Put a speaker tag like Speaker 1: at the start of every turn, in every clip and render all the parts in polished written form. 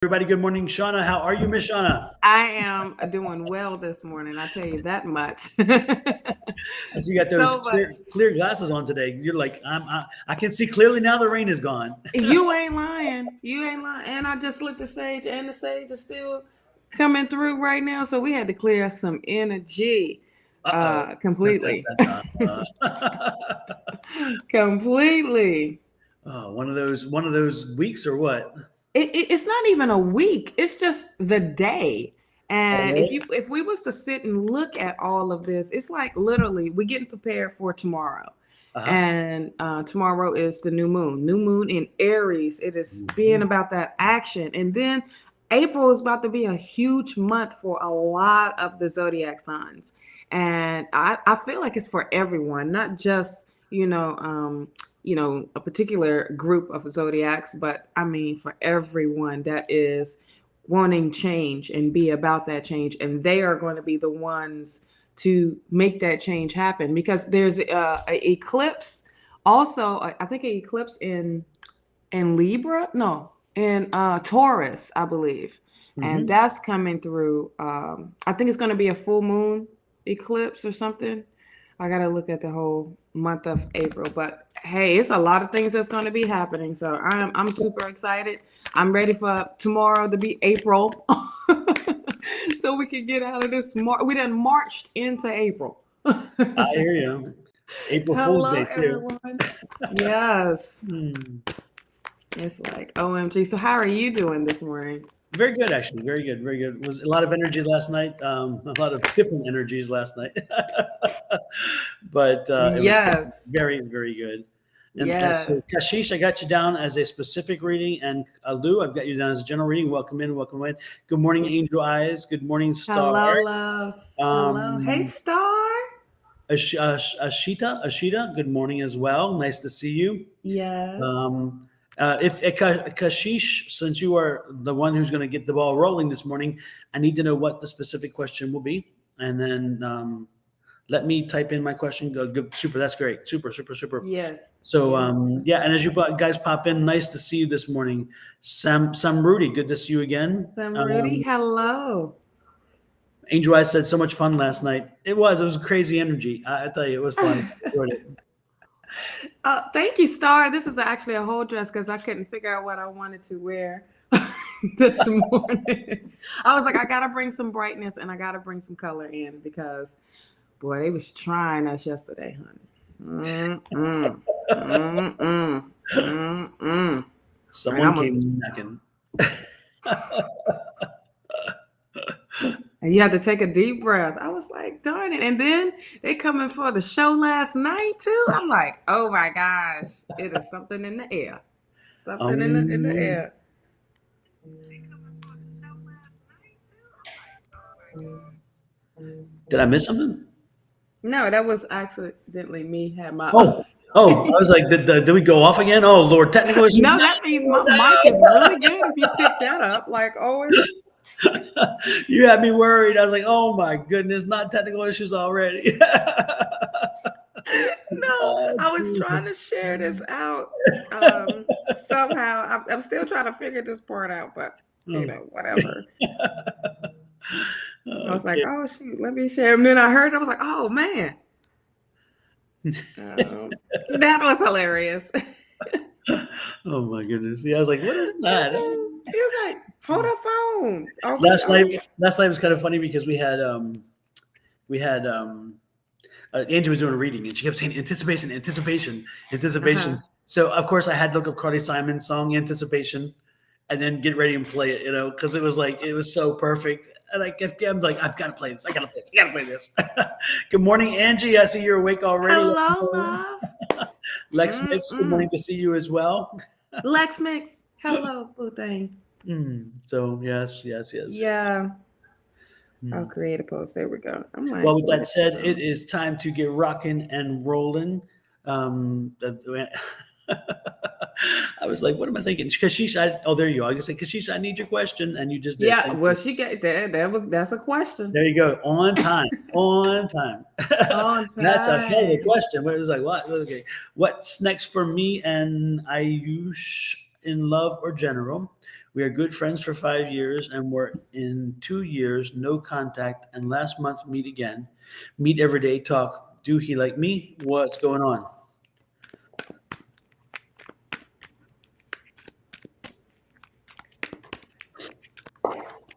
Speaker 1: Everybody, good morning. Shawna, how are you, Miss Shawna?
Speaker 2: I am doing well this morning. I tell you that much.
Speaker 1: I see you got those
Speaker 2: So much.
Speaker 1: clear glasses on today. You're like, I can see clearly now the rain is gone.
Speaker 2: You ain't lying. You ain't lying. And I just lit the sage, and the sage is still coming through right now. So we had to clear some energy
Speaker 1: Uh-oh.
Speaker 2: completely. Completely.
Speaker 1: One of those weeks or what?
Speaker 2: It's not even a week. It's just the day.
Speaker 1: Oh,
Speaker 2: And
Speaker 1: really?
Speaker 2: if we was to sit and look at all of this, it's like literally we're getting prepared for tomorrow.
Speaker 1: Uh-huh.
Speaker 2: And tomorrow is the new moon in Aries. It is being
Speaker 1: Mhm.
Speaker 2: about that action. And then April is about to be a huge month for a lot of the zodiac signs. And I feel like it's for everyone, not just, a particular group of zodiacs, but I mean for everyone that is wanting change and be about that change. And they are going to be the ones to make that change happen because there's a eclipse also. I think an eclipse in Libra, no, in Taurus, I believe, and
Speaker 1: Mhm.
Speaker 2: that's coming through. I think it's going to be a full moon eclipse or something. I got to look at the whole month of April, but hey, it's a lot of things that's going to be happening. So I'm super excited. I'm ready for tomorrow to be April, so we can get out of this. We done marched into April.
Speaker 1: I hear you. April Fool's
Speaker 2: Hello,
Speaker 1: Day too.
Speaker 2: everyone. Yes,
Speaker 1: Hmm.
Speaker 2: it's like OMG. So how are you doing this morning?
Speaker 1: Very good, actually. Very good. Very good. It was a lot of energy last night. A lot of different energies last night, but it was
Speaker 2: Yes,
Speaker 1: very, very good. And so,
Speaker 2: yes.
Speaker 1: Kashish, I got you down as a specific reading, and Lou, I've got you down as a general reading. Welcome in, welcome in. Good morning, Angel Eyes. Good morning, Star.
Speaker 2: Hello, loves. Hello. Hey,
Speaker 1: Um,
Speaker 2: Star.
Speaker 1: Ashita, good morning as well. Nice to see you.
Speaker 2: Yes.
Speaker 1: If Kashish, since you are the one who's going to get the ball rolling this morning, I need to know what the specific question will be, and then let me type in my question. Good, super, that's great. Super, super, super.
Speaker 2: Yes.
Speaker 1: So
Speaker 2: Give me
Speaker 1: yeah, and as you guys pop in, nice to see you this morning. Sam Rudy, good to see you again.
Speaker 2: some Rudy. Hello.
Speaker 1: Angel Eyes said so much fun last night. It was crazy energy. I tell you, it was fun. Enjoyed it.
Speaker 2: Thank you, Star. This is actually a whole dress because I couldn't figure out what I wanted to wear this morning. I was like, I gotta bring some brightness and I gotta bring some color in because, boy, they was trying us yesterday, honey. Mm-mm. Mm-mm. Mm-mm. And I
Speaker 1: Someone
Speaker 2: was,
Speaker 1: came knocking.
Speaker 2: and you had to take a deep breath. I was like, darn it. And then they coming for the show last night too. I'm like, oh my gosh, it is something in the air. Something in the
Speaker 1: Um,
Speaker 2: air.
Speaker 1: did I miss something?
Speaker 2: No, that was accidentally me had my
Speaker 1: Oh, I was like, did we go off again? Oh Lord, technical issues.
Speaker 2: No, that means my mic is really good if you pick that up. Like always.
Speaker 1: No! You had me worried. I was like, oh my goodness, not technical issues already.
Speaker 2: No,
Speaker 1: Oh,
Speaker 2: I was trying to
Speaker 1: Jesus.
Speaker 2: share this out somehow. I'm still trying to figure this part out, but
Speaker 1: Oh,
Speaker 2: whatever. I was like,
Speaker 1: okay.
Speaker 2: oh shoot, let me share. And then I heard, I was like, oh man, that was hilarious.
Speaker 1: Oh my goodness. Yeah, I was like, what is that?
Speaker 2: He was like, hold her phone. Okay,
Speaker 1: Last
Speaker 2: oh
Speaker 1: night,
Speaker 2: yeah.
Speaker 1: last night was kind of funny because we had Angie was doing a reading and she kept saying anticipation, anticipation,
Speaker 2: Uh-huh.
Speaker 1: anticipation. So of course I had to look up Carly Simon's song Anticipation and then get ready and play it, because it was like it was so perfect. And I'm like, I've got to play this. I got to play this. I got to play this. Good morning, Angie. I see you're awake already.
Speaker 2: Hello, love.
Speaker 1: Lex Mix. Good morning
Speaker 2: Mm-mm.
Speaker 1: to see you as well.
Speaker 2: Lex Mix. Hello, boo thing.
Speaker 1: So yes, yes, yes, yes.
Speaker 2: Yeah. I'll
Speaker 1: Mm.
Speaker 2: create a post. There we go. I'm
Speaker 1: Well,
Speaker 2: like,
Speaker 1: with
Speaker 2: what
Speaker 1: that
Speaker 2: is
Speaker 1: said,
Speaker 2: going
Speaker 1: it
Speaker 2: on?
Speaker 1: is time to get rocking and rolling. I was like, what am I thinking? Kashish, there you go. I can say, Kashish, I need your question. And you just did.
Speaker 2: Yeah,
Speaker 1: Thank
Speaker 2: well,
Speaker 1: you.
Speaker 2: she get that. That's a question.
Speaker 1: There you go. On time. On time.
Speaker 2: On
Speaker 1: That's a hell of a
Speaker 2: time.
Speaker 1: question. But it was like, what? Okay. What's next for me and Ayush in love or general? We are good friends for 5 years, and we're in 2 years, no contact, and last month meet again. Meet every day, talk. Do he like me? What's going on?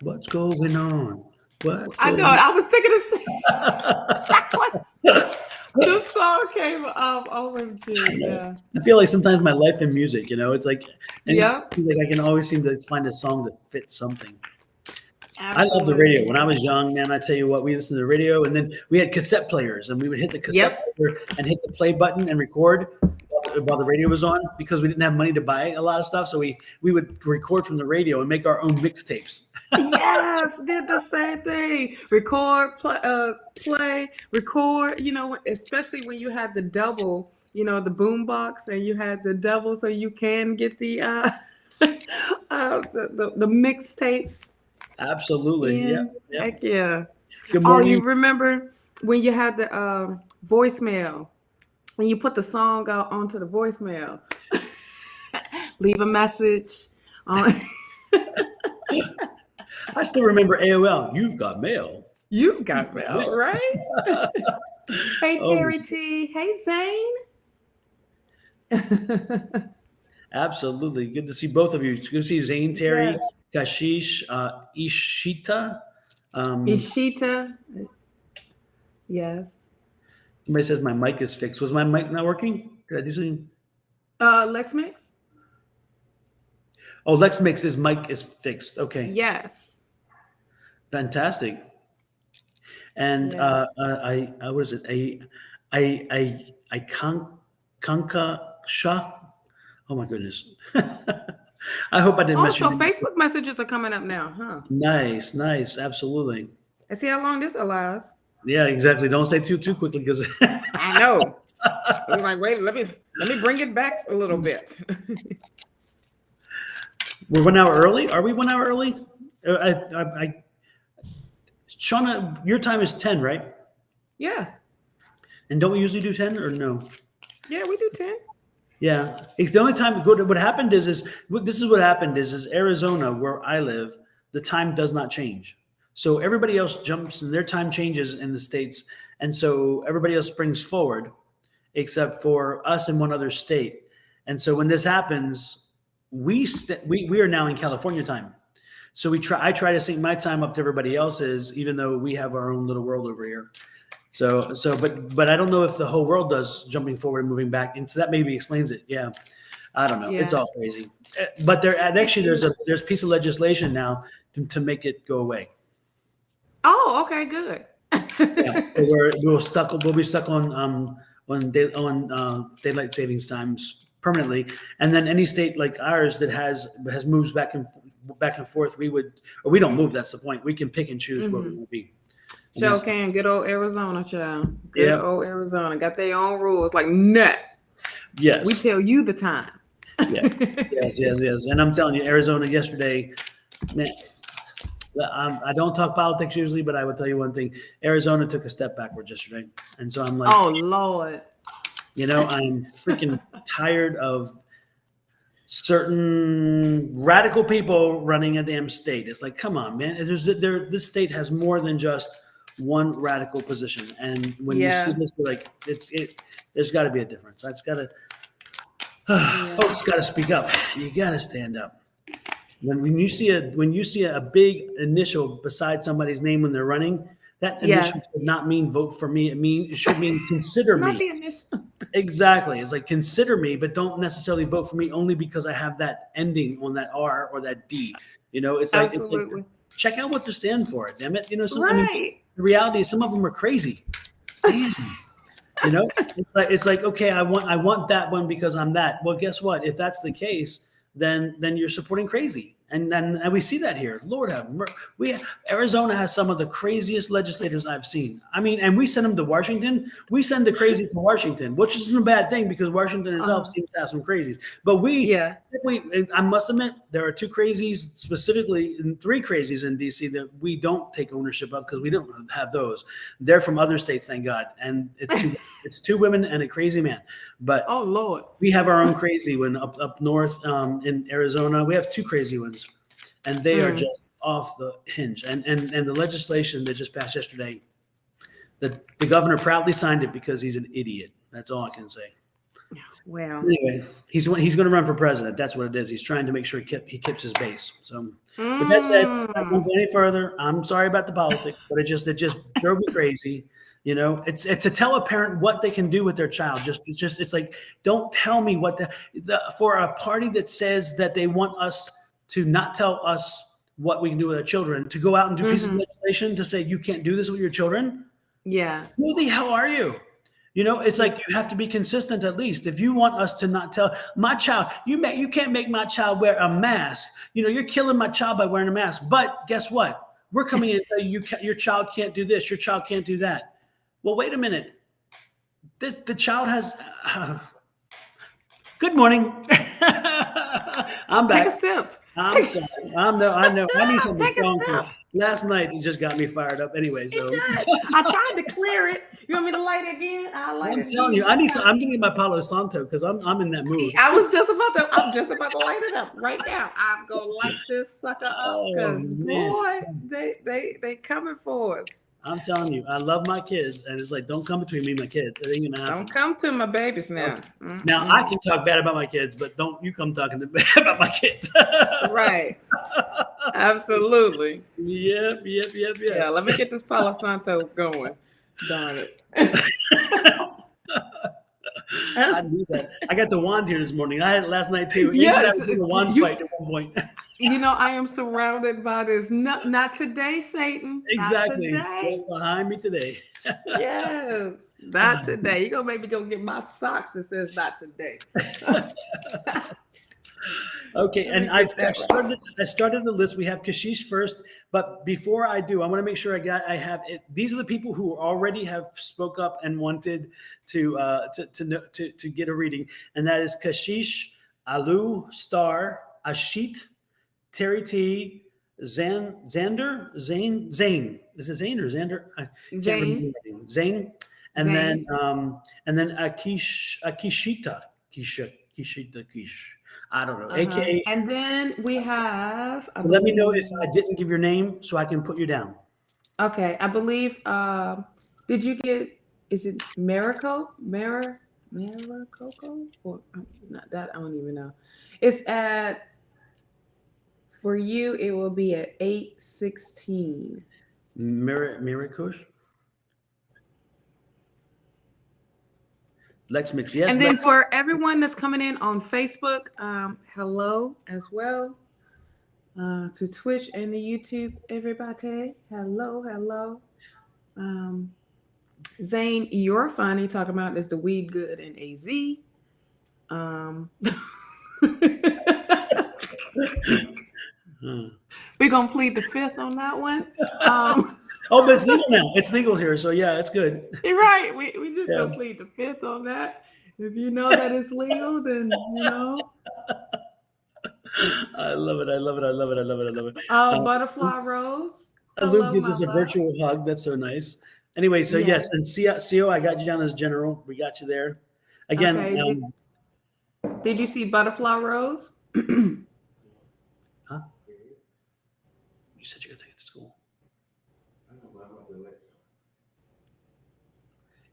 Speaker 1: What's going on? What's
Speaker 2: I know.
Speaker 1: going
Speaker 2: I was thinking the same.
Speaker 1: on?
Speaker 2: The song came up. OMG. Yeah.
Speaker 1: I feel like sometimes my life in music, it's like,
Speaker 2: Yep.
Speaker 1: like I can always seem to find a song that fits something. I love the radio.
Speaker 2: Absolutely.
Speaker 1: When I was young, man, I tell you what, we listened to the radio, and then we had cassette players, and we would hit the cassette
Speaker 2: Yep.
Speaker 1: player and hit the play button and record while the radio was on, because we didn't have money to buy a lot of stuff. So we would record from the radio and make our own mixtapes.
Speaker 2: Yes, did the same thing. Record, play, record. Especially when you had the double, the boom box, and you had the double, so you can get the the mixtapes.
Speaker 1: Absolutely.
Speaker 2: Yeah.
Speaker 1: Yeah.
Speaker 2: Heck yeah.
Speaker 1: Good
Speaker 2: Oh,
Speaker 1: morning.
Speaker 2: you remember when you had the voicemail and you put the song out onto the voicemail? Leave a message.
Speaker 1: I still remember AOL. You've got mail.
Speaker 2: You've got mail, right? Hey,
Speaker 1: Oh.
Speaker 2: Terry T. Hey, Zane.
Speaker 1: Absolutely. Good to see both of you. Good to see Zane, Terry,
Speaker 2: Yes.
Speaker 1: Kashish, Ishita.
Speaker 2: Ishita. Yes.
Speaker 1: Somebody says my mic is fixed. Was my mic not working? Did I do something?
Speaker 2: Lex Mix?
Speaker 1: Oh, Lex Mix, his mic is fixed. Okay.
Speaker 2: Yes.
Speaker 1: Fantastic. And
Speaker 2: Yeah.
Speaker 1: what is it? I Kanka Shah. Oh my goodness. I hope I didn't
Speaker 2: Oh,
Speaker 1: mess
Speaker 2: so
Speaker 1: your name up.
Speaker 2: Facebook messages are coming up now, huh?
Speaker 1: Nice. Absolutely.
Speaker 2: Let's see how long this allows.
Speaker 1: Yeah, exactly. Don't say too quickly, because
Speaker 2: I know. I was like, wait, let me bring it back a little bit.
Speaker 1: we're 1 hour early. Are we 1 hour early? Shawna, your time is 10, right?
Speaker 2: Yeah.
Speaker 1: And don't we usually do 10 or no?
Speaker 2: Yeah, we do 10.
Speaker 1: Yeah. It's the only time what happened is this is what happened is Arizona, where I live, the time does not change. So everybody else jumps and their time changes in the States. And so everybody else springs forward except for us in one other state. And so when this happens, we are now in California time. So I try to sync my time up to everybody else's, even though we have our own little world over here. But I don't know if the whole world does jumping forward and moving back. And so that maybe explains it. Yeah. I don't know.
Speaker 2: Yeah.
Speaker 1: It's all crazy. But there's a piece of legislation now to make it go away.
Speaker 2: Oh, okay, good.
Speaker 1: Yeah. So we'll be stuck on daylight savings times permanently. And then any state like ours that has moves back and forth, we don't move. That's the point. We can pick and choose where we want to be.
Speaker 2: Sure can. Good old Arizona, child. Good old Arizona. Got their own rules. Like, nah.
Speaker 1: Yes.
Speaker 2: We tell you the time.
Speaker 1: Yeah. Yes. And I'm telling you, Arizona yesterday, man, I don't talk politics usually, but I will tell you one thing. Arizona took a step backwards yesterday. And so I'm like,
Speaker 2: oh, Lord.
Speaker 1: I'm freaking tired of certain radical people running a damn state. It's like, come on, man. This state has more than just one radical position. And when you see this, you're like, there's got to be a difference. That's got to, folks got to speak up. You got to stand up. When you see a big initial beside somebody's name when they're running, that initial should not mean vote for me. It should mean consider me.
Speaker 2: Not the initial.
Speaker 1: Exactly. It's like consider me, but don't necessarily vote for me only because I have that ending on that R or that D. It's like check out what they stand for. Damn it. The reality is some of them are crazy. Damn. It's like, okay, I want that one because I'm that. Well, guess what? If that's the case, then you're supporting crazy. And we see that here. Lord have mercy. Arizona has some of the craziest legislators I've seen. I mean, and we send them to Washington. We send the crazy to Washington, which isn't a bad thing because Washington itself seems to have some crazies. But I must admit, there are two crazies, specifically, and three crazies in D.C. that we don't take ownership of because we don't have those. They're from other states, thank God. And it's two women and a crazy man. But
Speaker 2: oh, Lord,
Speaker 1: we have our own crazy one up north in Arizona. We have two crazy ones. and they are just off the hinge. And the legislation that just passed yesterday, the governor proudly signed it because he's an idiot. That's all I can say.
Speaker 2: Well,
Speaker 1: anyway, he's going to run for president. That's what it is. He's trying to make sure he keeps his base. So, with that said, I won't go any further. I'm sorry about the politics, but it just drove me crazy. You know, it's to tell a parent what they can do with their child. It's like, don't tell me what for a party that says that they want us to not tell us what we can do with our children, to go out and do pieces of legislation to say you can't do this with your children.
Speaker 2: Yeah.
Speaker 1: Who the hell are you? You know, it's like you have to be consistent at least. If you want us to not tell my child, you can't make my child wear a mask. You know, you're killing my child by wearing a mask. But guess what? We're coming in and saying your child can't do this. Your child can't do that. Well, wait a minute. The child has. Good morning. I'm back.
Speaker 2: Take a sip.
Speaker 1: I'm sorry. I know. I need something
Speaker 2: Take a
Speaker 1: strong.
Speaker 2: sip.
Speaker 1: Last night it just got me fired up. Anyway, so
Speaker 2: I tried to clear it. You want me to light it again? I'll light it.
Speaker 1: I'm telling you, I'm gonna get my Palo Santo because I'm in that mood.
Speaker 2: I'm just about to light it up right now. I'm gonna light this sucker up because boy, they coming for us.
Speaker 1: I'm telling you, I love my kids, and it's like, don't come between me and my kids. It ain't gonna happen.
Speaker 2: Don't come to my babies now.
Speaker 1: Okay. Now I can talk bad about my kids, but don't you come talking about my kids.
Speaker 2: Right. Absolutely.
Speaker 1: Yep.
Speaker 2: Yeah, let me get this Palo Santo going. Darn it.
Speaker 1: I knew that. I got the wand here this morning. I had it last night too.
Speaker 2: Yes,
Speaker 1: the wand fight at one point.
Speaker 2: You know, I am surrounded by this. Not today, Satan.
Speaker 1: Exactly.
Speaker 2: Not today.
Speaker 1: Right behind me today.
Speaker 2: Yes, not today. You're gonna make me go get my socks that says not today.
Speaker 1: Okay, and I started the list. We have Kashish first, but before I do, I want to make sure I have it. These are the people who already have spoke up and wanted to get a reading, and that is Kashish, Alu, Star, Ashit, Terry T, Zane. Is it Zane or Xander? Zane, and then Akishita. I don't know. AKA.
Speaker 2: And then we have.
Speaker 1: So let me know if I didn't give your name so I can put you down.
Speaker 2: Okay, I believe. Did you get? Is it Maricoco? Maricoco? Or not that? I don't even know. It's at. For you, it will be at 8:16.
Speaker 1: Miracush. Lex Mix, yes.
Speaker 2: And then for everyone that's coming in on Facebook, hello as well. To Twitch and the YouTube, everybody. Hello. Zane, you're funny. Talking about is the weed good in AZ. We're gonna plead the fifth on that one.
Speaker 1: Oh, but it's legal now. It's legal here, so yeah, it's good.
Speaker 2: You're right. We just gonna plead the fifth on that. If you know that it's legal, then you know.
Speaker 1: I love it.
Speaker 2: Butterfly Rose.
Speaker 1: Luke gives us a virtual hug. That's so nice. Anyway, so yes, and CO, I got you down as general. We got you there. Again.
Speaker 2: Okay. Did you see Butterfly Rose?
Speaker 1: Huh? You said you're gonna take it to school.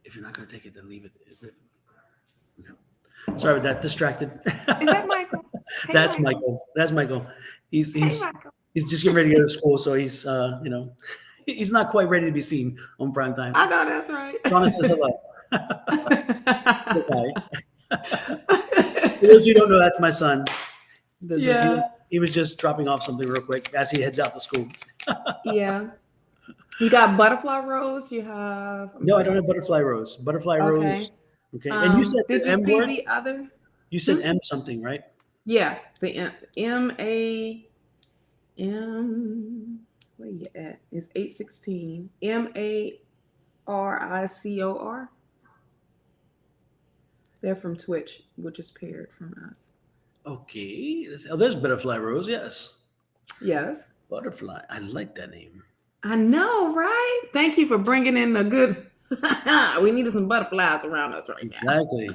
Speaker 1: If you're not gonna take it, then leave it. Sorry about that. Distracted.
Speaker 2: Is that Michael? Hey,
Speaker 1: That's Michael. That's Michael. He's
Speaker 2: Michael.
Speaker 1: He's just getting ready to go to school, so he's he's not quite ready to be seen on prime time.
Speaker 2: I know that's right.
Speaker 1: Shawna says hello. For those who don't know, that's my son. He was just dropping off something real quick as he heads out to school.
Speaker 2: Yeah. You got Butterfly Rose. You have.
Speaker 1: No, I don't have Butterfly Rose. Butterfly Rose. Okay. And you said
Speaker 2: did
Speaker 1: the
Speaker 2: you
Speaker 1: M
Speaker 2: see
Speaker 1: word?
Speaker 2: the other?
Speaker 1: You said M something, right?
Speaker 2: Yeah, the M. Where you at? It's 8:16. MARICOR. They're from Twitch, which is paired from us.
Speaker 1: Okay. There's Butterfly Rose. Yes.
Speaker 2: Yes.
Speaker 1: Butterfly. I like that name.
Speaker 2: I know, right? Thank you for bringing in the good. We needed some butterflies around us right now.
Speaker 1: Exactly.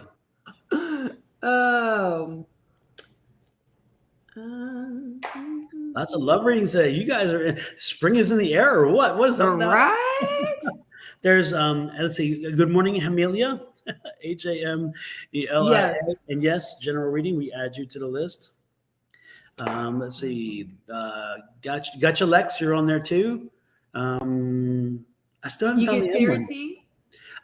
Speaker 1: Lots of love readings today. You guys are spring is in the air or what? What is up now?
Speaker 2: Right?
Speaker 1: There's let's see. Good morning, Amelia. Hamelia.
Speaker 2: Yes.
Speaker 1: And yes, general reading. We add you to the list. Let's see. Gotcha, Lex. You're on there too. I still haven't
Speaker 2: You
Speaker 1: found
Speaker 2: get
Speaker 1: the M
Speaker 2: Terry
Speaker 1: one.
Speaker 2: T?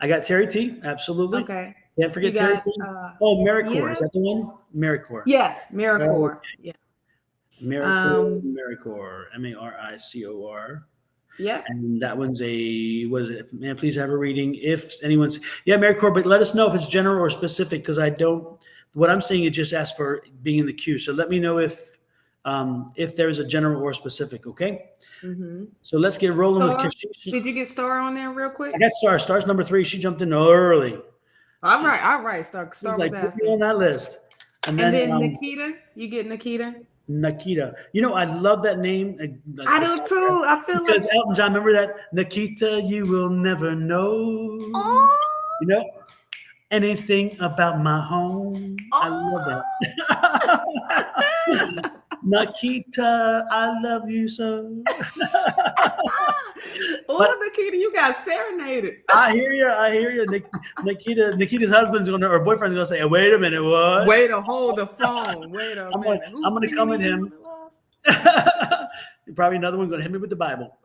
Speaker 1: I got Terry T. Absolutely.
Speaker 2: Okay.
Speaker 1: Can't forget
Speaker 2: You
Speaker 1: Terry
Speaker 2: got
Speaker 1: T. Oh, Maricore.
Speaker 2: yeah.
Speaker 1: Is that the one? Maricore.
Speaker 2: Yes,
Speaker 1: Oh,
Speaker 2: Miracore. Yeah.
Speaker 1: Maricore. Maricore. Maricor.
Speaker 2: Yep.
Speaker 1: And that one's what is it? Man, please have a reading. If anyone's, Maricore, but let us know if it's general or specific because I don't, what I'm saying is just ask for being in the queue. So let me know if there's a general or specific, okay?
Speaker 2: Mm-hmm.
Speaker 1: So let's get rolling with
Speaker 2: Star?
Speaker 1: Kashish.
Speaker 2: Did you get Star on there real quick?
Speaker 1: I got Star. Star's number 3. She jumped in early.
Speaker 2: All right. Star
Speaker 1: She's
Speaker 2: was
Speaker 1: like, put me
Speaker 2: asking.
Speaker 1: on that list. And then
Speaker 2: Nikita, you get Nikita?
Speaker 1: Nikita. You know, I love that name.
Speaker 2: I do too. I feel
Speaker 1: because
Speaker 2: like
Speaker 1: Elton John, remember that? Nikita, you will never know.
Speaker 2: oh,
Speaker 1: You know, anything about my home. I love that. Nikita, I love you so.
Speaker 2: Nikita, you got serenaded.
Speaker 1: I hear you. Nikita's husband's or boyfriend's gonna say, "Wait a minute, what?"
Speaker 2: Way to hold the phone. Wait a minute.
Speaker 1: I'm gonna come at him. Probably another one gonna hit me with the Bible.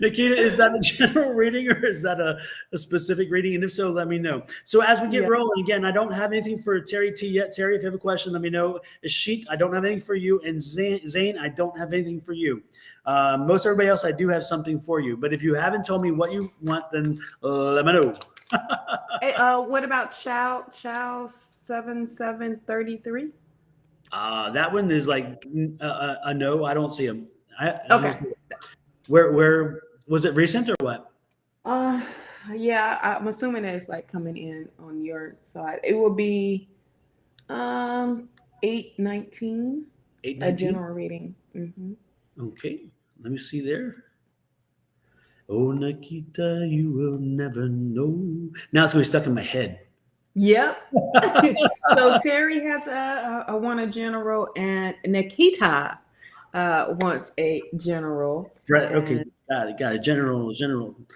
Speaker 1: Nikita, is that a general reading or is that a specific reading? And if so, let me know. So as we get rolling, again, I don't have anything for Terry T yet. Terry, if you have a question, let me know. Sheet, I don't have anything for you. And Zane, I don't have anything for you. Most everybody else, I do have something for you. But if you haven't told me what you want, then let me know.
Speaker 2: Hey, what about Chow 7733?
Speaker 1: That one is like a no. I don't see him. I
Speaker 2: Okay.
Speaker 1: don't see him. Where was it recent or what?
Speaker 2: Yeah, I'm assuming it's like coming in on your side. It will be 819.
Speaker 1: 819?
Speaker 2: A general reading. Mm-hmm.
Speaker 1: Okay, let me see there. Oh, Nikita, you will never know. Now it's going to be stuck in my head.
Speaker 2: Yep. So Terry has a want a general, and Nikita wants a general.
Speaker 1: Okay, got it. General.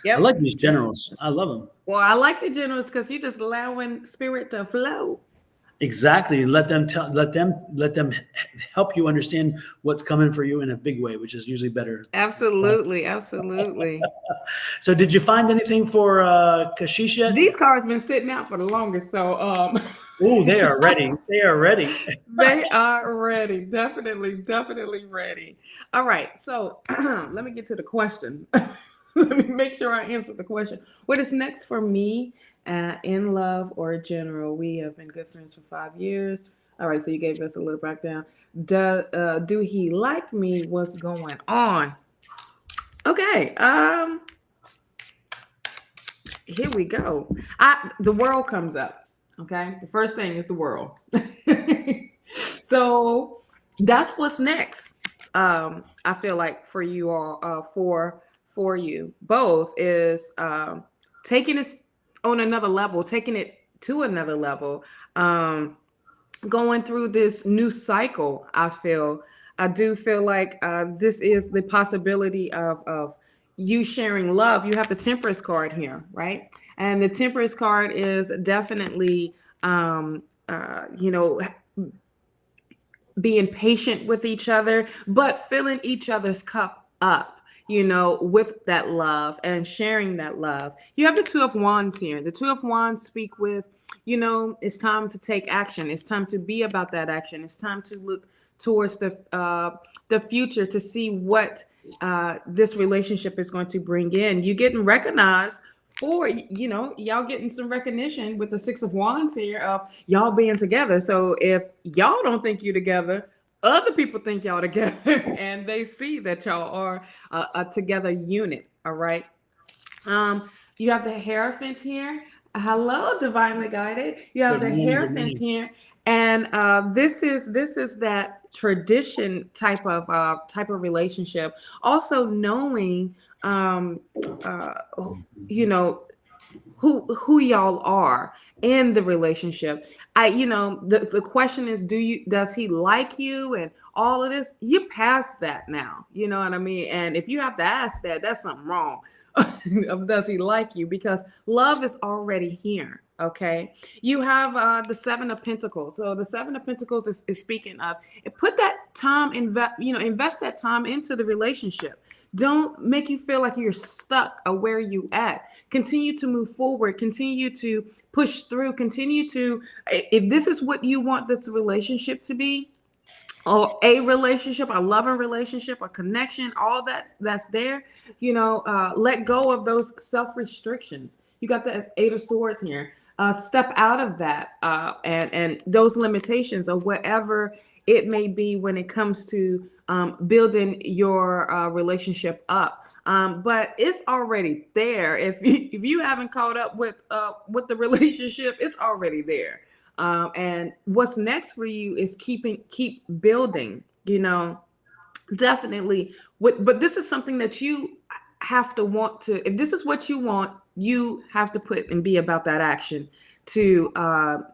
Speaker 2: Yep.
Speaker 1: I like these generals. I love them.
Speaker 2: Well, I like the generals because you're just allowing spirit to flow.
Speaker 1: Exactly. Let them help you understand what's coming for you in a big way, which is usually better.
Speaker 2: Absolutely.
Speaker 1: So did you find anything for Kashish yet?
Speaker 2: These cards been sitting out for the longest, so
Speaker 1: oh, they are ready. They are ready.
Speaker 2: They are ready. Definitely ready. All right. So let me get to the question. Let me make sure I answer the question. What is next for me in love or general? We have been good friends for 5 years. All right. So you gave us a little breakdown. Do he like me? What's going on? Okay. Here we go. The world comes up. Okay. The first thing is the world. So that's what's next. I feel like for you all, for you both is taking it on another level, taking it to another level, going through this new cycle. I do feel like this is the possibility of you sharing love. You have the Temperance card here, right? And the Temperance card is definitely, being patient with each other, but filling each other's cup up, with that love and sharing that love. You have the Two of Wands here. The Two of Wands speak with, it's time to take action. It's time to be about that action. It's time to look towards the future to see what this relationship is going to bring in. You're getting recognized for, y'all getting some recognition with the Six of Wands here of y'all being together. So if y'all don't think you're together, other people think y'all together and they see that y'all are a together unit. All right. You have the Hierophant here. Hello, divinely guided. You have the Hierophant here. And this is that tradition type of relationship. Also knowing, who y'all are in the relationship. The question is, does he like you and all of this? You're past that now. You know what I mean? And if you have to ask that, that's something wrong. Does he like you? Because love is already here. Okay. You have the Seven of Pentacles. So the Seven of Pentacles is speaking of, put that time, invest that time into the relationship. Don't make you feel like you're stuck or where you at. Continue to move forward. Continue to push through. Continue to, if this is what you want this relationship to be, or a relationship, a loving relationship, a connection, all that's there, let go of those self-restrictions. You got the Eight of Swords here. Step out of that and those limitations or whatever it may be when it comes to building your relationship up. But it's already there. If you haven't caught up with the relationship, it's already there. And what's next for you is keep building, definitely. But this is something that you have to want to, if this is what you want, you have to put and be about that action to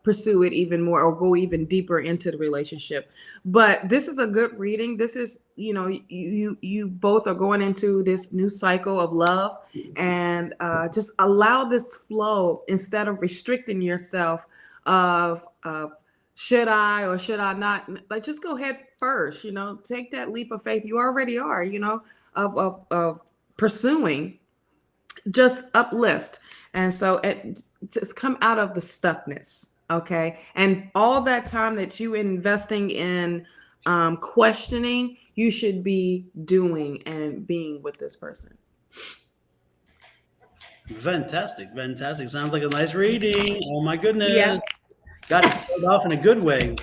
Speaker 2: pursue it even more or go even deeper into the relationship. But this is a good reading. This is, you both are going into this new cycle of love, and just allow this flow instead of restricting yourself of should I or should I not. Like, just go ahead first, take that leap of faith. You already are, of pursuing, just uplift. And so just come out of the stuckness. Okay. And all that time that you investing in questioning, you should be doing and being with this person.
Speaker 1: Fantastic. Sounds like a nice reading. Oh my goodness.
Speaker 2: Yeah.
Speaker 1: Got it started off in a good way.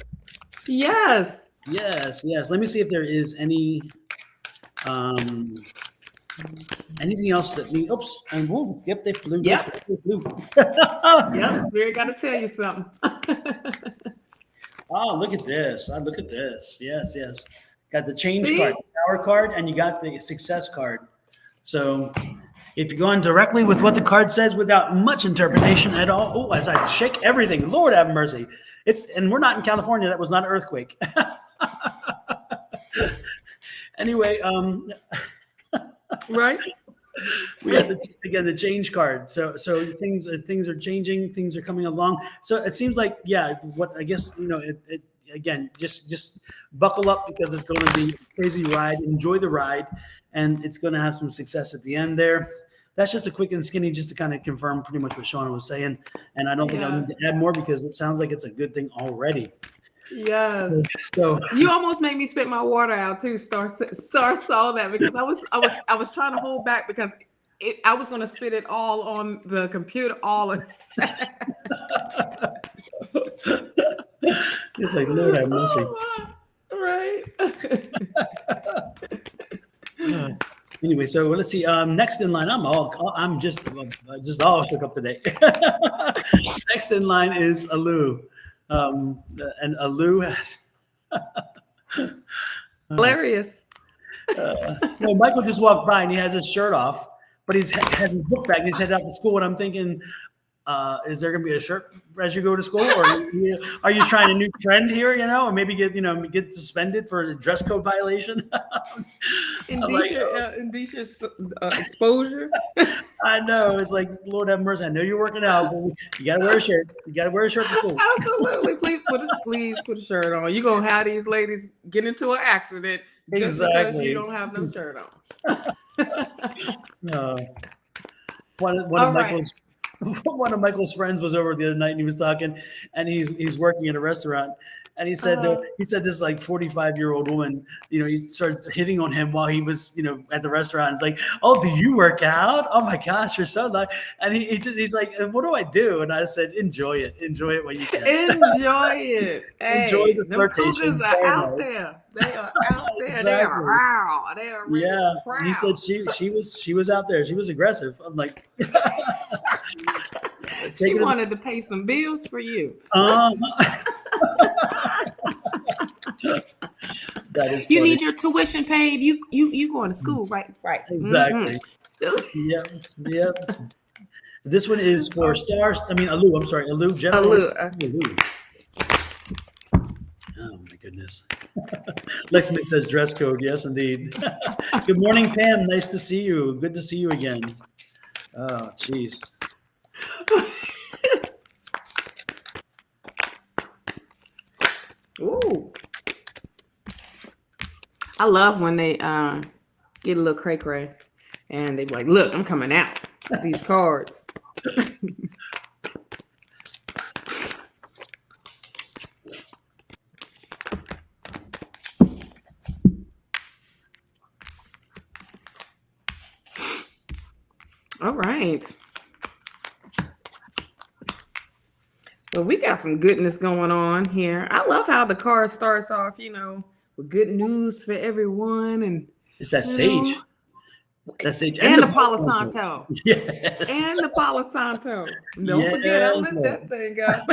Speaker 2: Yes.
Speaker 1: Let me see if there is any anything else that we and whoa, yep, they flew.
Speaker 2: Yep.
Speaker 1: They flew.
Speaker 2: Yep. Spirit got to tell you something.
Speaker 1: Oh, look at this. Yes. Got the change card, the power card, and you got the success card. So if you're going directly with what the card says without much interpretation at all, as I shake everything, Lord have mercy. And we're not in California. That was not an earthquake. Anyway,
Speaker 2: right.
Speaker 1: We have the change card. So things are changing, things are coming along. So it seems like, what I guess, again, just buckle up, because it's going to be a crazy ride. Enjoy the ride, and it's going to have some success at the end there. That's just a quick and skinny, just to kind of confirm pretty much what Shawna was saying. And I don't think I need to add more, because it sounds like it's a good thing already.
Speaker 2: Yes.
Speaker 1: So
Speaker 2: you almost made me spit my water out too. Star saw that, because I was trying to hold back, because I was going to spit it all on the computer. All of
Speaker 1: it's like, Lord have mercy.
Speaker 2: Right.
Speaker 1: Anyway, so let's see. Next in line, I'm just all shook up today. Next in line is Alu. And Alu has
Speaker 2: hilarious.
Speaker 1: Michael just walked by and he has his shirt off, but he's has his book bag and he's headed out to school. And I'm thinking, is there going to be a shirt as you go to school, or are you trying a new trend here? Or maybe get suspended for a dress code violation?
Speaker 2: Indecent exposure.
Speaker 1: I know, it's like, Lord have mercy. I know you're working out, but you got to wear a shirt. You got to wear a shirt to school.
Speaker 2: Absolutely, please put a shirt on. You're gonna have these ladies get into an accident just because you don't have no shirt on.
Speaker 1: One of Michael's friends was over the other night, and he was talking, and he's working in a restaurant, and he said this like 45-year-old woman, he started hitting on him while he was at the restaurant. It's like, oh, do you work out? Oh my gosh, you're so nice. And he's like, what do I do? And I said, enjoy it when you can.
Speaker 2: Enjoy it.
Speaker 1: Enjoy the flirtation.
Speaker 2: Cougars are out there. They are out there.
Speaker 1: Exactly.
Speaker 2: They are raw. They are really proud.
Speaker 1: He said she was out there. She was aggressive. I'm like,
Speaker 2: she wanted to pay some bills for you.
Speaker 1: That is
Speaker 2: you
Speaker 1: funny.
Speaker 2: need your tuition paid. You going to school, right?
Speaker 1: Exactly. Mm-hmm. Yep. This one is for stars. I mean, Alu. I'm sorry, Alu. General.
Speaker 2: Alu.
Speaker 1: Alu. Oh my goodness. Lexman says dress code. Yes, indeed. Good morning, Pam. Nice to see you. Good to see you again. Oh, jeez.
Speaker 2: Ooh. I love when they get a little cray-cray and they be like, look, I'm coming out with these cards. All right. Well, we got some goodness going on here. I love how the card starts off, with good news for everyone. And
Speaker 1: It's that sage. That sage.
Speaker 2: And the Palo Santo.
Speaker 1: Yes.
Speaker 2: And the Palo Santo. Don't forget, I lit that thing up.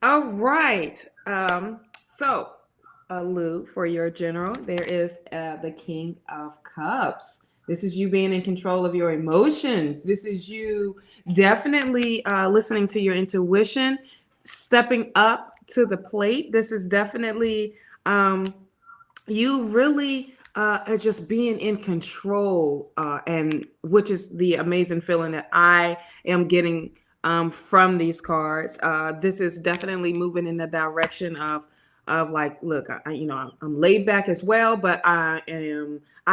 Speaker 2: All right. So, Lou, for your general, there is the King of Cups. This is you being in control of your emotions. This is you definitely listening to your intuition, stepping up to the plate. This is definitely you really just being in control, and which is the amazing feeling that I am getting from these cards. This is definitely moving in the direction of like, look, I'm laid back as well, but I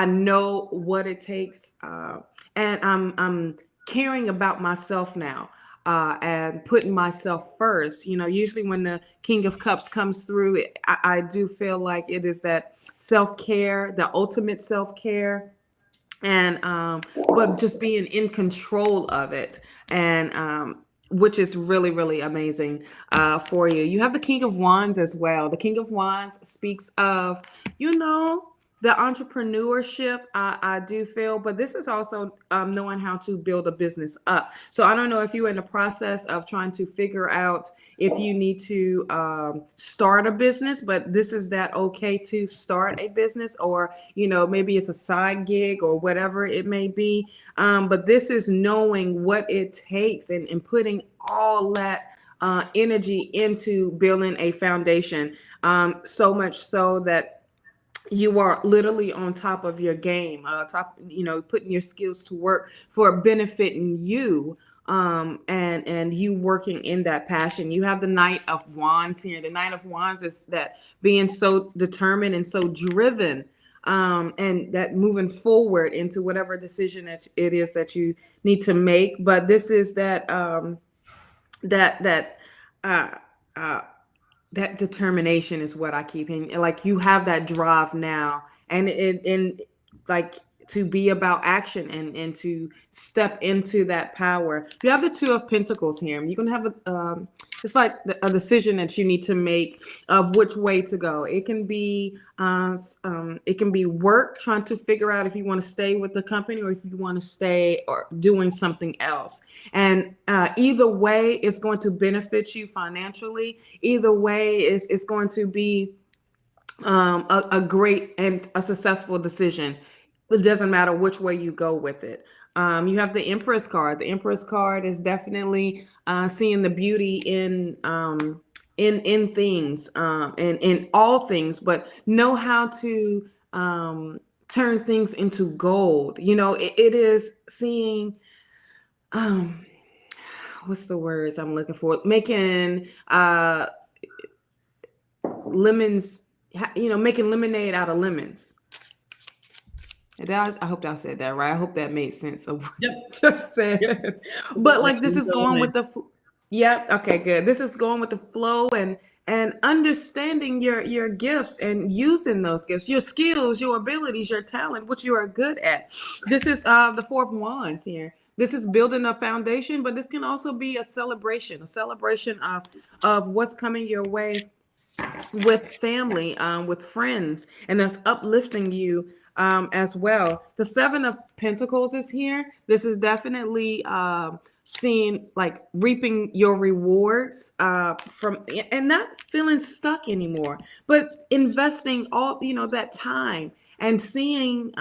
Speaker 2: know what it takes, and I'm caring about myself now, and putting myself first. Usually when the King of Cups comes through, I do feel like it is that self-care, the ultimate self-care, and but just being in control of it, and which is really, really amazing for you. You have the King of Wands as well. The King of Wands speaks of, the entrepreneurship, I do feel, but this is also knowing how to build a business up. So I don't know if you're in the process of trying to figure out if you need to start a business, but this is that okay to start a business, or, maybe it's a side gig or whatever it may be. But this is knowing what it takes and putting all that energy into building a foundation, so much so that you are literally on top of your game, putting your skills to work for benefiting you, and you working in that passion. You have the Knight of Wands here. The Knight of Wands is that being so determined and so driven, and that moving forward into whatever decision that it is that you need to make. But this is that that determination is what I keep in. Like, you have that drive now, and like to be about action and to step into that power. You have the Two of Pentacles here. You're gonna have it's like a decision that you need to make of which way to go. It can be work, trying to figure out if you want to stay with the company or if you want to stay or doing something else. And either way, it's going to benefit you financially. Either way, it's going to be a great and a successful decision. It doesn't matter which way you go with it. You have the Empress card. The Empress card is definitely seeing the beauty in things, and in all things, but know how to turn things into gold. It is seeing, what's the words I'm looking for? Making lemons, making lemonade out of lemons. I hope I said that right. I hope that made sense of what you just said. Yep. But like, this is going with the okay, good. This is going with the flow and understanding your gifts and using those gifts, your skills, your abilities, your talent, what you are good at. This is the Four of Wands here. This is building a foundation, but this can also be a celebration of what's coming your way with family, with friends, and that's uplifting you as well. The Seven of Pentacles is here. This is definitely seeing like reaping your rewards from, and not feeling stuck anymore, but investing all, that time and seeing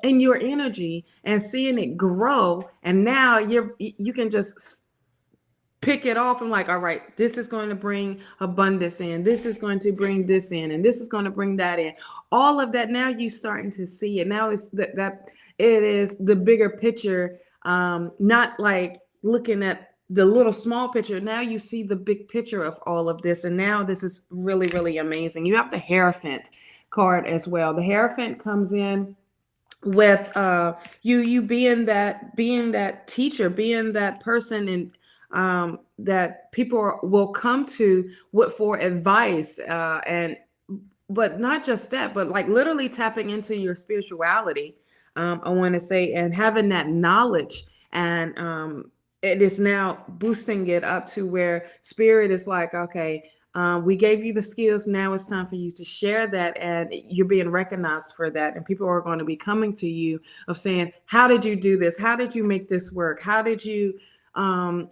Speaker 2: in your energy and seeing it grow. And now you can just pick it off and like, all right, this is going to bring abundance in, this is going to bring this in, and this is going to bring that in. All of that, now you starting to see it. Now it's that it is the bigger picture, not like looking at the little small picture. Now you see the big picture of all of this. And now this is really, really amazing. You have the Hierophant card as well. The Hierophant comes in with you being that teacher, being that person, and that people will come to for advice, but not just that, but like literally tapping into your spirituality, I want to say, and having that knowledge. And it is now boosting it up to where spirit is like, okay, we gave you the skills. Now it's time for you to share that, and you're being recognized for that. And people are going to be coming to you of saying, how did you do this? How did you make this work? How did you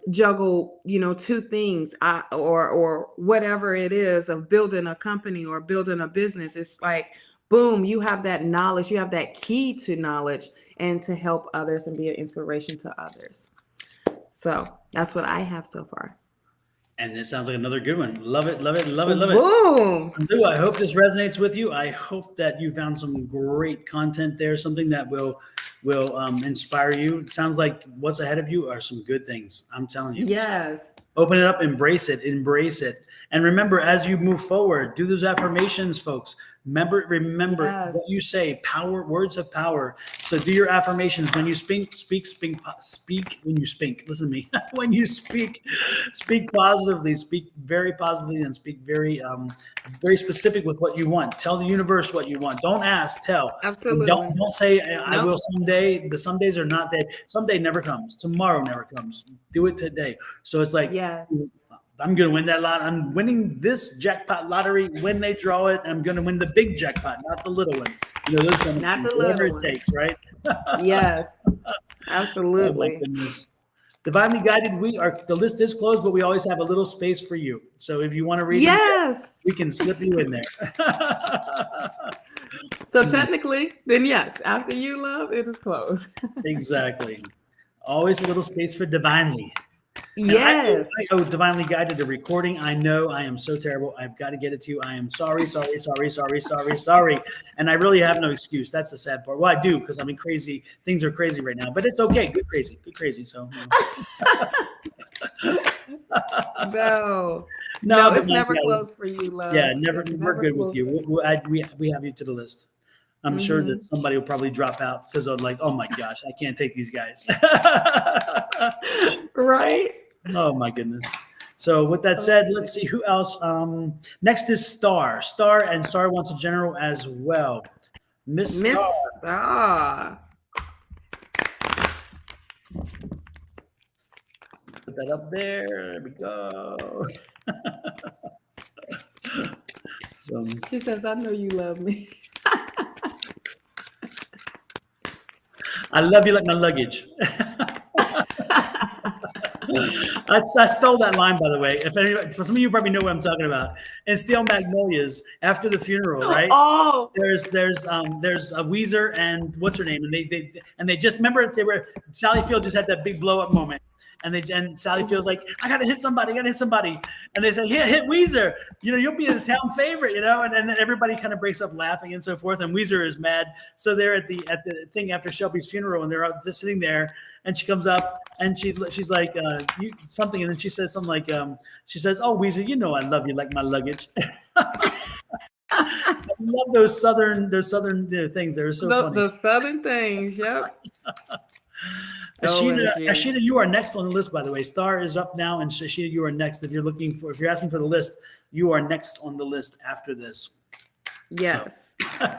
Speaker 2: juggle, two things, or whatever it is of building a company or building a business? It's like, boom, you have that knowledge, you have that key to knowledge and to help others and be an inspiration to others. So that's what I have so far.
Speaker 1: And this sounds like another good one. Love it, love it, love it, love it.
Speaker 2: Boom.
Speaker 1: Lou, I hope this resonates with you. I hope that you found some great content there, something that will inspire you. It sounds like what's ahead of you are some good things. I'm telling you.
Speaker 2: Yes.
Speaker 1: Open it up, embrace it, And remember, as you move forward, do those affirmations, folks. Remember
Speaker 2: Yes.
Speaker 1: what you say, power, words of power. So do your affirmations. When you speak when you speak. Listen to me. When you speak positively, speak very positively, and speak very specific with what you want. Tell the universe what you want. Don't ask, tell.
Speaker 2: Absolutely.
Speaker 1: Don't say, I
Speaker 2: Nope.
Speaker 1: will someday. The some days are not there. Someday never comes. Tomorrow never comes. Do it today. So it's like,
Speaker 2: Yeah.
Speaker 1: I'm going to win that lot. I'm winning this jackpot lottery when they draw it. I'm going to win the big jackpot, not the little one. Those kind of
Speaker 2: Not
Speaker 1: things,
Speaker 2: the
Speaker 1: whatever
Speaker 2: little
Speaker 1: it
Speaker 2: one.
Speaker 1: takes, right?
Speaker 2: Yes.
Speaker 1: Oh, my
Speaker 2: Absolutely.
Speaker 1: goodness. Divinely guided, the list is closed, but we always have a little space for you. So if you want to read
Speaker 2: Yes.
Speaker 1: we can slip you in there.
Speaker 2: So technically, then yes, after you, love, it is closed.
Speaker 1: Exactly. Always a little space for divinely. And
Speaker 2: Yes.
Speaker 1: I owe Divinely Guided the recording. I know I am so terrible. I've got to get it to you. I am sorry. And I really have no excuse. That's the sad part. Well, I do, because I mean, crazy things are crazy right now, but it's okay. Good crazy. So
Speaker 2: no, it's never closed for you, love.
Speaker 1: Yeah, never.
Speaker 2: It's
Speaker 1: We're good with
Speaker 2: closed.
Speaker 1: you. We have you to the list. I'm sure that somebody will probably drop out because they're like, oh my gosh, I can't take these guys.
Speaker 2: Right.
Speaker 1: Oh my goodness. So with that said, let's see who else. Next is Star. Star wants a general as well. Miss
Speaker 2: Star.
Speaker 1: Put that up there. There we go. So
Speaker 2: she says, I know you love me.
Speaker 1: I love you like my luggage. I stole that line, by the way. If anybody, for some of you probably know what I'm talking about. In Steel Magnolias, after the funeral, right?
Speaker 2: Oh,
Speaker 1: there's a Weezer and what's her name, and they just remember Sally Field just had that big blow up moment, and Sally Field's like, I gotta hit somebody, and they say, yeah, hit Weezer, you'll be the town favorite, and then everybody kind of breaks up laughing and so forth, and Weezer is mad. So they're at the thing after Shelby's funeral, and they're just sitting there. And she comes up and she's like, something. And then she says something like, she says, oh, Weezer, I love you like my luggage. I love those southern things. They're so funny.
Speaker 2: The southern things. Yep.
Speaker 1: Ashina, you are next on the list, by the way. Star is up now. And Ashina, you are next. If you're asking for the list, you are next on the list after this.
Speaker 2: Yes. So.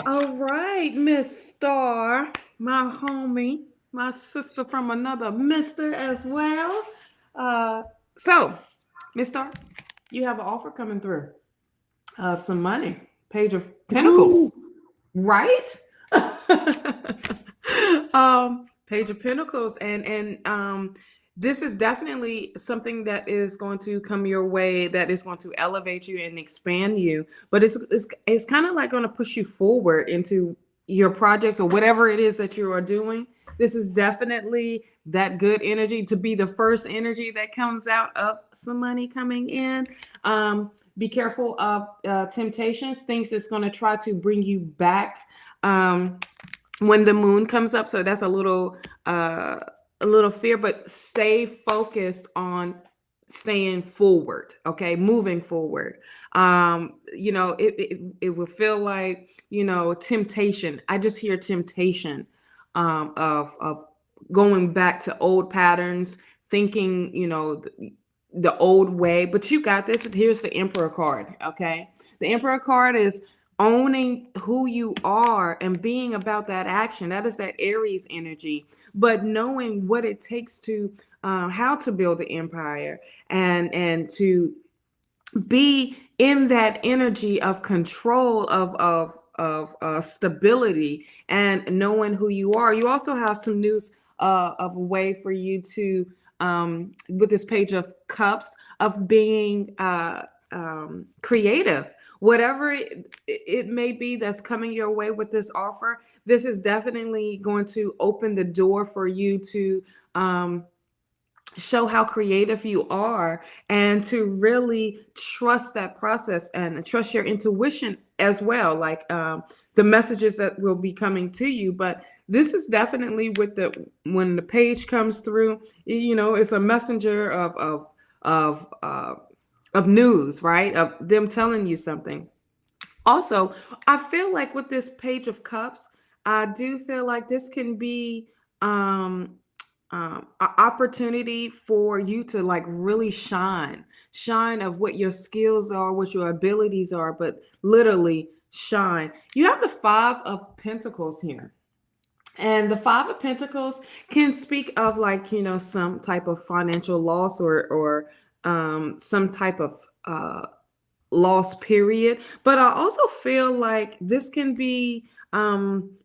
Speaker 2: All right, Miss Star, my homie. My sister from another mister as well. So, Miss Star, you have an offer coming through of some money. Page of Pentacles. Ooh. Right? Page of Pentacles. And this is definitely something that is going to come your way, that is going to elevate you and expand you. But it's kind of like going to push you forward into your projects or whatever it is that you are doing. This is definitely that good energy to be the first energy that comes out of some money coming in. Be careful of temptations, things that's going to try to bring you back when the moon comes up. So that's a little fear, but stay focused on staying forward, okay, moving forward. It will feel like, temptation. I just hear temptation of going back to old patterns, thinking, the old way. But you got this. Here's the Emperor card, okay? The Emperor card is owning who you are and being about that action. That is that Aries energy, but knowing what it takes to how to build an empire and to be in that energy of control of stability and knowing who you are. You also have some news of a way for you to with this Page of Cups of being creative. Whatever it may be that's coming your way with this offer, this is definitely going to open the door for you to show how creative you are and to really trust that process and trust your intuition as well, like the messages that will be coming to you. But this is definitely when the page comes through, it's a messenger of news, right? Of them telling you something. Also, I feel like with this Page of Cups, I do feel like this can be an opportunity for you to like really shine of what your skills are, what your abilities are, but literally shine. You have the Five of Pentacles here. And the Five of Pentacles can speak of like, some type of financial loss or some type of loss period. But I also feel like this can be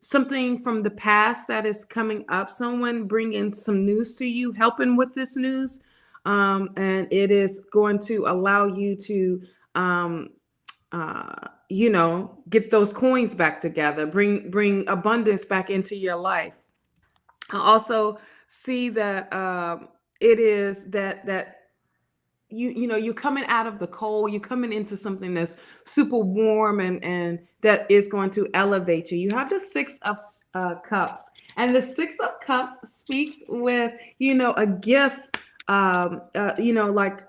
Speaker 2: something from the past that is coming up, someone bringing some news to you, helping with this news. And it is going to allow you to get those coins back together, bring abundance back into your life. I also see that it is that you're coming out of the cold, you're coming into something that's super warm and that is going to elevate you. You have the Six of Cups, and the Six of Cups speaks with a gift, like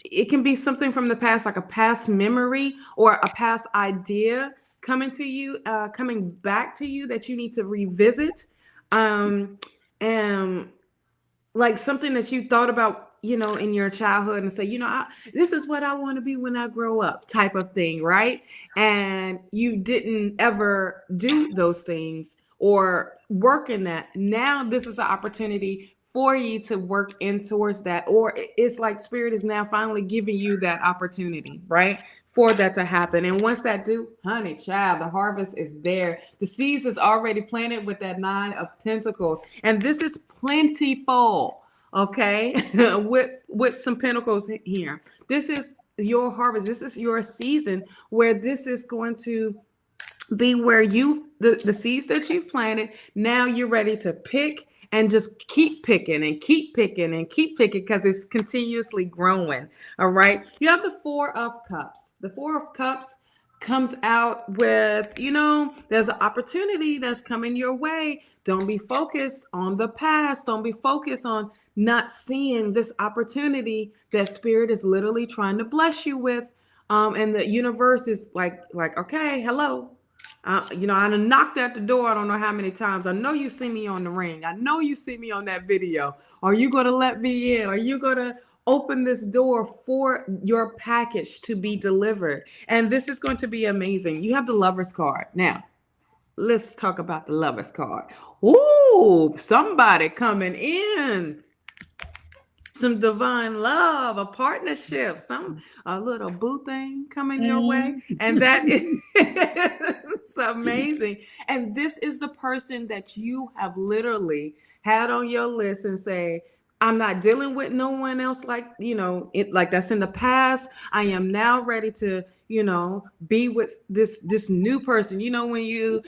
Speaker 2: it can be something from the past, like a past memory or a past idea coming to you, coming back to you that you need to revisit, and like something that you thought about, in your childhood and say, this is what I want to be when I grow up, type of thing, right? And you didn't ever do those things or work in that. Now this is an opportunity for you to work in towards that, or it's like Spirit is now finally giving you that opportunity, right? For that to happen. And once that do, honey, child, the harvest is there. The seeds is already planted with that Nine of Pentacles. And this is plentiful. Okay, with some pentacles here. This is your harvest. This is your season where this is going to be where the seeds that you've planted, now you're ready to pick and just keep picking and keep picking and keep picking because it's continuously growing. All right. You have the Four of Cups. The Four of Cups comes out with, there's an opportunity that's coming your way. Don't be focused on the past. Don't be focused on not seeing this opportunity that Spirit is literally trying to bless you with. And the universe is like, okay, hello. I done knocked at the door. I don't know how many times. I know you see me on the ring. I know you see me on that video. Are you going to let me in? Are you going to open this door for your package to be delivered? And this is going to be amazing. You have the Lover's card. Now, let's talk about the Lover's card. Ooh, somebody coming in. Some divine love, a partnership, a little boo thing coming your way. And that is amazing. And this is the person that you have literally had on your list and say, I'm not dealing with no one else like, like that's in the past. I am now ready to, be with this new person. When you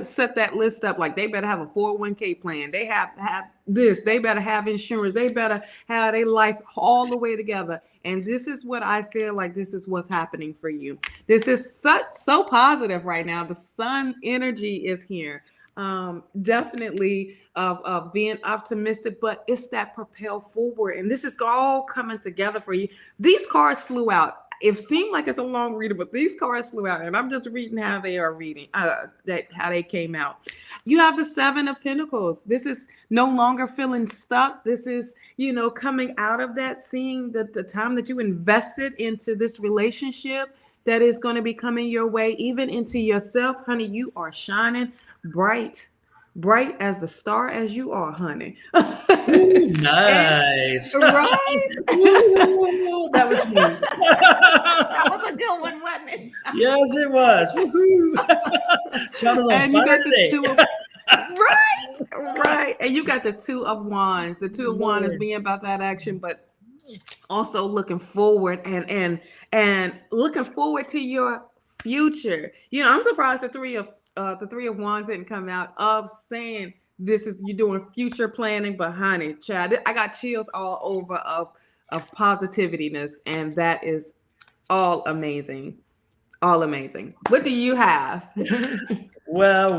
Speaker 2: set that list up, like they better have a 401k plan. They have to have this. They better have insurance. They better have their life all the way together. And this is what I feel like this is what's happening for you. This is so positive right now. The sun energy is here. Definitely of being optimistic, but it's that propel forward, and this is all coming together for you. These cards flew out. It seemed like it's a long reading, but these cards flew out, and I'm just reading how they are reading, how they came out. You have the Seven of Pentacles. This is no longer feeling stuck. This is, coming out of that, seeing the time that you invested into this relationship that is going to be coming your way, even into yourself, honey. You are shining bright as the star as you are, honey.
Speaker 1: Ooh, nice.
Speaker 2: Right?
Speaker 1: Ooh, that was me.
Speaker 2: That was a good one, wasn't it?
Speaker 1: Yes, it was.
Speaker 2: And you got the two of right. And you got the Two of Wands. The Two of Wands is being about that action, but also looking forward and looking forward to your future. I'm surprised the Three of Wands didn't come out of saying this is you doing future planning, but honey, child, I got chills all over of positivityness, and that is all amazing. All amazing. What do you have?
Speaker 1: Well.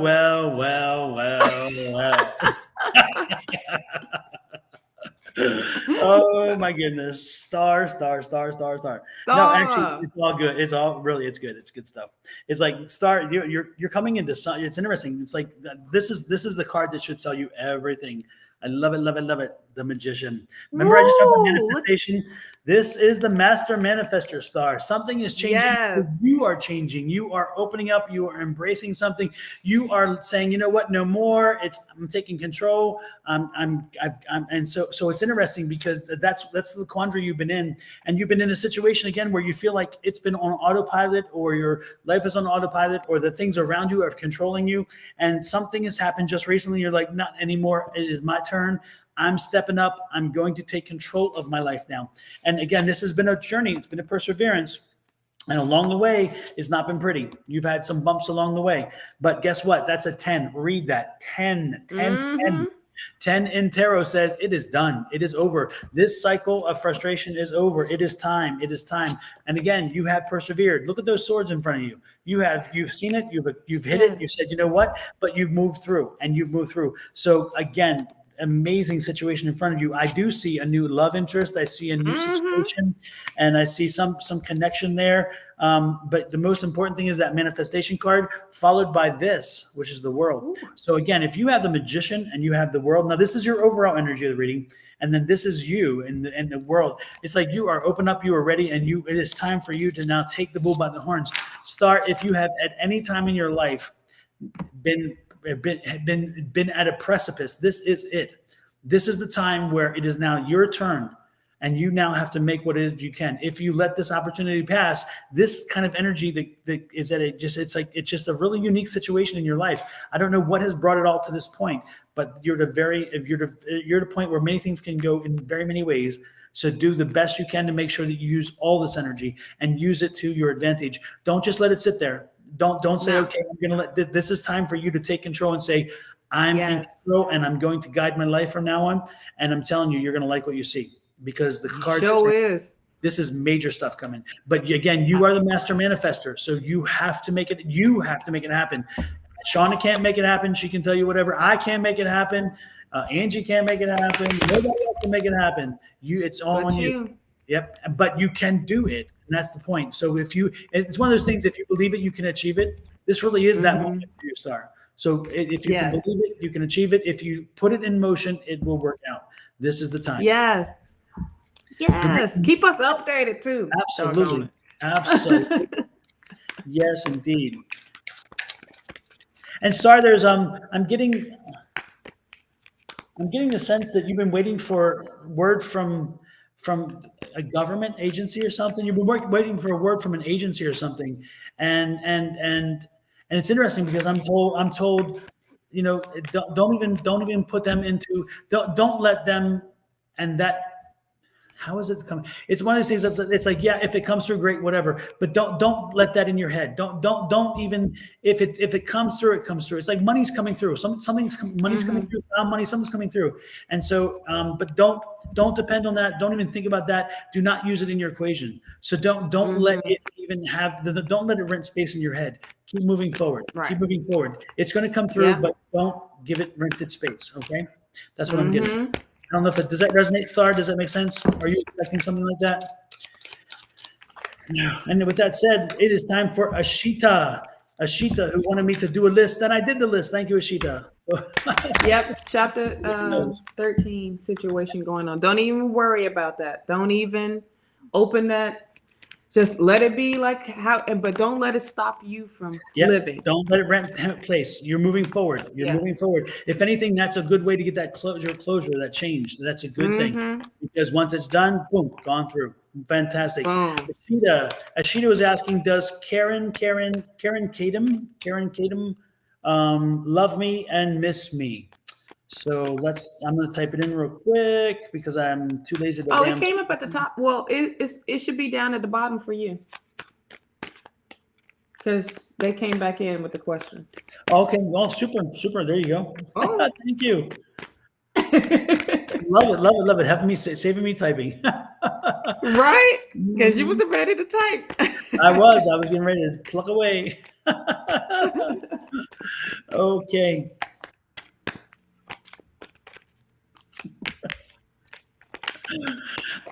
Speaker 1: Oh my goodness. Star. No, actually, it's all good. It's good. It's good stuff. It's like star, you're coming into sun. It's interesting. It's like this is the card that should tell you everything. I love it. The Magician. Remember, I just talked about manifestation. This is the Master Manifester star. Something is changing.
Speaker 2: Yes.
Speaker 1: You are changing. You are opening up. You are embracing something. You are saying, you know what? No more. I'm taking control. And so it's interesting because that's the quandary you've been in, and you've been in a situation again where you feel like it's been on autopilot, or your life is on autopilot, or the things around you are controlling you, and something has happened just recently. You're like, not anymore. It is my turn. I'm stepping up. I'm going to take control of my life now. And again, this has been a journey. It's been a perseverance. And along the way, it's not been pretty. You've had some bumps along the way. But guess what? That's a 10. Read that. 10. 10 in tarot says it is done. It is over. This cycle of frustration is over. It is time. And again, you have persevered. Look at those swords in front of you. You've seen it. You've hit it. You said, you know what? But you've moved through. So again, amazing situation in front of you. I do see a new love interest. I see a new situation, and I see some connection there. But the most important thing is that manifestation card followed by this, which is the World. Ooh. So again, if you have the Magician and you have the World, now this is your overall energy of the reading, and then this is you and the World. It's like you are open up, you are ready, and it is time for you to now take the bull by the horns. Start. If you have at any time in your life been at a precipice, this is it. This is the time where it is now your turn, and you now have to make what it is you can. If you let this opportunity pass, this kind of energy that is at it, it's just a really unique situation in your life. I don't know what has brought it all to this point, but you're at the point where many things can go in very many ways. So do the best you can to make sure that you use all this energy and use it to your advantage. Don't just let it sit there. Don't say, okay, I'm going to let this is time for you to take control and say, I'm in control, and I'm going to guide my life from now on. And I'm telling you, you're going to like what you see, because the card this is major stuff coming. But again, you are the master manifester. So you have to make it happen. Shawna can't make it happen. She can tell you whatever. I can't make it happen. Angie can't make it happen. Nobody else can make it happen. It's all on you. Yep. But you can do it. And that's the point. So it's one of those things, if you believe it, you can achieve it. This really is that moment for your star. So if you can believe it, you can achieve it. If you put it in motion, it will work out. This is the time.
Speaker 2: Yes. Keep us updated too.
Speaker 1: Absolutely. Yes, indeed. And Star, there's I'm getting the sense that you've been waiting for word from a government agency or something. You've been waiting for a word from an agency or something, and it's interesting because I'm told, don't even put them into, don't let them And that, how is it coming? It's one of those things that's, it's like, yeah, if it comes through, great, whatever. But don't let that in your head. Don't even, if it comes through, it comes through. It's like money's coming through. Money's coming through. Money, something's coming through. And so, but don't depend on that. Don't even think about that. Do not use it in your equation. So don't let it even have don't let it rent space in your head. Keep moving forward.
Speaker 2: Right.
Speaker 1: Keep moving forward. It's going to come through, but don't give it rented space. Okay. That's what I'm getting. I don't know if does that resonate, Star? Does that make sense? Are you expecting something like that? And with that said, it is time for Ashita. Ashita, who wanted me to do a list, and I did the list. Thank you, Ashita.
Speaker 2: Yep, chapter 13 situation going on. Don't even worry about that. Don't even open that. Just let it be like how, but don't let it stop you from living.
Speaker 1: Don't let it rent place. You're moving forward. You're moving forward. If anything, that's a good way to get that closure, that change. That's a good thing, because once it's done, boom, gone through. Fantastic. Ashita was asking, does Karen Kadam love me and miss me? So I'm going to type it in real quick because I'm too lazy to.
Speaker 2: Oh, it came up at the top. Well, it should be down at the bottom for you, because they came back in with the question.
Speaker 1: Okay. Well, super. There you go.
Speaker 2: Oh.
Speaker 1: Thank you. Love it. Helping me, saving me typing.
Speaker 2: Right? Because you wasn't ready to type.
Speaker 1: I was getting ready to pluck away. Okay.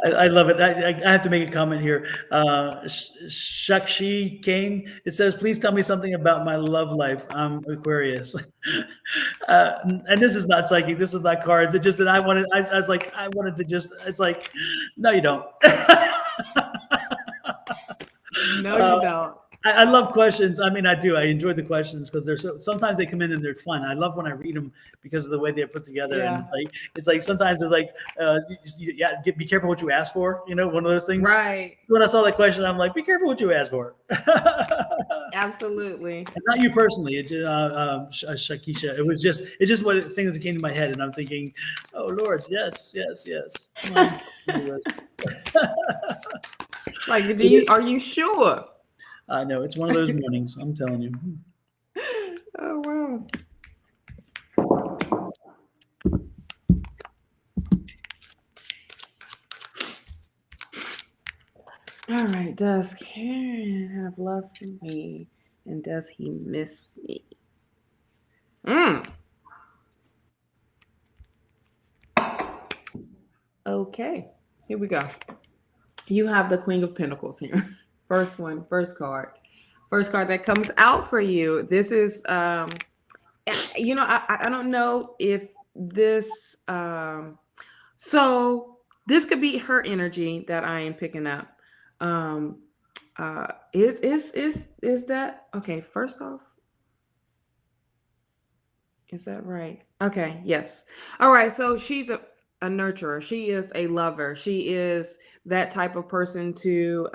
Speaker 1: I love it. I have to make a comment here. Shakshi Kane, it says, please tell me something about my love life. I'm Aquarius. And this is not psychic. This is not cards. It's just that I wanted to just, it's like, no, you don't.
Speaker 2: No, you don't.
Speaker 1: I love questions. I mean, I do. I enjoy the questions because sometimes they come in and they're fun. I love when I read them because of the way they're put together.
Speaker 2: Yeah.
Speaker 1: And it's like sometimes it's like, be careful what you ask for. You know, one of those things.
Speaker 2: Right.
Speaker 1: When I saw that question, I'm like, be careful what you ask for.
Speaker 2: Absolutely.
Speaker 1: And not you personally, Shakisha. It's just what things that came to my head, and I'm thinking, oh Lord, yes.
Speaker 2: Like, are you sure?
Speaker 1: I know it's one of those mornings. I'm telling you.
Speaker 2: Oh wow. All right. Does Karen have love for me, and does he miss me? Okay. Here we go. You have the Queen of Pentacles here. First card that comes out for you. This is, I don't know if this, so this could be her energy that I am picking up. Is that, okay, first off, is that right? Okay. Yes. All right. So she's a nurturer. She is a lover. She is that type of person to,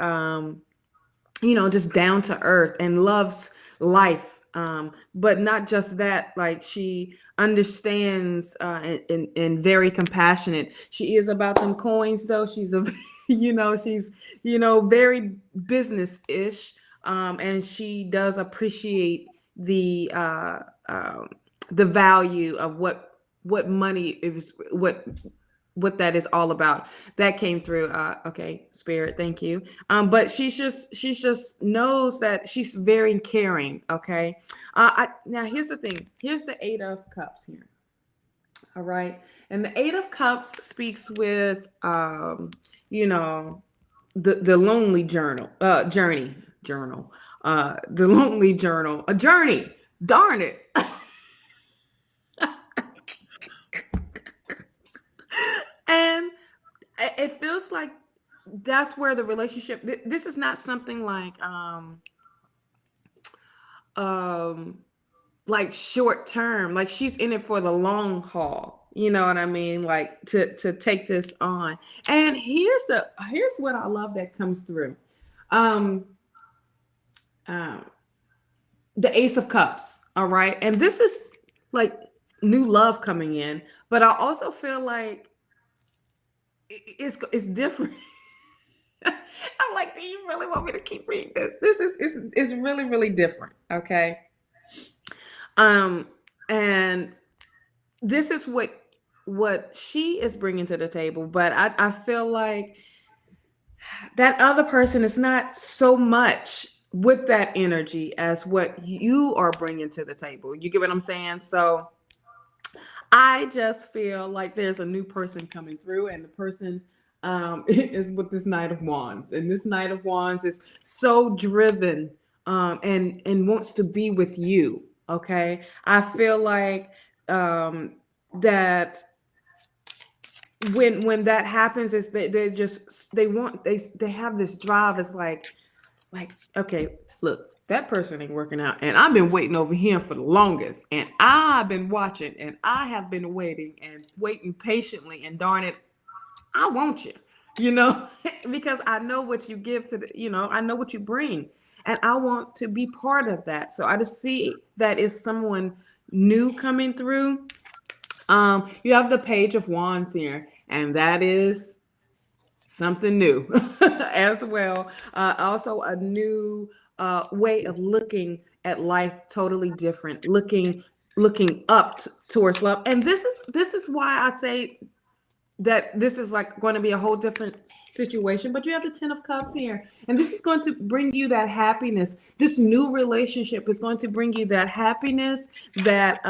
Speaker 2: just down to earth and loves life. But not just that, like she understands and very compassionate. She is about them coins though. She's she's very business-ish. And she does appreciate the value of what money is, what that is all about. That came through. Okay, Spirit, thank you. But she just knows that she's very caring. Okay. Now here's the thing. Here's the 8 of Cups here. All right, and the 8 of Cups speaks with the lonely journey. The lonely journal. A journey. Darn it. And it feels like that's where the relationship, this is not something like short term, like she's in it for the long haul. You know what I mean? Like to take this on. And here's what I love that comes through. The Ace of Cups. All right. And this is like new love coming in, but I also feel like it's different. I'm like, do you really want me to keep reading this? This is really, really different. Okay. And this is what she is bringing to the table, but I feel like that other person is not so much with that energy as what you are bringing to the table. You get what I'm saying? So I just feel like there's a new person coming through, and the person is with this Knight of Wands, and this Knight of Wands is so driven, and wants to be with you. Okay, I feel like that when that happens, is they just they have this drive. It's like, okay, look, that person ain't working out, and I've been waiting over here for the longest, and I've been watching, and I have been waiting patiently, and darn it, I want you, you know, because I know what you give to the, I know what you bring, and I want to be part of that. So I just see that is someone new coming through. You have the Page of Wands here, and that is something new as well. Also a new way of looking at life, totally different, looking up towards love. And this is why I say that this is like going to be a whole different situation. But you have the Ten of Cups here, and this is going to bring you that happiness. This new relationship is going to bring you that happiness, that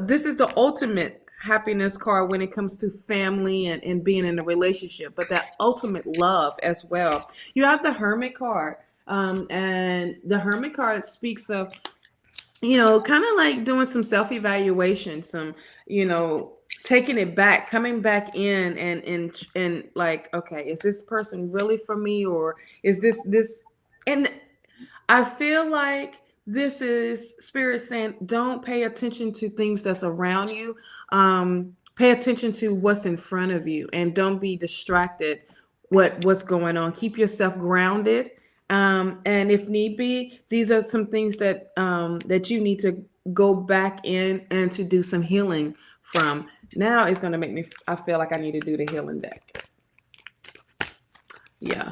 Speaker 2: this is the ultimate happiness card when it comes to family and being in a relationship, but that ultimate love as well. You have the Hermit card, and the Hermit card speaks of, kind of like doing some self-evaluation, some, taking it back, coming back in, and like, okay, is this person really for me, or is this? And I feel like this is Spirit saying, don't pay attention to things that's around you. Pay attention to what's in front of you, and don't be distracted what's going on. Keep yourself grounded. And if need be, these are some things that that you need to go back in and to do some healing from. Now it's going to make me, I feel like I need to do the healing deck. Yeah.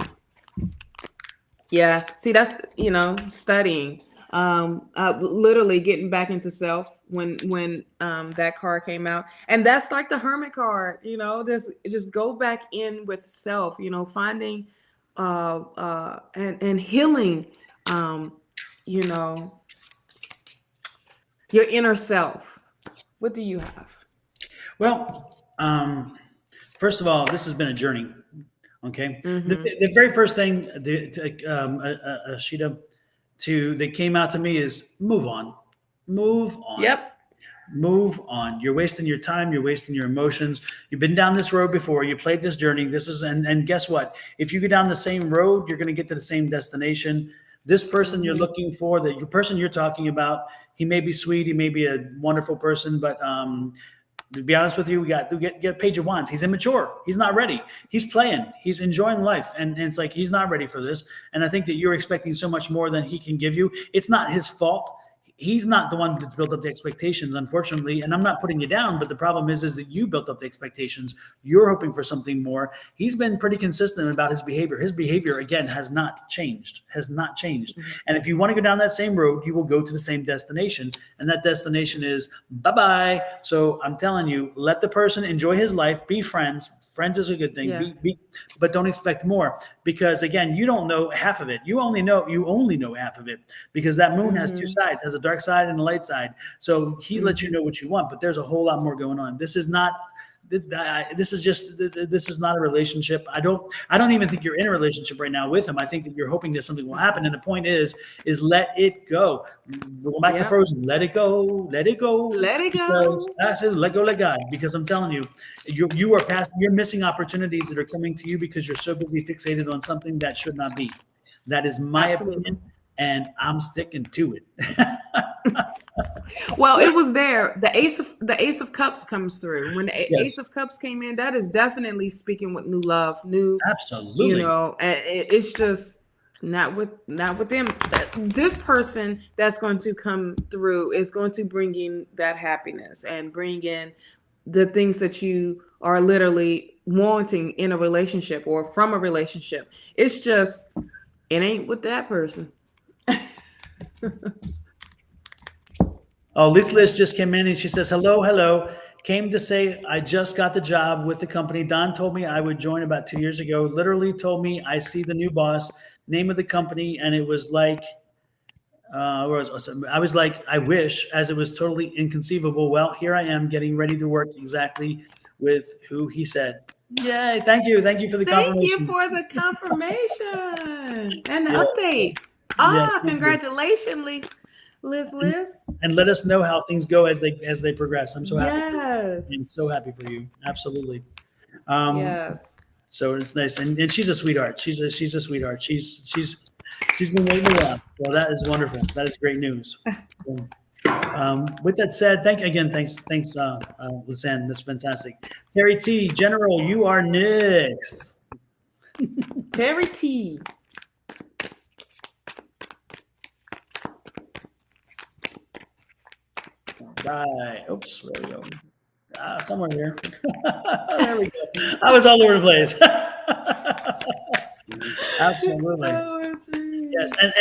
Speaker 2: Yeah. See, that's, studying, literally getting back into self when that card came out. And that's like the Hermit card, just go back in with self, finding and healing, your inner self. What do you have?
Speaker 1: Well, first of all, this has been a journey. Okay. The very first thing Ashita, that came out to me is move on.
Speaker 2: Yep.
Speaker 1: Move on. You're wasting your time. You're wasting your emotions. You've been down this road before. You played this journey. And guess what? If you go down the same road, you're going to get to the same destination. This person you're looking for, the person you're talking about, he may be sweet. He may be a wonderful person, but to be honest with you, we get Page of Wands. He's immature. He's not ready. He's playing. He's enjoying life. And it's like, he's not ready for this. And I think that you're expecting so much more than he can give you. It's not his fault. He's not the one that's built up the expectations, unfortunately. And I'm not putting you down, but the problem is that you built up the expectations. You're hoping for something more. He's been pretty consistent about his behavior. His behavior, again, has not changed. And if you want to go down that same road, you will go to the same destination. And that destination is bye-bye. So I'm telling you, let the person enjoy his life, be friends. Friends is a good thing,
Speaker 2: Yeah.
Speaker 1: but don't expect more, because again, you don't know half of it. You only know half of it, because that moon has two sides, has a dark side and a light side. So he lets you know what you want, but there's a whole lot more going on. This is not a relationship. I don't even think you're in a relationship right now with him. I think that you're hoping that something will happen. And the point is let it go. Go back to Frozen. Let it go. Let it go.
Speaker 2: Let it go.
Speaker 1: That's it. Let go, let God. Because I'm telling you, you're missing opportunities that are coming to you because you're so busy fixated on something that should not be. That is my opinion, and I'm sticking to it.
Speaker 2: Well, it was there. The Ace of Cups comes through. When the Ace of Cups came in, that is definitely speaking with new love,
Speaker 1: absolutely.
Speaker 2: It's just not with them. This person that's going to come through is going to bring in that happiness and bring in the things that you are literally wanting in a relationship or from a relationship. It's just, it ain't with that person.
Speaker 1: Oh, Liz just came in and she says, hello. Came to say I just got the job with the company. Don told me I would join about 2 years ago. Literally told me I see the new boss, name of the company, and it was like, I was like, I wish, as it was totally inconceivable. Well, here I am getting ready to work exactly with who he said. Yay. Thank you for the
Speaker 2: Thank you
Speaker 1: confirmation.
Speaker 2: for the confirmation and the
Speaker 1: Yes.
Speaker 2: update.
Speaker 1: Yes, thank you.
Speaker 2: Congratulations, Liz.
Speaker 1: And let us know how things go as they progress. I'm so happy.
Speaker 2: Yes.
Speaker 1: I'm so happy for you. Absolutely.
Speaker 2: Yes.
Speaker 1: So it's nice, and she's a sweetheart. She's a sweetheart. She's been waiting a while. Well, that is wonderful. That is great news. So, with that said, thanks, Lisanne. That's fantastic. Terry T, General, you are next.
Speaker 2: Terry T.
Speaker 1: Right. Oops. There we go. Somewhere here. There we go. I was all over the place. Absolutely. Yes, and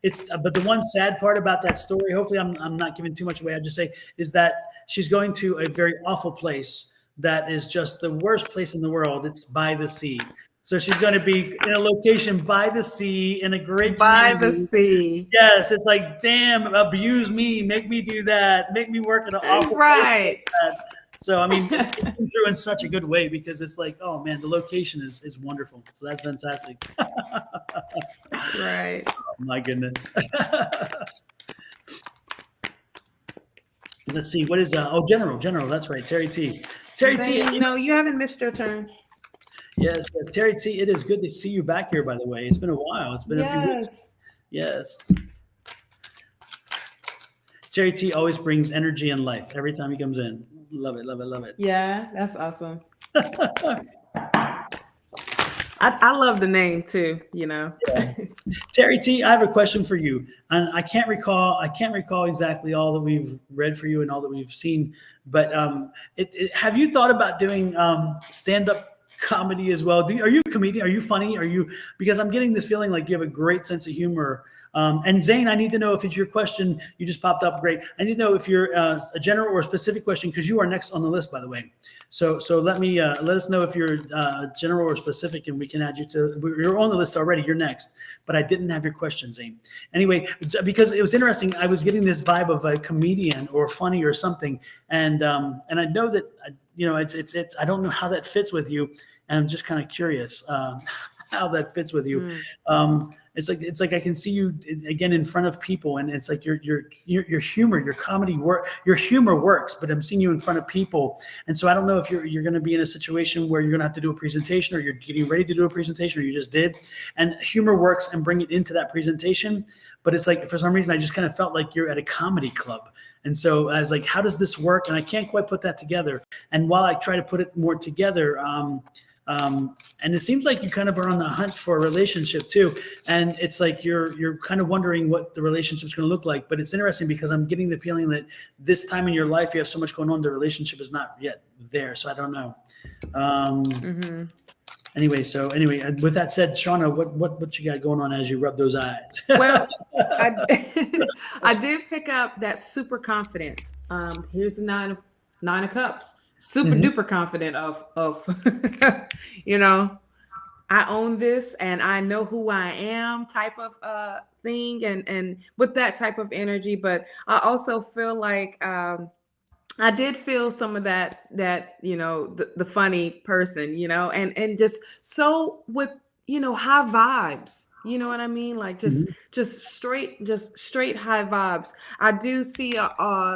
Speaker 1: it's but the one sad part about that story, hopefully I'm not giving too much away, I'll just say, is that she's going to a very awful place that is just the worst place in the world. It's by the sea. So she's going to be in a location by the sea in a great
Speaker 2: By
Speaker 1: community.
Speaker 2: the sea.
Speaker 1: Yes, it's like, damn, abuse me, make me do that, make me work in an awful place like that. So, I mean, it came through in such a good way because it's like, oh man, the location is wonderful. So that's fantastic.
Speaker 2: Right.
Speaker 1: Oh, my goodness. Let's see, what is, General, that's right, Terry T. Terry T.
Speaker 2: No, you haven't missed your turn.
Speaker 1: Yes, Terry T, it is good to see you back here, by the way. It's been a while. It's been a few weeks. Yes. Terry T always brings energy and life every time he comes in. Love it.
Speaker 2: Yeah, that's awesome. I love the name too, Yeah.
Speaker 1: Terry T, I have a question for you. And I can't recall exactly all that we've read for you and all that we've seen, but have you thought about doing stand-up comedy as well? Are you a comedian? Are you funny? Because I'm getting this feeling like you have a great sense of humor. And Zane, I need to know if it's your question. You just popped up. Great. I need to know if you're a general or a specific question, because you are next on the list, by the way. So let us know if you're general or specific, and we can add you to. You're on the list already. You're next, but I didn't have your question, Zane. Anyway, because it was interesting, I was getting this vibe of a comedian or funny or something, and I know that it's I don't know how that fits with you, and I'm just kind of curious how that fits with you. It's like I can see you again in front of people, and it's like your humor, your comedy work, your humor works, but I'm seeing you in front of people, and so I don't know if you're going to be in a situation where you're going to have to do a presentation, or you're getting ready to do a presentation, or you just did, and humor works and bring it into that presentation. But it's like for some reason I just kind of felt like you're at a comedy club. And so I was like, how does this work? And I can't quite put that together. And while I try to put it more together, and it seems like you kind of are on the hunt for a relationship too. And it's like you're kind of wondering what the relationship's going to look like. But it's interesting because I'm getting the feeling that this time in your life you have so much going on, the relationship is not yet there. So I don't know. Anyway, with that said, Shawna, what you got going on as you rub those eyes?
Speaker 2: Well, I did pick up that super confident. Here's the nine of cups. Super duper confident of I own this and I know who I am type of thing, and with that type of energy. But I also feel like I did feel some of that the funny person, and just so with high vibes. You know what I mean? Like just straight high vibes. I do see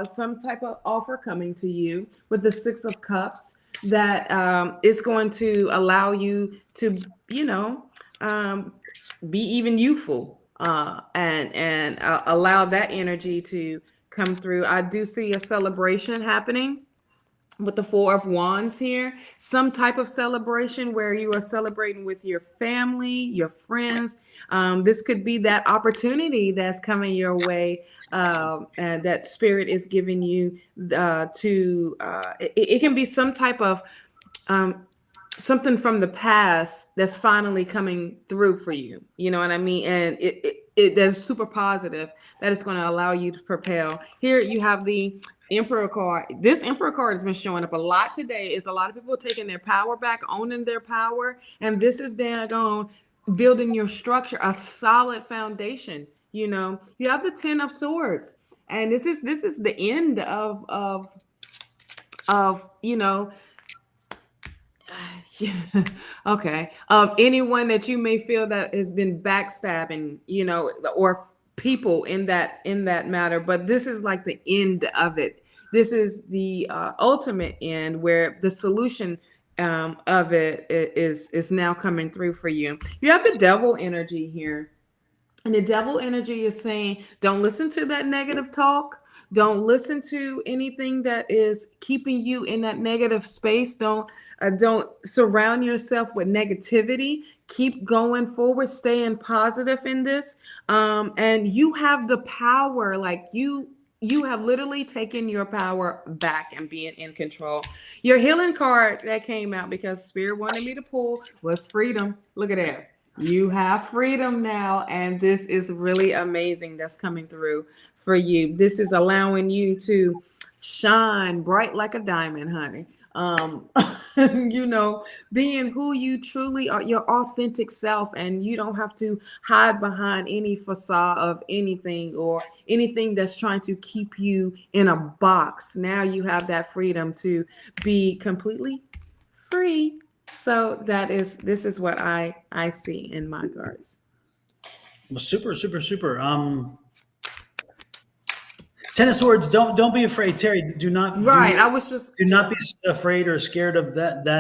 Speaker 2: some type of offer coming to you with the Six of Cups that is going to allow you to, be even youthful and allow that energy to come through. I do see a celebration happening with the Four of Wands here, some type of celebration where you are celebrating with your family, your friends. This could be that opportunity that's coming your way, and that spirit is giving you it can be some type of something from the past that's finally coming through for you. You know what I mean? And that's super positive, that it's going to allow you to propel. Here you have the Emperor card. This Emperor card has been showing up a lot today. Is a lot of people taking their power back, owning their power. And this is daggone building your structure, a solid foundation. You know, you have the Ten of Swords. And this is the end of you know, okay, of anyone that you may feel that has been backstabbing, you know, or people in that matter. But this is like the end of it. This is the ultimate end, where the solution of it is now coming through for you. You have the Devil energy here. And the Devil energy is saying, don't listen to that negative talk. Don't listen to anything that is keeping you in that negative space. Don't surround yourself with negativity. Keep going forward, staying positive in this. And you have the power, like you have literally taken your power back and being in control. Your healing card that came out, because Spirit wanted me to pull, was freedom. Look at that. You have freedom now, and this is really amazing that's coming through for you. This is allowing you to shine bright like a diamond, honey. You know, being who you truly are, your authentic self, and you don't have to hide behind any facade of anything or anything that's trying to keep you in a box. Now you have that freedom to be completely free. So this is what I see in my cards.
Speaker 1: Well, super, super, super. Ten of Swords. Don't be afraid, Terry. Do not.
Speaker 2: Right. I was just.
Speaker 1: Do not be afraid or scared of that.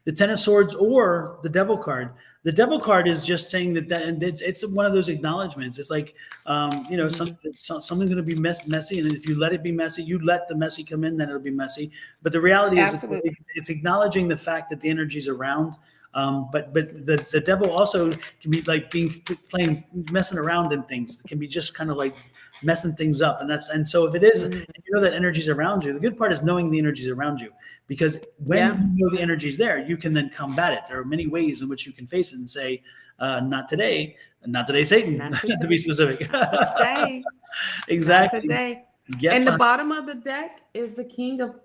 Speaker 1: The Ten of Swords or the Devil card. The Devil card is just saying that and it's one of those acknowledgments. It's like, you know, something's going to be messy, and if you let it be messy, you let the messy come in, then it'll be messy. But the reality is, it's acknowledging the fact that the energy's around. But the devil also can be like messing around in things. It can be just kind of like messing things up, and so if it is, you know that energy's around you. The good part is knowing the energy's around you, because when you know the energy's there, you can then combat it. There are many ways in which you can face it and say, "Not today, Satan."
Speaker 2: Not today.
Speaker 1: To be specific.
Speaker 2: Today.
Speaker 1: Exactly.
Speaker 2: Not today.
Speaker 1: Yep.
Speaker 2: And the bottom of the deck is the King of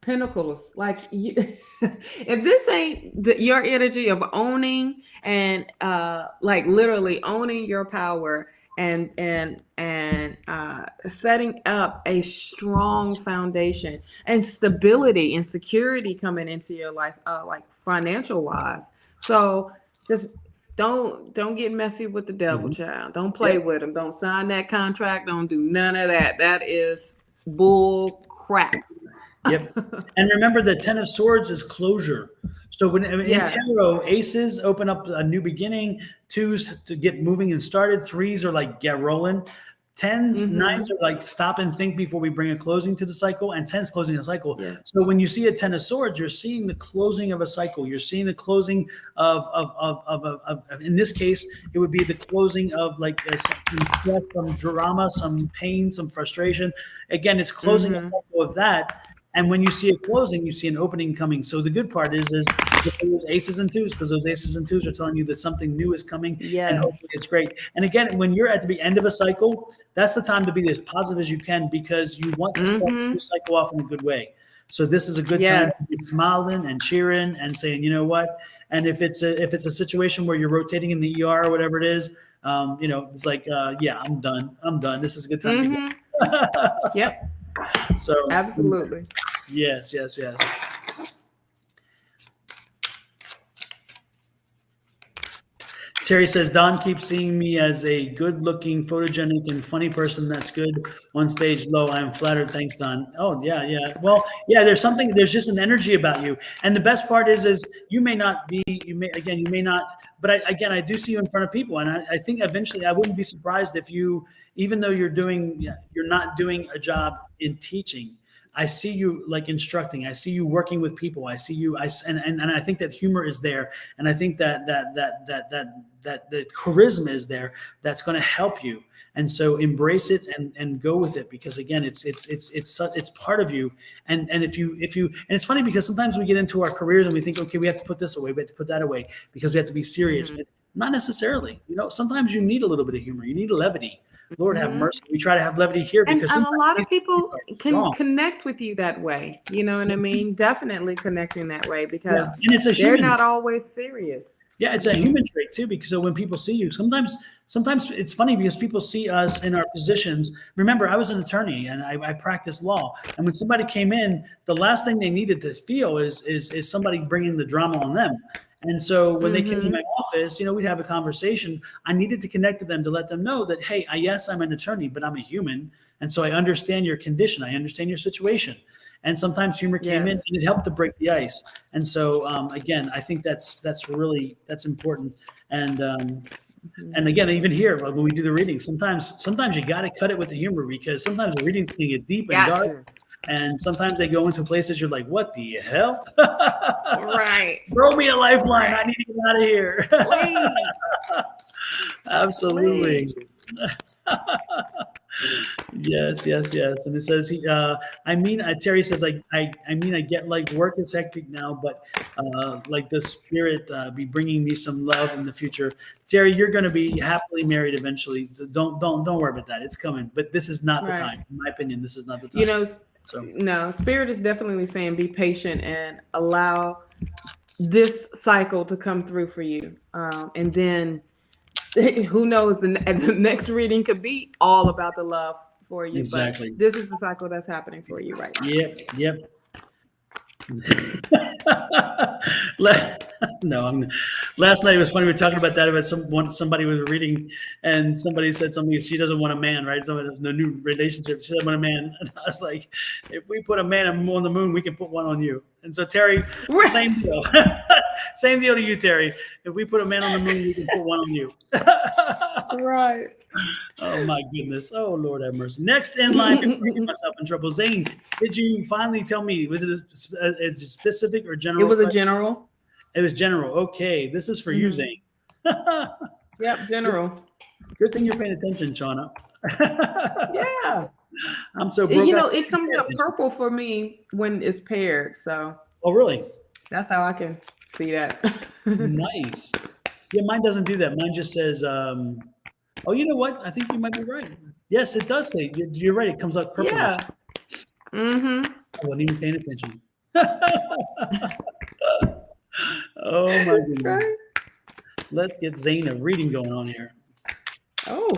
Speaker 2: Pentacles. Like, if this ain't your energy of owning and like literally owning your power and setting up a strong foundation and stability and security coming into your life, like financial wise. So just don't get messy with the devil, child. Don't play with him. Don't sign that contract. Don't do none of that. That is bull crap.
Speaker 1: Yep. And remember, the Ten of Swords is closure. So when in tarot, aces open up a new beginning, twos to get moving and started, threes are like get rolling, tens, nines are like stop and think before we bring a closing to the cycle, and tens closing a cycle. Yeah. So when you see a Ten of Swords, you're seeing the closing of a cycle. You're seeing the closing of in this case, it would be the closing of like some stress, some drama, some pain, some frustration. Again, it's closing a cycle of that. And when you see a closing, you see an opening coming. So the good part is those aces and twos, because those aces and twos are telling you that something new is coming. Yes. And hopefully it's great. And again, when you're at the end of a cycle, that's the time to be as positive as you can, because you want to start the cycle off in a good way. So this is a good time to be smiling and cheering and saying, you know what? And if it's a situation where you're rotating in the ER or whatever it is, you know, it's like, yeah, I'm done. This is a good time to be done.
Speaker 2: Yep.
Speaker 1: So
Speaker 2: absolutely.
Speaker 1: Yes. Terry says, Don keeps seeing me as a good-looking, photogenic, and funny person. That's good on stage. Low, I am flattered. Thanks, Don. Oh, yeah. Well, yeah, there's just an energy about you. And the best part is you may not be, you may not, but I do see you in front of people. And I think eventually I wouldn't be surprised if you, even though you're not doing a job in teaching, I see you like instructing. I see you working with people. I see you. And I think that humor is there, and I think that the charisma is there. That's going to help you. And so embrace it and go with it, because again, it's part of you. And if you and it's funny because sometimes we get into our careers and we think, okay, we have to put this away, we have to put that away because we have to be serious. But not necessarily. Sometimes you need a little bit of humor. You need levity. Lord have mercy. We try to have levity here because
Speaker 2: and a lot of people can
Speaker 1: strong.
Speaker 2: connect with you that way. You know what I mean? Definitely connecting that way because
Speaker 1: and it's
Speaker 2: they're not always serious.
Speaker 1: Yeah, it's a human trait too, because so when people see you, sometimes it's funny because people see us in our positions. Remember, I was an attorney and I practiced law. And when somebody came in, the last thing they needed to feel is somebody bringing the drama on them. And so when they came to my office, we'd have a conversation. I needed to connect to them to let them know that, hey, yes, I'm an attorney, but I'm a human. And so I understand your condition. I understand your situation. And sometimes humor came in and it helped to break the ice. And so, again, I think that's important. And again, even here, when we do the reading, sometimes you got to cut it with the humor, because sometimes the readings can get deep and dark. And sometimes they go into places you're like, what the hell?
Speaker 2: Right.
Speaker 1: Throw me a lifeline. I need to get out of here.
Speaker 2: Please.
Speaker 1: Absolutely. Please. Yes. And it says, Terry says, I get like work is hectic now, but like the spirit be bringing me some love in the future. Terry, you're going to be happily married eventually. So don't worry about that. It's coming, but this is not the time. In my opinion, this is not the time.
Speaker 2: No, spirit is definitely saying be patient and allow this cycle to come through for you. And then who knows, the next reading could be all about the love for you.
Speaker 1: Exactly.
Speaker 2: But this is the cycle that's happening for you right now.
Speaker 1: Yep. Last night it was funny. We were talking about that, about somebody was reading, and somebody said something. She doesn't want a man, right? Somebody has no new relationship. She doesn't want a man. And I was like, if we put a man on the moon, we can put one on you. And so Terry, same deal. Same deal to you, Terry. If we put a man on the moon, we can put one on you.
Speaker 2: Right.
Speaker 1: Oh my goodness. Oh Lord have mercy. Next in line, before I get myself in trouble. Zane, did you finally tell me, was it a specific or general?
Speaker 2: It was a general.
Speaker 1: It was general. Okay. This is for you, Zane.
Speaker 2: Yep, general.
Speaker 1: Good thing you're paying attention, Shawna.
Speaker 2: Yeah.
Speaker 1: I'm so broke.
Speaker 2: It comes up purple for me when it's paired. So.
Speaker 1: Oh, really?
Speaker 2: That's how I can see that.
Speaker 1: Nice. Yeah, mine doesn't do that. Mine just says, oh, you know what? I think you might be right. Yes, it does say. You're right. It comes up purple.
Speaker 2: Yeah.
Speaker 1: I wasn't even paying attention. Oh, my goodness. Right. Let's get Zane a reading going on here.
Speaker 2: Oh.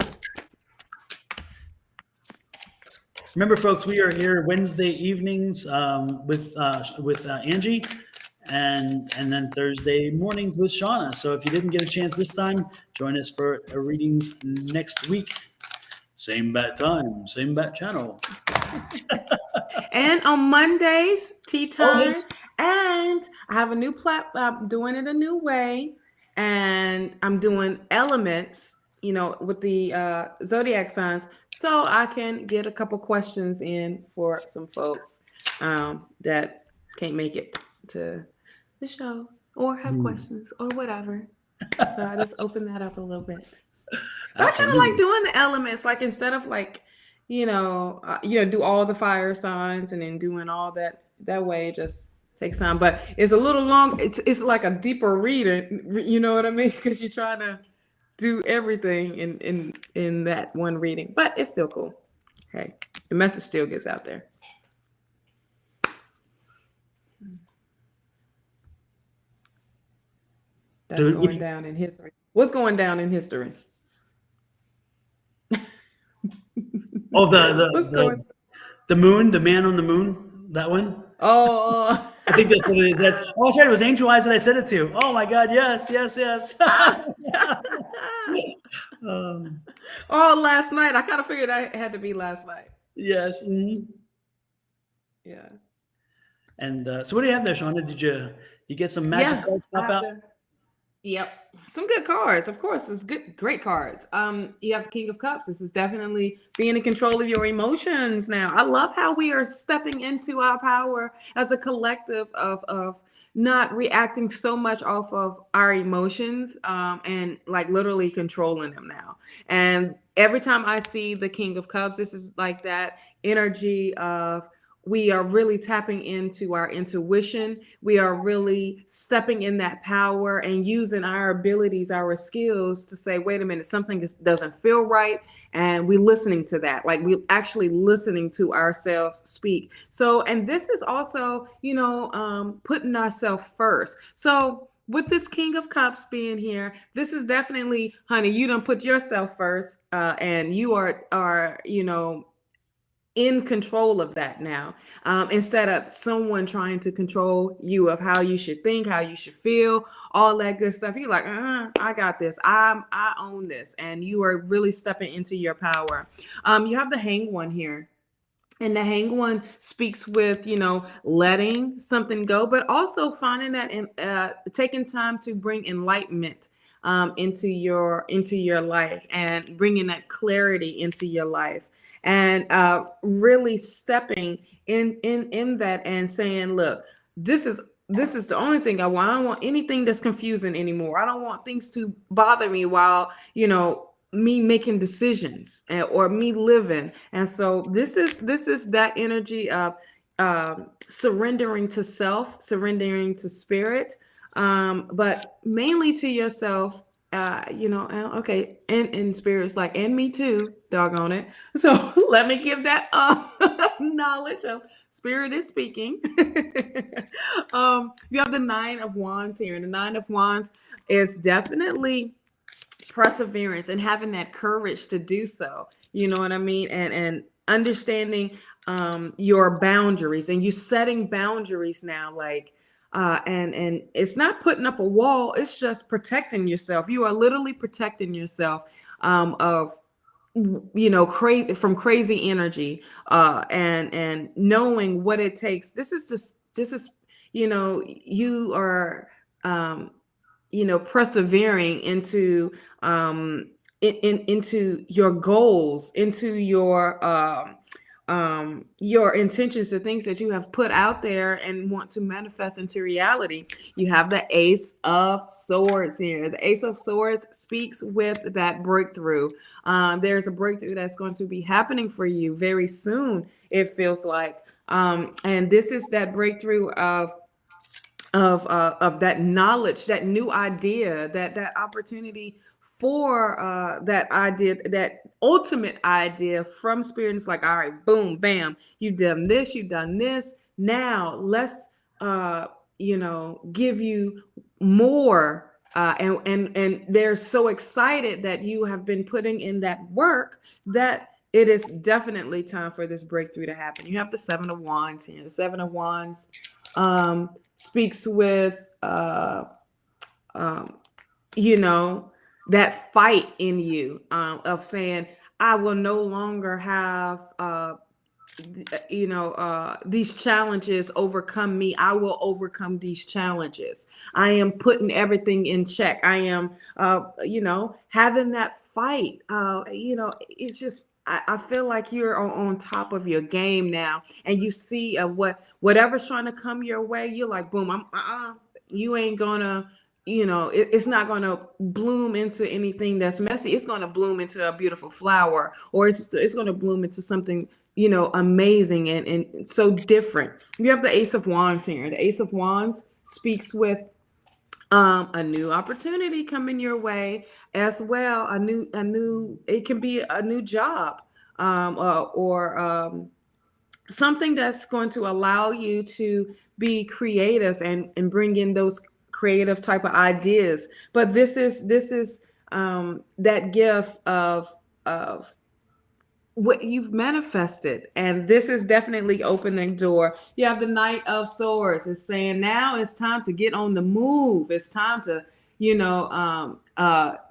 Speaker 1: Remember, folks, we are here Wednesday evenings with Angie, and then Thursday mornings with Shawna. So if you didn't get a chance this time, join us for readings next week. Same bat time, same bat channel.
Speaker 2: And on Mondays, tea time. Oh, yes. And I have a new platform. I'm doing it a new way. And I'm doing elements, with the zodiac signs, so I can get a couple questions in for some folks that can't make it to the show or have questions or whatever. So I just open that up a little bit. But I kind of like doing the elements, like instead of like, do all the fire signs and then doing all that way. It just takes time, but it's a little long. It's like a deeper reading. You know what I mean? Because you're trying to do everything in that one reading, but it's still cool. Okay, the message still gets out there. That's going down in history. What's going down in history?
Speaker 1: Oh, the moon, the man on the moon, that one.
Speaker 2: Oh,
Speaker 1: I think that's what it is. That's right. It was Angel Eyes that I said it to. Oh my God! Yes.
Speaker 2: Last night. I kind of figured it had to be last night.
Speaker 1: Yes. Mm-hmm.
Speaker 2: Yeah.
Speaker 1: And so, what do you have there, Shawna? Did you get some magic cards pop out?
Speaker 2: Yep. Some good cards. Of course, it's good, great cards. You have the King of Cups. This is definitely being in control of your emotions now. I love how we are stepping into our power as a collective of not reacting so much off of our emotions, and like literally controlling them now. And every time I see the King of Cups, this is like that energy of we are really tapping into our intuition. We are really stepping in that power and using our abilities, our skills to say, wait a minute, something doesn't feel right. And we're listening to that. Like we actually listening to ourselves speak. So, and this is also, putting ourselves first. So with this King of Cups being here, this is definitely, honey, you don't put yourself first, and you are, in control of that now, instead of someone trying to control you of how you should think, how you should feel, all that good stuff. You're like, I got this. I own this, and you are really stepping into your power. You have the Hanged One here. And the Hanged One speaks with, letting something go, but also finding that taking time to bring enlightenment into your life, and bringing that clarity into your life, and really stepping in that and saying, look, this is the only thing I want. I don't want anything that's confusing anymore. I don't want things to bother me while, me making decisions, or me living. And so this is that energy of surrendering to self, surrendering to spirit, but mainly to yourself. Okay, and spirits like, and me too, doggone it. So let me give that knowledge of spirit is speaking. You have the Nine of Wands here, and the Nine of Wands is definitely perseverance and having that courage to do so. You know what I mean? And understanding your boundaries, and you setting boundaries now, like and it's not putting up a wall, it's just protecting yourself. You are literally protecting yourself of crazy energy, and knowing what it takes. This is you are persevering into into your goals, into your intentions, the things that you have put out there and want to manifest into reality. You have the Ace of Swords here. The Ace of Swords speaks with that breakthrough. There's a breakthrough that's going to be happening for you very soon, it feels like. And this is that breakthrough of that knowledge, that new idea, that opportunity for that idea, that ultimate idea from spirit. And it's like, all right, boom, bam, you've done this, you've done this. Now let's give you more. And they're so excited that you have been putting in that work, that it is definitely time for this breakthrough to happen. You have the Seven of Wands here. The Seven of Wands speaks with that fight in you, of saying, I will no longer have these challenges overcome me. I will overcome these challenges. I am putting everything in check. I am having that fight. It's just, I feel like you're on top of your game now, and you see whatever's trying to come your way. You're like, boom, you ain't gonna, it's not gonna bloom into anything that's messy. It's gonna bloom into a beautiful flower, or it's gonna bloom into something amazing and so different. You have the Ace of Wands here. The Ace of Wands speaks with a new opportunity coming your way as well. It can be a new job, or something that's going to allow you to be creative and bring in those creative type of ideas. But this is that gift of what you've manifested, and this is definitely opening door. You have the Knight of Swords. It's saying now it's time to get on the move. It's time to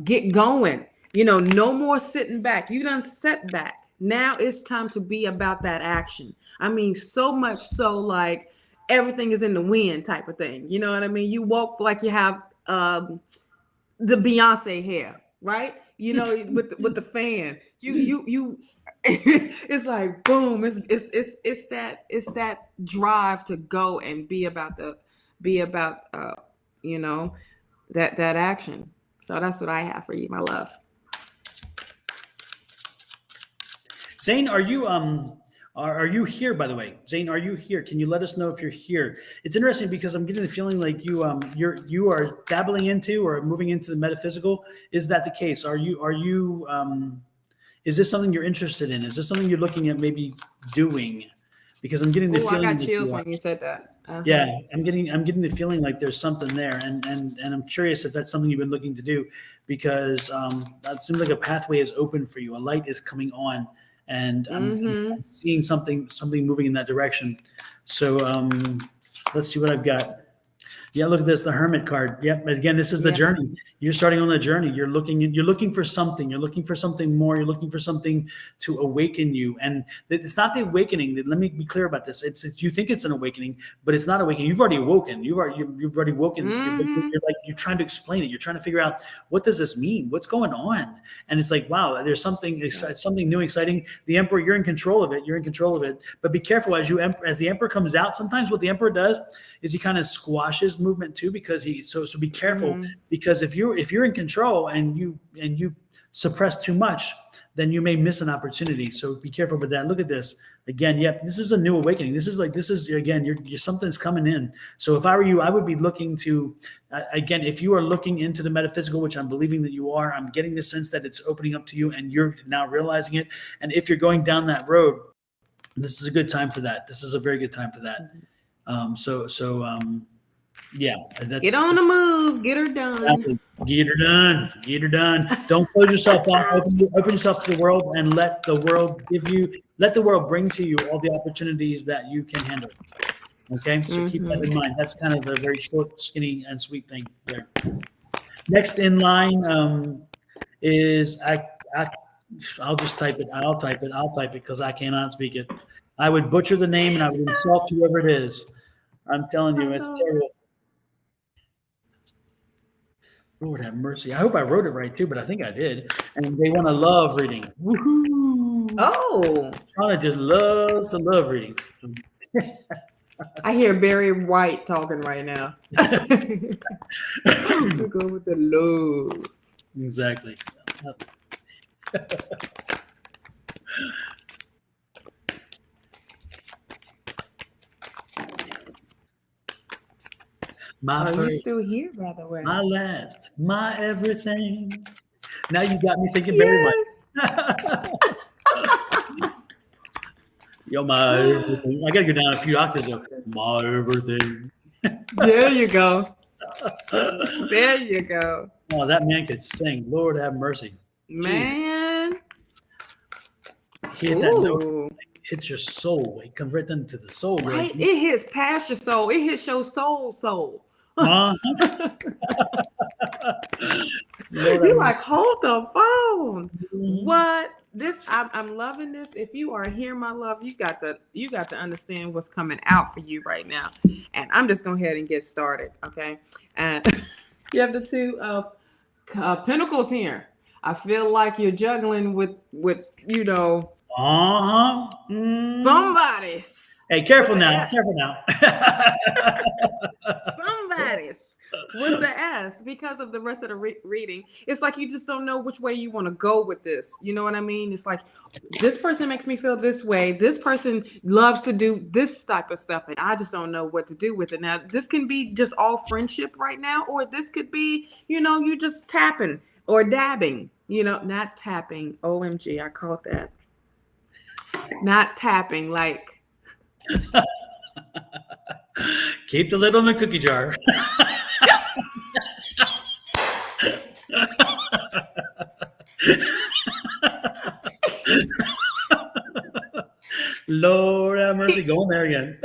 Speaker 2: get going. No more sitting back. You done set back. Now it's time to be about that action. I mean, so much so, like everything is in the wind type of thing. You know what I mean? You walk like you have the Beyonce hair, right? You know, with the fan, you it's like boom, it's that drive to go and be about you know, that action. So that's what I have for you, my love.
Speaker 1: Zane, are you here, by the way? Zane, are you here? Can you let us know if you're here? It's interesting because I'm getting the feeling like you are dabbling into or moving into the metaphysical. Is that the case? Is this something you're interested in? Is this something you're looking at maybe doing? Because I'm getting the
Speaker 2: Oh, I
Speaker 1: feeling
Speaker 2: got
Speaker 1: that
Speaker 2: chills
Speaker 1: you are.
Speaker 2: when you said that. Uh-huh.
Speaker 1: Yeah, I'm getting the feeling like there's something there, and I'm curious if that's something you've been looking to do, because that seems like a pathway is open for you. A light is coming on, and I'm seeing something moving in that direction. So let's see what I've got. Yeah, look at this, the Hermit card. Yep. Again, this is the journey. You're starting on the journey. You're looking for something. You're looking for something more. You're looking for something to awaken you. And it's not the awakening. Let me be clear about this. It's you think it's an awakening, but it's not awakening. You've already awoken. You've already woken. You're trying to explain it. You're trying to figure out, what does this mean? What's going on? And it's like, wow, there's something. It's something new, exciting. The Emperor, you're in control of it. You're in control of it. But be careful as the Emperor comes out. Sometimes what the Emperor does is he kind of squashes movement too, because so be careful, because if you're in control and you suppress too much, then you may miss an opportunity. So be careful with that. Look at this again. Yep, this is a new awakening. This is again, you're something's coming in. So if I were you, I would be looking to again, if you are looking into the metaphysical, which I'm believing that you are, I'm getting the sense that it's opening up to you and you're now realizing it. And if you're going down that road, this is a good time for that. This is a very good time for that. Yeah, that's,
Speaker 2: get on the move, get her done.
Speaker 1: Exactly. Get her done. Don't close yourself off. Open yourself to the world, and let the world bring to you all the opportunities that you can handle. Okay, so keep that in mind. That's kind of a very short, skinny, and sweet thing there. Next in line is I'll just type it. I'll type it because I cannot speak it. I would butcher the name and I would insult whoever it is. I'm telling you, it's terrible. Lord have mercy. I hope I wrote it right too, but I think I did. And they want a love reading. Woohoo!
Speaker 2: Oh,
Speaker 1: Shawna just loves the love readings.
Speaker 2: I hear Barry White talking right now. We go with the love.
Speaker 1: Exactly.
Speaker 2: Are you still here, by the way?
Speaker 1: My last, my everything. Now you got me thinking very much. Yo, my everything. I gotta go down a few octaves though. My everything.
Speaker 2: There you go. There you go.
Speaker 1: Oh, that man could sing. Lord have mercy.
Speaker 2: Man.
Speaker 1: Hit that note. Hits your soul. It comes right into the soul.
Speaker 2: Right? Like, it hits past your soul. It hits your soul. You're like, hold the phone. What? This I'm loving this. If you are here, my love, you got to understand what's coming out for you right now. And I'm just going ahead and get started. Okay. And you have the two of Pentacles here. I feel like you're juggling with somebody's.
Speaker 1: Hey, careful now. Careful now.
Speaker 2: Somebody's with the S, because of the rest of the reading. It's like you just don't know which way you want to go with this. You know what I mean? It's like, this person makes me feel this way. This person loves to do this type of stuff, and I just don't know what to do with it. Now, this can be just all friendship right now, or this could be, you just tapping or dabbing. Not tapping. OMG, I caught that. Not tapping, like.
Speaker 1: Keep the lid on the cookie jar. Lord have mercy. Going there again.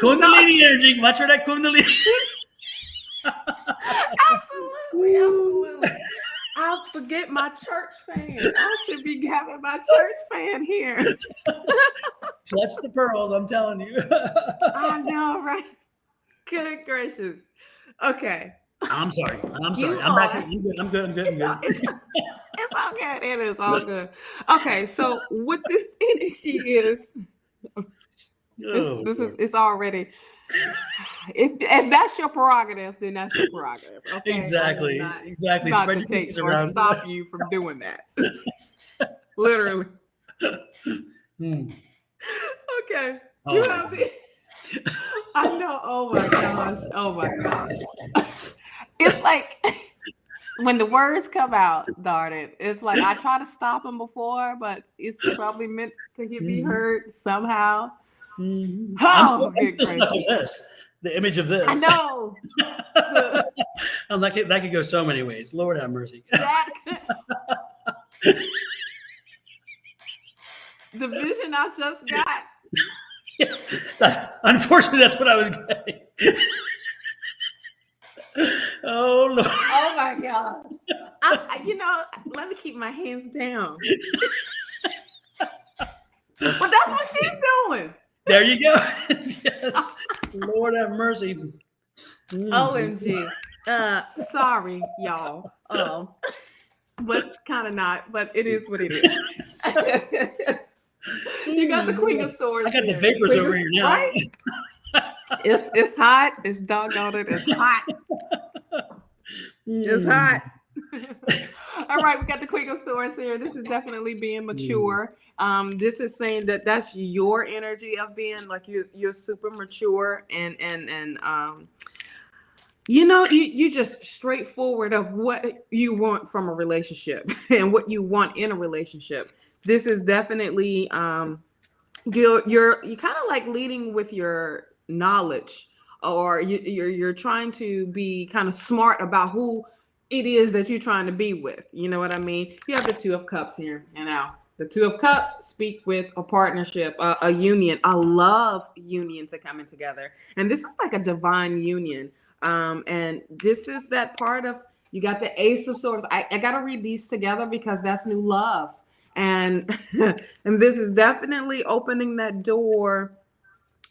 Speaker 1: Kundalini energy. Watch for that Kundalini.
Speaker 2: Absolutely. I forget my church fan. I should be having my church fan here.
Speaker 1: Clutch the pearls, I'm telling you.
Speaker 2: I know, right? Good gracious. Okay.
Speaker 1: I'm sorry. I'm
Speaker 2: You
Speaker 1: sorry. I'm back.
Speaker 2: are.
Speaker 1: I'm good. I'm good. I'm good. I'm good.
Speaker 2: It's all good. It is all good. Okay, so what this energy is,
Speaker 1: Oh, Lord.
Speaker 2: it's already. If that's your prerogative, then that's your prerogative. Okay, I am
Speaker 1: Exactly.
Speaker 2: not
Speaker 1: Exactly.
Speaker 2: about
Speaker 1: Spread
Speaker 2: to
Speaker 1: your
Speaker 2: take
Speaker 1: wings
Speaker 2: or
Speaker 1: around.
Speaker 2: stop you from doing that. Literally.
Speaker 1: Hmm.
Speaker 2: Okay.
Speaker 1: Oh
Speaker 2: You
Speaker 1: my
Speaker 2: have
Speaker 1: God.
Speaker 2: the. I know. Oh my gosh. Oh my gosh. It's like when the words come out, darn it. It's like I try to stop them before, but it's probably meant to be
Speaker 1: Mhm.
Speaker 2: heard somehow.
Speaker 1: Mhm.
Speaker 2: Oh,
Speaker 1: I'm
Speaker 2: good
Speaker 1: still stuck on
Speaker 2: gracious.
Speaker 1: this. The image of
Speaker 2: I
Speaker 1: this.
Speaker 2: know. The
Speaker 1: That could go so many ways. Lord have mercy.
Speaker 2: that the vision I just got.
Speaker 1: Unfortunately, that's what I was getting. Oh Lord.
Speaker 2: Oh my gosh. Let me keep my hands down. But that's what she's doing.
Speaker 1: There you go. Yes. Lord have mercy. Mm.
Speaker 2: OMG. Sorry, y'all. But kind of not, but it is what it is. You got the Queen of
Speaker 1: I
Speaker 2: Swords
Speaker 1: got the
Speaker 2: here.
Speaker 1: vapors
Speaker 2: Queen
Speaker 1: over
Speaker 2: of,
Speaker 1: here now.
Speaker 2: right? It's hot. It's doggone it. It's hot. It's
Speaker 1: Mm.
Speaker 2: hot. All right, we got the Queen of Swords here. This is definitely being mature. This is saying that that's your energy of being like you're super mature and you just straightforward of what you want from a relationship and what you want in a relationship. This is definitely you're kind of like leading with your knowledge, or you're trying to be kind of smart about who it is that you're trying to be with. You know what I mean? You have the Two of Cups here, and now the Two of Cups speak with a partnership, a union, a love union to coming together, and this is like a divine union. And this is that part of you got the Ace of Swords. I got to read these together because that's new love, and and this is definitely opening that door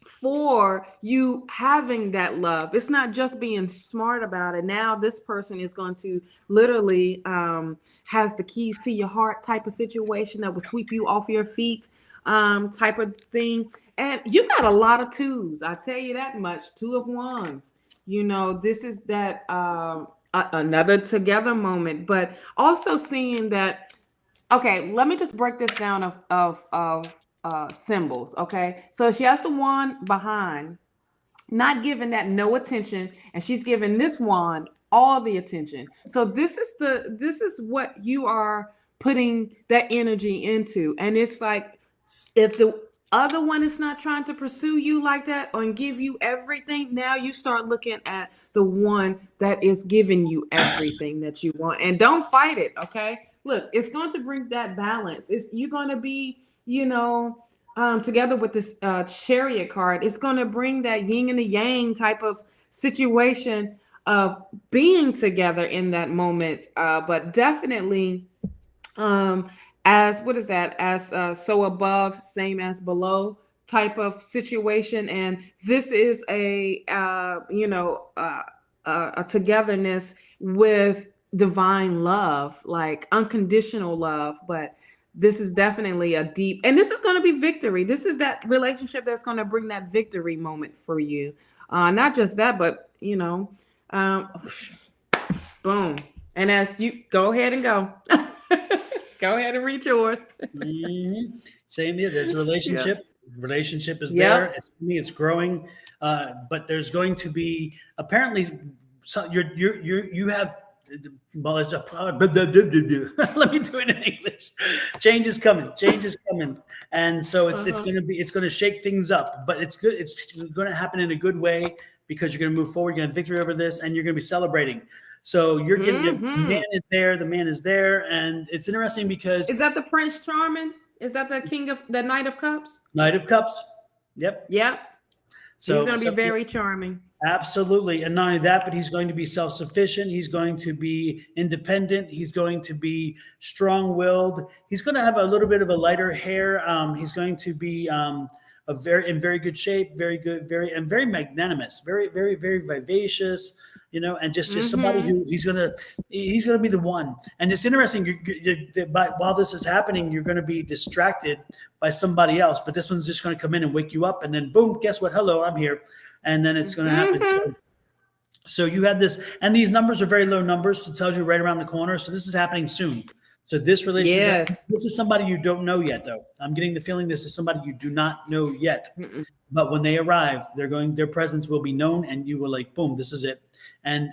Speaker 2: for you having that love. It's not just being smart about it. Now this person is going to literally has the keys to your heart type of situation that will sweep you off your feet type of thing. And you got a lot of twos. I tell you that much. Two of Wands. This is that another together moment, but also seeing that. Okay, let me just break this down of symbols. Okay, so she has the wand behind, not giving that no attention, and she's giving this wand all the attention. So this is what you are putting that energy into, and it's like if the other one is not trying to pursue you like that or give you everything, now you start looking at the one that is giving you everything that you want, and don't fight it. Okay, look, it's going to bring that balance. You're going to be together with this Chariot card. It's going to bring that yin and the yang type of situation of being together in that moment, but definitely as what is that, as so above same as below type of situation. And this is a togetherness with divine love, like unconditional love. But this is definitely a deep, and this is going to be victory. This is that relationship that's going to bring that victory moment for you. Not just that, but um, boom. And as you go ahead and go. Go ahead and read yours.
Speaker 1: Mhm. Same here. There's a
Speaker 2: Yeah.
Speaker 1: relationship. Relationship is there.
Speaker 2: Yep.
Speaker 1: It's me. It's growing. But there's going to be apparently. So you have. Well, let me do it in English. Change is coming. Change is coming, and so it's
Speaker 2: Uh-huh.
Speaker 1: it's going to shake things up. But it's good. It's going to happen in a good way because you're going to move forward. You're going to have victory over this, and you're going to be celebrating. So you're getting the
Speaker 2: Hmm.
Speaker 1: man is there. The man is there, and it's interesting because
Speaker 2: Is that the Prince Charming? Is that the Knight of Cups?
Speaker 1: Knight of Cups. Yep.
Speaker 2: Yep. He's
Speaker 1: So,
Speaker 2: going to be
Speaker 1: so yeah,
Speaker 2: very charming.
Speaker 1: absolutely. And not only that, but he's going to be self sufficient. He's going to be independent. He's going to be strong willed. He's going to have a little bit of a lighter hair. He's going to be in very good shape, very good, very magnanimous, very, very, very vivacious. and just somebody who he's gonna be the one. And it's interesting. While this is happening, you're going to be distracted by somebody else, but this one's just going to come in and wake you up, and then boom, guess what? Hello, I'm here, and then it's going to happen. So you have this, and these numbers are very low numbers. It tells you right around the corner. So this is happening soon. So this relationship, this is somebody you don't know yet, though. I'm getting the feeling this is somebody you do not know yet. But when they arrive, their presence will be known, and you will like, boom, this is it. And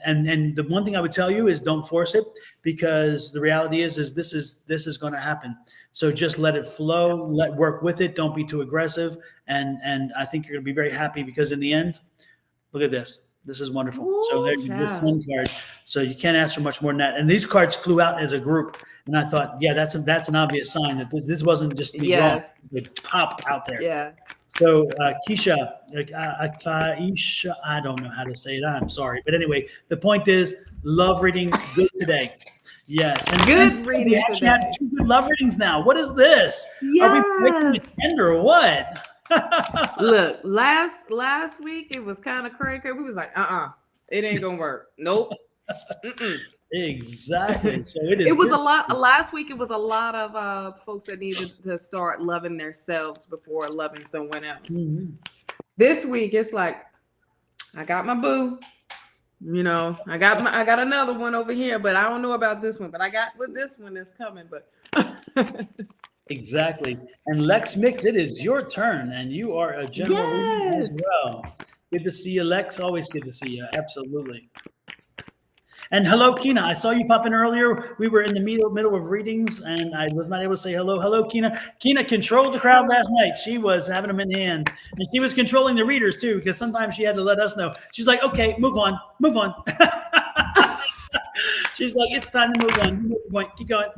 Speaker 1: the one thing I would tell you is don't force it, because the reality is this is going to happen. So just let it flow, work with it. Don't be too aggressive. And I think you're going to be very happy, because in the end, look at this. This is wonderful.
Speaker 2: Ooh,
Speaker 1: so there's this one card. So you can't ask for much more than that. And these cards flew out as a group. And I thought, yeah, that's an obvious sign that this wasn't just me drawing. It popped out there.
Speaker 2: Yeah.
Speaker 1: So Keisha, I don't know how to say it. I'm sorry. But anyway, the point is, love reading good today. Yes. And
Speaker 2: good reading.
Speaker 1: We actually had 2 good love readings now. What is this?
Speaker 2: Yes.
Speaker 1: Are we breaking the end or what?
Speaker 2: Look, last week it was kind of crazy. We was like, it ain't gonna work. Nope.
Speaker 1: Exactly. So it is.
Speaker 2: It was a lot. Last week it was a lot of folks that needed to start loving themselves before loving someone else. This week it's like, I got my boo. I got another one over here, but I don't know about this one. But I got this one that's coming. But
Speaker 1: exactly. And Lex Mix, it is your turn, and you are a general reader as well. Good to see you, Lex. Always good to see you. Absolutely. And hello, Kina. I saw you pop in earlier. We were in the middle of readings, and I was not able to say hello. Hello, Kina. Kina controlled the crowd last night. She was having them in hand, and she was controlling the readers too, because sometimes she had to let us know. She's like, "Okay, move on." She's like, "It's time to move on. Keep going.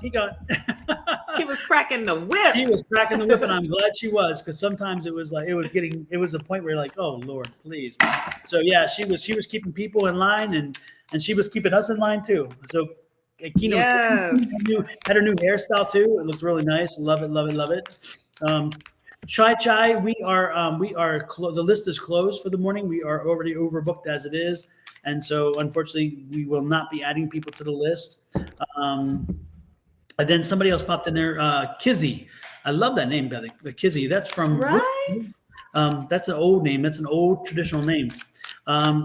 Speaker 2: She was cracking the whip.
Speaker 1: She was cracking the whip, and I'm glad she was, because sometimes it was a point where you're like, "Oh Lord, please." So yeah, she was keeping people in line, and she was keeping us in line too. So Kina had her new hairstyle too. It looked really nice. Love it. Chai, we are the list is closed for the morning. We are already overbooked as it is. And so, unfortunately, we will not be adding people to the list. And then somebody else popped in there, Kizzy. I love that name, Betty. The Kizzy. That's from that's an old name. That's an old traditional name.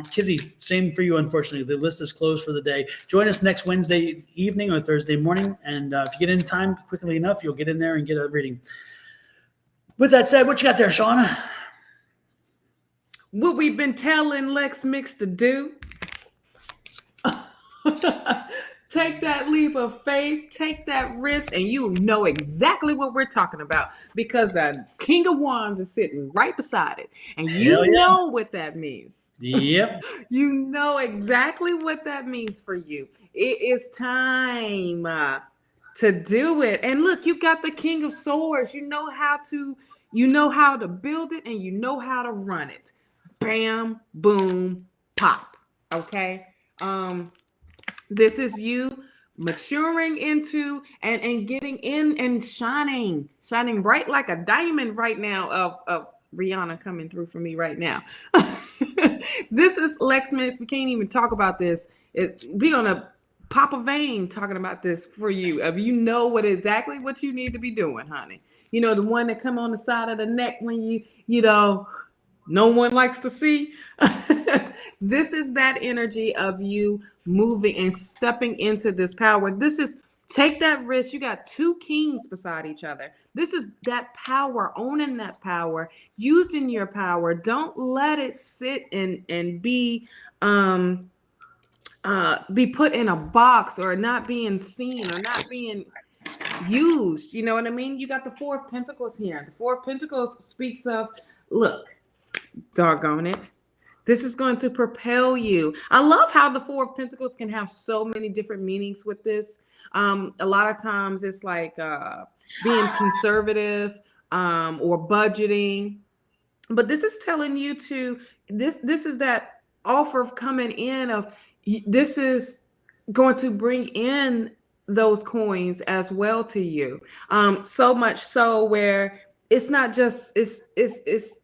Speaker 1: Kizzy, same for you. Unfortunately, the list is closed for the day. Join us next Wednesday evening or Thursday morning, and if you get in time quickly enough, you'll get in there and get a reading. With that said, what you got there, Shawna?
Speaker 2: What we've been telling Lex Mix to do. Take that leap of faith, take that risk, and you know exactly what we're talking about, because the King of Wands is sitting right beside it. And you know what that means.
Speaker 1: Yep.
Speaker 2: You know exactly what that means for you. It is time to do it. And look, you got the King of Swords. You know how to build it, and you know how to run it. Bam, boom, pop. Okay. This is you maturing into and getting in and shining bright like a diamond right now of Rihanna coming through for me right now. This is Lex Mix. We can't even talk about this. We're gonna pop a vein talking about this for you. If you know exactly what you need to be doing, honey. The one that come on the side of the neck when you know no one likes to see. This is that energy of you moving and stepping into this power. This is take that risk. You got 2 kings beside each other. This is that power, owning that power, using your power. Don't let it sit and be put in a box, or not being seen, or not being used. You know what I mean? You got the 4 of Pentacles here. The 4 of Pentacles speaks of, look, doggone it, this is going to propel you. I love how the 4 of Pentacles can have so many different meanings with this. A lot of times it's like being conservative or budgeting. But this is telling you this is that offer of coming in of, this is going to bring in those coins as well to you. So much so where it's not just, it's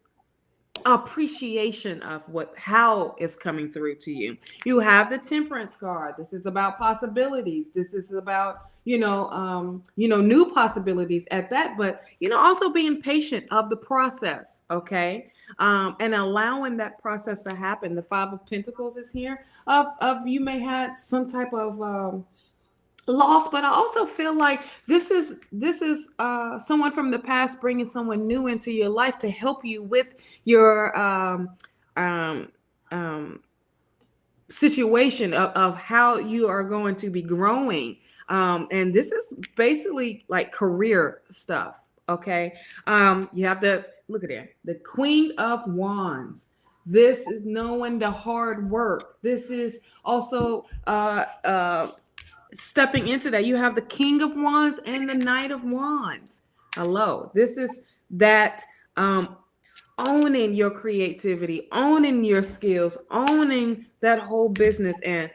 Speaker 2: appreciation of how it's coming through to you. You have the Temperance card. This is about possibilities. This is about new possibilities at that, but also being patient of the process, okay, and allowing that process to happen. The Five of Pentacles is here. Of you may have some type of loss, but I also feel like this is someone from the past bringing someone new into your life to help you with your situation of how you are going to be growing, and this is basically like career stuff. Okay, you have to look at it, the Queen of Wands. This is knowing the hard work. This is also stepping into that. You have the King of Wands and the Knight of Wands. Hello. This is that owning your creativity, owning your skills, owning that whole business. And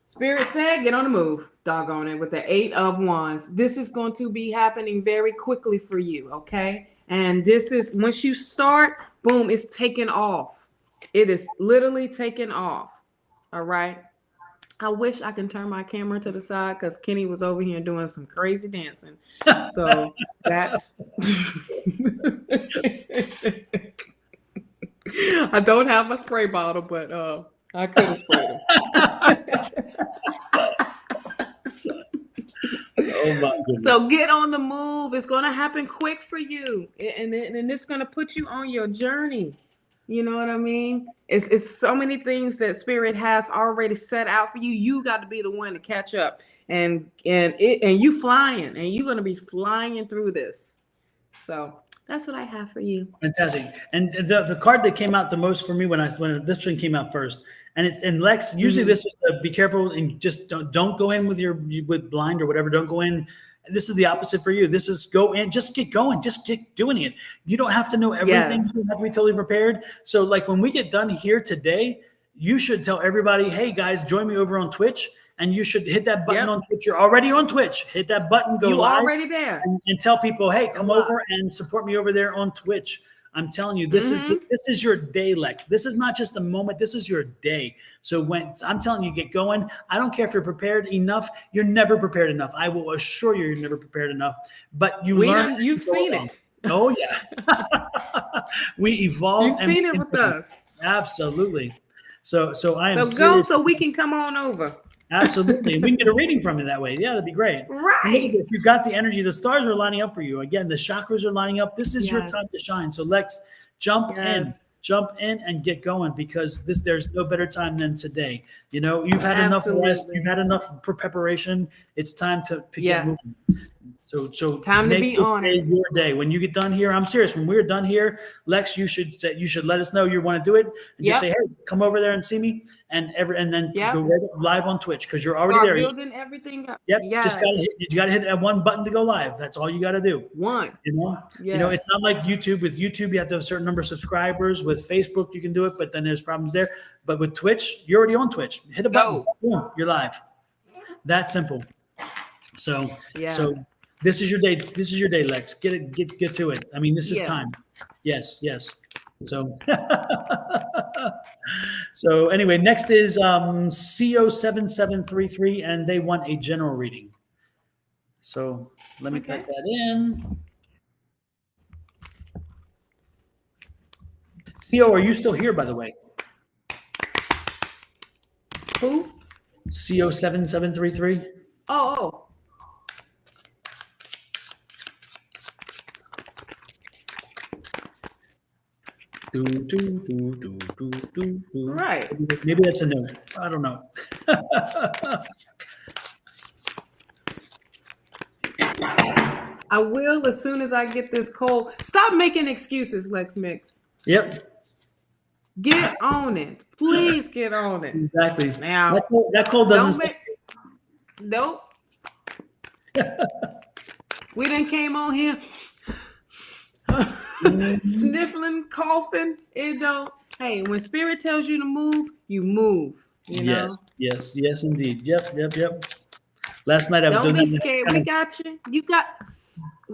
Speaker 2: Spirit said, get on the move, doggone it, with the Eight of Wands. This is going to be happening very quickly for you, okay? And this is, once you start, boom, it's taken off. It is literally taken off, all right? I wish I can turn my camera to the side because Kenny was over here doing some crazy dancing. So that I don't have my spray bottle, but I could have sprayed him.
Speaker 1: Oh my goodness.
Speaker 2: So get on the move. It's going to happen quick for you, and it's going to put you on your journey. You know what I mean? It's so many things that Spirit has already set out for you. You got to be the one to catch up, and you flying, and you're going to be flying through this. So that's what I have for you.
Speaker 1: Fantastic. And the card that came out the most for me when this one came out first, and Lex, usually this is be careful and just don't go in with blind or whatever. Don't go in. This is the opposite for you. This is go in, just get going, just get doing it. You don't have to know everything.
Speaker 2: Yes.
Speaker 1: You don't have to be totally prepared. So like when we get done here today, you should tell everybody, hey guys, join me over on Twitch. And you should hit that button on Twitch. You're already on Twitch. Hit that button, go live. You're
Speaker 2: already there.
Speaker 1: And tell people, hey, come over and support me over there on Twitch. I'm telling you, this is your day, Lex. This is not just a moment. This is your day. So when I'm telling you, get going. I don't care if you're prepared enough. You're never prepared enough. I will assure you're never prepared enough. But you've
Speaker 2: seen it.
Speaker 1: Oh yeah. We evolve.
Speaker 2: You've seen it with us.
Speaker 1: Absolutely. So I am.
Speaker 2: So go so we can come on over.
Speaker 1: Absolutely. We can get a reading from you that way. Yeah, that'd be great.
Speaker 2: Right.
Speaker 1: If you've got the energy, the stars are lining up for you. Again, the chakras are lining up. This is your time to shine. So Lex, jump in and get going, because there's no better time than today. You know, you've had enough rest. You've had enough preparation. It's time to get moving. So
Speaker 2: time to be on it.
Speaker 1: Your day. When you get done here, I'm serious. When we're done here, Lex, you should let us know you want to do it, and just say, hey, come over there and see me, and then go right live on Twitch, because you're already there.
Speaker 2: Building everything up.
Speaker 1: Yep. Just you gotta hit that one button to go live. That's all you gotta do.
Speaker 2: One.
Speaker 1: You know, it's not like YouTube. With YouTube, you have to have a certain number of subscribers. With Facebook, you can do it, but then there's problems there. But with Twitch, you're already on Twitch. Hit a button. Boom, you're live. That simple. So this is your day. This is your day, Lex. Get to it. I mean, this is time. Yes. So, so anyway, next is CO7733, and they want a general reading. So let me type that in. CO, are you still here, by the way?
Speaker 2: Who?
Speaker 1: CO7733.
Speaker 2: Oh. Right.
Speaker 1: Maybe that's a no. I don't know.
Speaker 2: I will as soon as I get this cold. Stop making excuses, Lex Mix.
Speaker 1: Yep.
Speaker 2: Get on it. Please get on it.
Speaker 1: Exactly.
Speaker 2: Now
Speaker 1: that cold doesn't.
Speaker 2: Nope. We done came on here sniffling, coughing. It don't. Hey, when Spirit tells you to move, you move. You know?
Speaker 1: Yes, indeed. Yep. Last night I was.
Speaker 2: Don't be scared. We got you. You got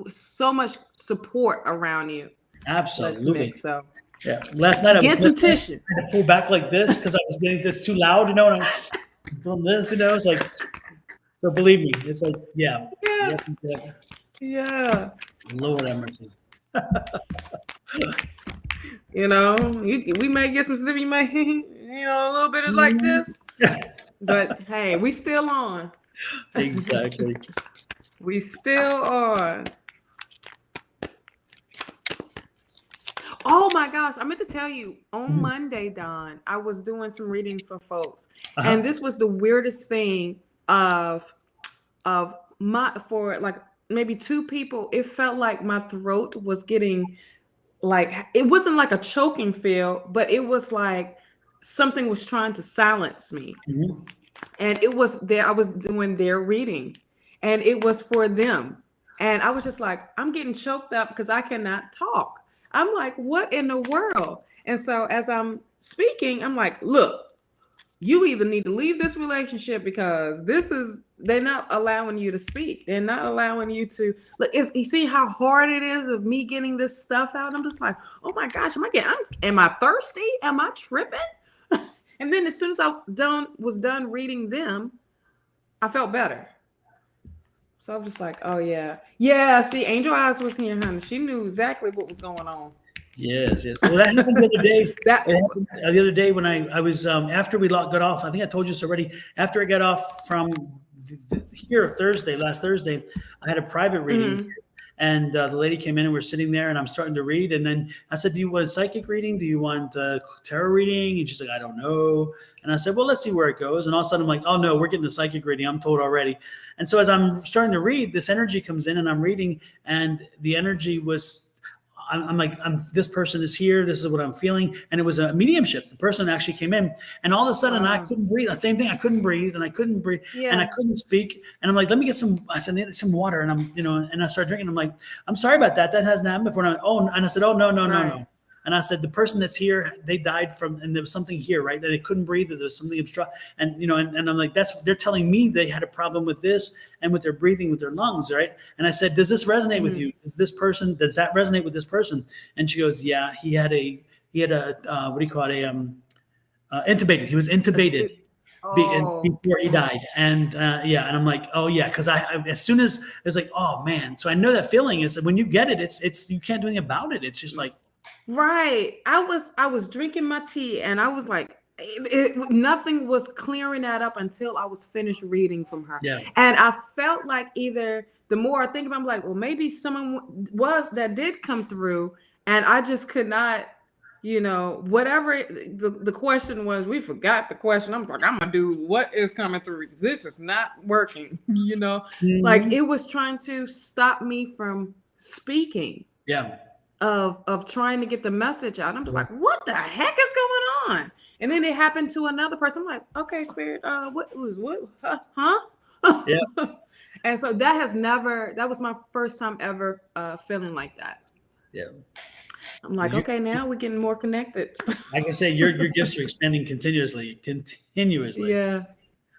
Speaker 2: so much support around you.
Speaker 1: Absolutely.
Speaker 2: So
Speaker 1: Yeah. Last night I
Speaker 2: Get
Speaker 1: was
Speaker 2: some
Speaker 1: listening.
Speaker 2: tissue.
Speaker 1: I had to pull back like this because I was getting just too loud, and I'm doing this, it's like, so believe me, it's like, yeah.
Speaker 2: Yeah.
Speaker 1: Yep.
Speaker 2: Yeah.
Speaker 1: Lord have mercy.
Speaker 2: We may get some stuff. You may, a little bit of like this. But hey, we still on.
Speaker 1: Exactly.
Speaker 2: We still on. Oh my gosh, I meant to tell you, on Monday, Don, I was doing some readings for folks. And this was the weirdest thing for like maybe two people. It felt like my throat was getting like, it wasn't like a choking feel, but it was like something was trying to silence me.
Speaker 1: Mm-hmm.
Speaker 2: And it was there, I was doing their reading, and it was for them. And I was just like, I'm getting choked up because I cannot talk. I'm like, what in the world? And so as I'm speaking, I'm like, look, you either need to leave this relationship because they're not allowing you to speak. They're not allowing you to look. You see how hard it is of me getting this stuff out? I'm just like, oh my gosh, am I thirsty? Am I tripping? And then as soon as I was done reading them, I felt better. So I'm just like, oh yeah. Yeah, see, Angel Eyes was here, honey. She knew exactly what was going on.
Speaker 1: Yes. Well, that happened the other day. The other day when I was, after we got off, I think I told you this already, after I got off from here last Thursday, I had a private reading.
Speaker 2: Mm-hmm.
Speaker 1: And the lady came in and we're sitting there and I'm starting to read. And then I said, do you want a psychic reading? Do you want a tarot reading? And she's like, I don't know. And I said, well, let's see where it goes. And all of a sudden I'm like, oh no, we're getting a psychic reading. I'm told already. And so as I'm starting to read, this energy comes in and I'm reading, and the energy was, I'm like, this person is here. This is what I'm feeling. And it was a mediumship. The person actually came in, and all of a sudden I couldn't breathe. The same thing. I couldn't breathe and I couldn't breathe and I couldn't speak. And I'm like, let me get I said, I need some water. And and I started drinking. I'm like, I'm sorry about that. That hasn't happened before. And I said, oh, no. And I said, the person that's here, they died and there was something here, right? That they couldn't breathe, or there was something obstruct. And, and I'm like, they're telling me they had a problem with this and with their breathing, with their lungs, right? And I said, does this resonate with you? Does that resonate with this person? And she goes, yeah, he had a what do you call it? Intubated. He was intubated before he died. And and I'm like, oh yeah. Cause I as soon as it's like, oh man. So I know that feeling is when you get it, it's, you can't do anything about it. It's just like,
Speaker 2: right. I was drinking my tea and I was like, nothing was clearing that up until I was finished reading from her.
Speaker 1: Yeah.
Speaker 2: And I felt like either the more I think about it, I'm like, well, maybe someone that did come through and I just could not, whatever the question was, we forgot the question. I'm like, I'm going to do what is coming through. This is not working, like it was trying to stop me from speaking.
Speaker 1: Yeah.
Speaker 2: Of trying to get the message out. I'm just like, what the heck is going on? And then it happened to another person. I'm like, okay, spirit, what? Huh?
Speaker 1: Yeah.
Speaker 2: And so that was my first time ever feeling like that.
Speaker 1: Yeah.
Speaker 2: I'm like, okay, now we're getting more connected.
Speaker 1: Like I say, your gifts are expanding continuously.
Speaker 2: Yeah.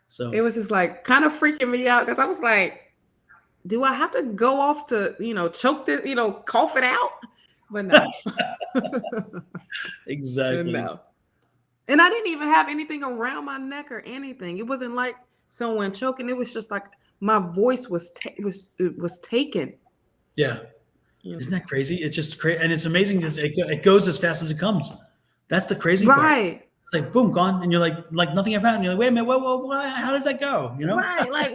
Speaker 1: So
Speaker 2: it was just like kind of freaking me out because I was like, do I have to go off to, choke this, cough it out? But no.
Speaker 1: Exactly.
Speaker 2: No. And I didn't even have anything around my neck or anything. It wasn't like someone choking. It was just like my voice was taken.
Speaker 1: Yeah. Isn't that crazy? It's just crazy. And it's amazing. It goes as fast as it comes. That's the crazy part. Right. It's like, boom, gone. And you're like nothing ever happened. You're like, wait a minute. Whoa, how does that go?
Speaker 2: Right. Like,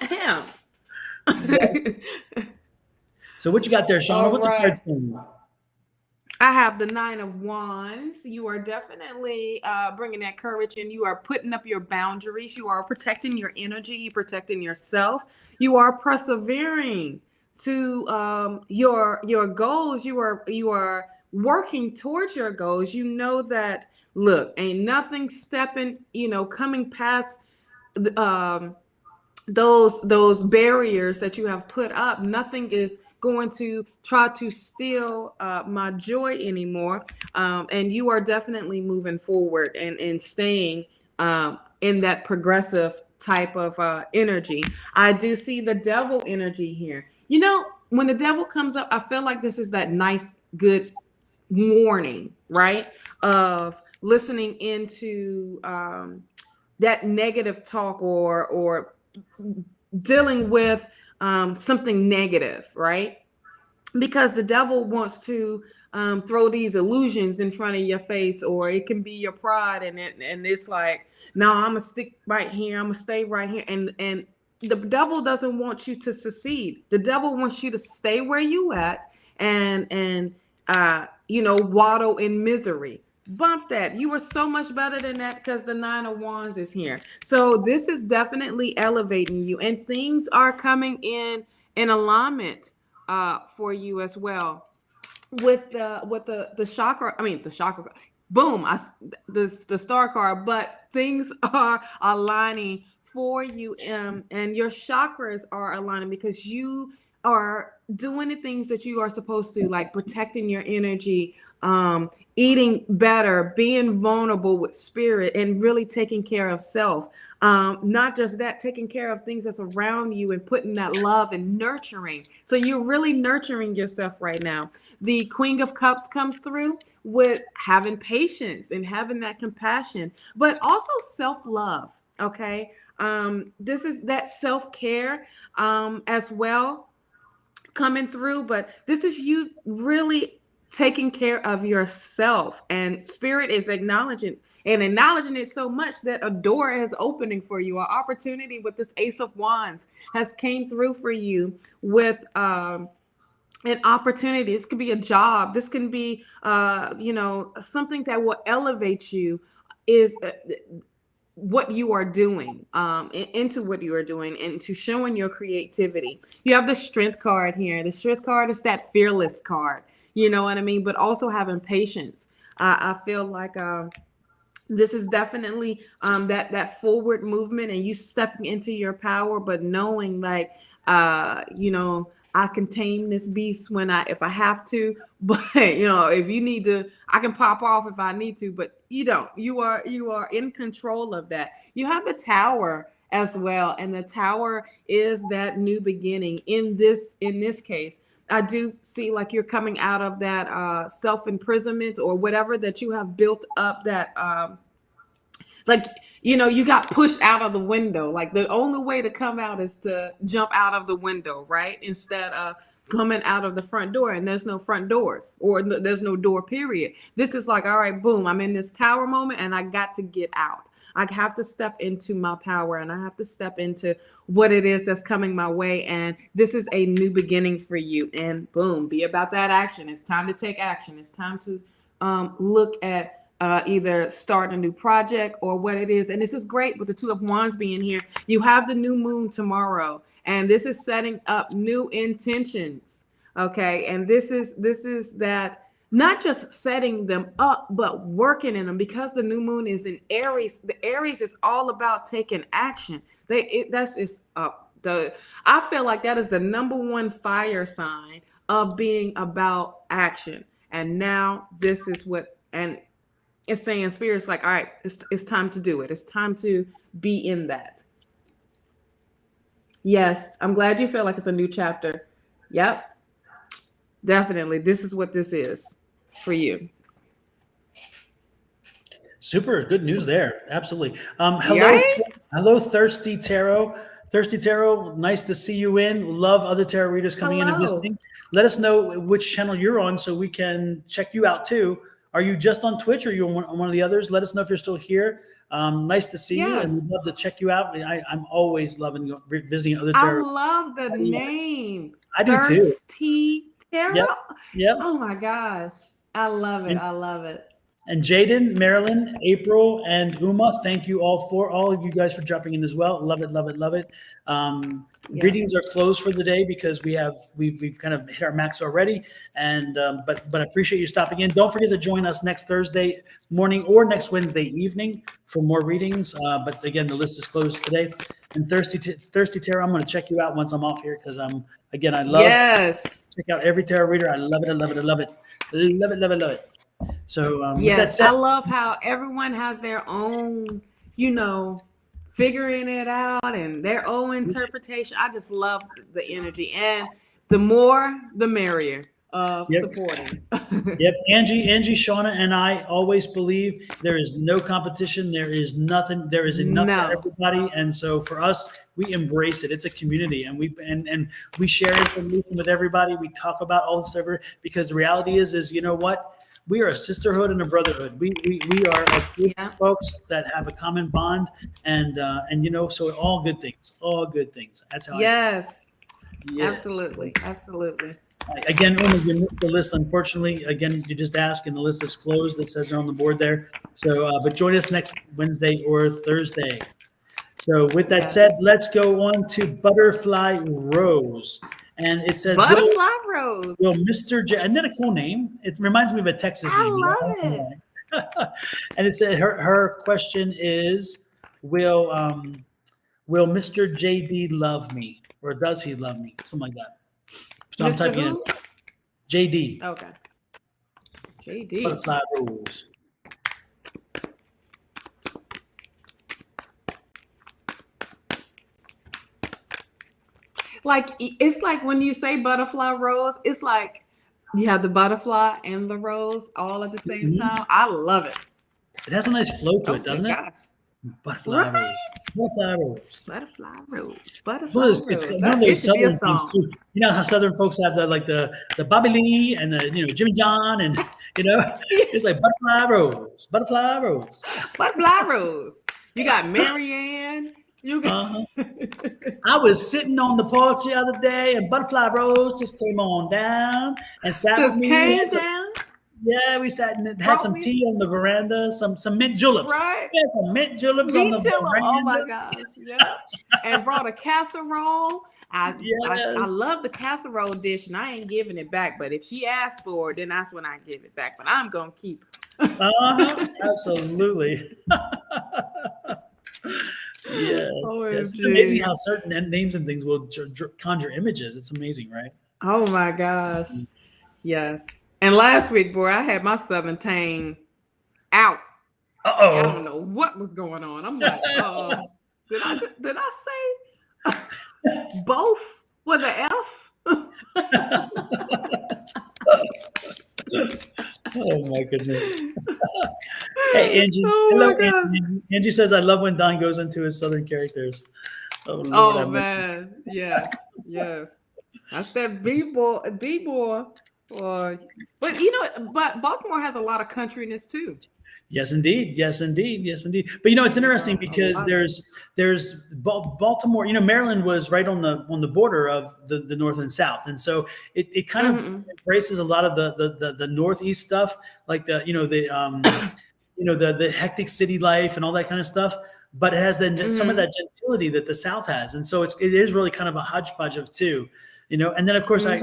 Speaker 2: him.
Speaker 1: Exactly. So what you got there, Shawna? What's the card saying?
Speaker 2: I have the 9 of Wands. You are definitely bringing that courage in. You are putting up your boundaries. You are protecting your energy. You're protecting yourself. You are persevering to your goals. You are working towards your goals. You know that, look, ain't nothing stepping, coming past those barriers that you have put up. Nothing is going to try to steal my joy anymore. And you are definitely moving forward and staying in that progressive type of energy. I do see the devil energy here. When the devil comes up, I feel like this is that nice, good warning, right? Of listening into that negative talk or dealing with something negative, right? Because the devil wants to throw these illusions in front of your face, or it can be your pride, and it's like, no, I'm gonna stick right here, I'm gonna stay right here, and the devil doesn't want you to succeed. The devil wants you to stay where you at and waddle in misery. Bump that. You are so much better than that, because the Nine of Wands is here. So this is definitely elevating you, and things are coming in alignment for you as well with the chakra. I mean, the chakra. Boom! The star card, but things are aligning for you, and your chakras are aligning because you are doing the things that you are supposed to, like protecting your energy, eating better, being vulnerable with spirit, and really taking care of self. Not just that, taking care of things that's around you and putting that love and nurturing. So you're really nurturing yourself right now. The Queen of Cups comes through with having patience and having that compassion, but also self-love. Okay. This is that self-care as well coming through, but this is you really taking care of yourself, and spirit is acknowledging it so much that a door is opening for you. An opportunity with this Ace of Wands has came through for you with an opportunity. This could be a job. This can be something that will elevate you, is what you are doing, into what you are doing, and to showing your creativity. You have the Strength card here. The Strength card is that fearless card, you know what I mean? But also having patience. I feel like this is definitely that forward movement, and you stepping into your power, but knowing like I can tame this beast if I have to, but if you need to, I can pop off if I need to, but you don't. You are in control of that. You have the Tower as well, and the Tower is that new beginning. In this case, I do see like you're coming out of that self-imprisonment or whatever that you have built up, that like you got pushed out of the window. Like the only way to come out is to jump out of the window, right? Instead of coming out of the front door, and there's no front doors, or there's no door, period. This is like, all right, boom, I'm in this tower moment and I got to get out. I have to step into my power, and I have to step into what it is that's coming my way, and this is a new beginning for you. And boom, be about that action. It's time to take action. It's time to look at either start a new project or what it is. And this is great with the Two of Wands being here. You have the new moon tomorrow, and this is setting up new intentions. Okay. And this is that, not just setting them up, but working in them, because the new moon is in Aries. The Aries is all about taking action. I feel like that is the number one fire sign of being about action. And now this is what, and it's saying spirit's like, all right, it's time to do it. It's time to be in that. Yes, I'm glad you feel like it's a new chapter. Yep, definitely. This is what this is for you.
Speaker 1: Super good news there. Absolutely.
Speaker 2: Right?
Speaker 1: Hello, Thirsty Tarot. Thirsty Tarot, nice to see you in. Love other tarot readers coming in and
Speaker 2: Hello.
Speaker 1: visiting. Let us know which channel you're on so we can check you out too. Are you just on Twitch, or are you on one of the others? Let us know if you're still here. Nice to see you, and
Speaker 2: Yes.
Speaker 1: we'd love to check you out. I'm always loving visiting other
Speaker 2: I
Speaker 1: tarot.
Speaker 2: love the name.
Speaker 1: I do too.
Speaker 2: Thirsty Tarot.
Speaker 1: Yep.
Speaker 2: Oh my gosh. I love it.
Speaker 1: And-
Speaker 2: I love it.
Speaker 1: And Jaden, Marilyn, April, and Uma, thank you all of you guys for dropping in as well. Love it, love it, love it.
Speaker 2: Yeah.
Speaker 1: Readings are closed for the day because we've kind of hit our max already. And but I appreciate you stopping in. Don't forget to join us next Thursday morning or next Wednesday evening for more readings. But again, the list is closed today. And Thirsty Tarot, I'm going to check you out once I'm off here, because I love check out every tarot reader. I love it, I love it, I love it, love it, love it, love it. So with that
Speaker 2: Yes,
Speaker 1: said,
Speaker 2: I love how everyone has their own, figuring it out and their own interpretation. I just love the energy, and the more, the merrier.
Speaker 1: Yep.
Speaker 2: supporting.
Speaker 1: Yep. Angie, Shawna, and I always believe there is no competition. There is nothing. There is enough for
Speaker 2: No.
Speaker 1: everybody. And so for us, we embrace it. It's a community, and we share information with everybody. We talk about all this stuff because the reality is you know what? We are a sisterhood and a brotherhood. We are a group
Speaker 2: Yeah.
Speaker 1: of folks that have a common bond, and so all good things. All good things. That's how I see it.
Speaker 2: Yes.
Speaker 1: Yes.
Speaker 2: Absolutely. Absolutely.
Speaker 1: Again, Uma, you missed the list, unfortunately. Again, you just asked, and the list is closed. It says it on the board there. So, but join us next Wednesday or Thursday. So, with that said, let's go on to Butterfly Rose. And it says,
Speaker 2: Butterfly Rose.
Speaker 1: will Mr. J, isn't that a cool name? It reminds me of a Texas
Speaker 2: I
Speaker 1: name.
Speaker 2: love it.
Speaker 1: And it said, her question is, will Mr. JD love me? Or does he love me? Something like that. So I'm
Speaker 2: Mr.
Speaker 1: typing in
Speaker 2: Who?
Speaker 1: JD.
Speaker 2: Okay. JD.
Speaker 1: Butterfly Rose.
Speaker 2: Like, it's like when you say butterfly rose, it's like you have the butterfly and the rose all at the same time. I love it.
Speaker 1: It has a nice flow to it, doesn't it?
Speaker 2: Gosh.
Speaker 1: Butterfly
Speaker 2: Right?
Speaker 1: Rose. Butterfly Rose.
Speaker 2: Butterfly rose.
Speaker 1: It's
Speaker 2: Butterfly
Speaker 1: one of
Speaker 2: rose.
Speaker 1: those, it's one
Speaker 2: That
Speaker 1: of
Speaker 2: it
Speaker 1: those
Speaker 2: should be a
Speaker 1: Southern
Speaker 2: song.
Speaker 1: things too. You know how Southern folks have the Bobby Lee and the Jimmy John and it's like Butterfly Rose. Butterfly Rose.
Speaker 2: Butterfly rose. You got Marianne. You got
Speaker 1: I was sitting on the porch the other day and Butterfly Rose just came on down and sat with
Speaker 2: just
Speaker 1: me.
Speaker 2: came
Speaker 1: Had some-
Speaker 2: down.
Speaker 1: Yeah, we sat and had
Speaker 2: Brought
Speaker 1: some
Speaker 2: me-
Speaker 1: tea on the veranda, some mint juleps.
Speaker 2: Right?
Speaker 1: Yeah, some mint juleps on the
Speaker 2: Meat jello.
Speaker 1: veranda.
Speaker 2: Oh my gosh. Yeah. And brought a casserole. I
Speaker 1: Yes.
Speaker 2: love the casserole dish and I ain't giving it back. But if she asks for it, then that's when I give it back. But I'm gonna keep it.
Speaker 1: Absolutely. Yes,
Speaker 2: OMG.
Speaker 1: yes. It's amazing how certain names and things will conjure images. It's amazing, right?
Speaker 2: Oh my gosh. Yes. And last week, boy, I had my Southern tang out. I
Speaker 1: Uh-oh.
Speaker 2: don't know what was going on. I'm like, did I say both with an F?
Speaker 1: Oh my goodness. Hey, Angie.
Speaker 2: Oh
Speaker 1: Hello,
Speaker 2: my gosh.
Speaker 1: Angie. Angie says, I love when Don goes into his Southern characters. Oh, Lord,
Speaker 2: Oh
Speaker 1: have mercy.
Speaker 2: man. Yes. Yes. That's that B-boy. But but Baltimore has a lot of countryness too.
Speaker 1: Yes, indeed. Yes, indeed. Yes, indeed. But it's interesting because there's Baltimore. Maryland was right on the border of the north and south, and so it kind of embraces a lot of the northeast stuff, like the hectic city life and all that kind of stuff. But it has some of that gentility that the South has, and so it is really kind of a hodgepodge of two. And then of course I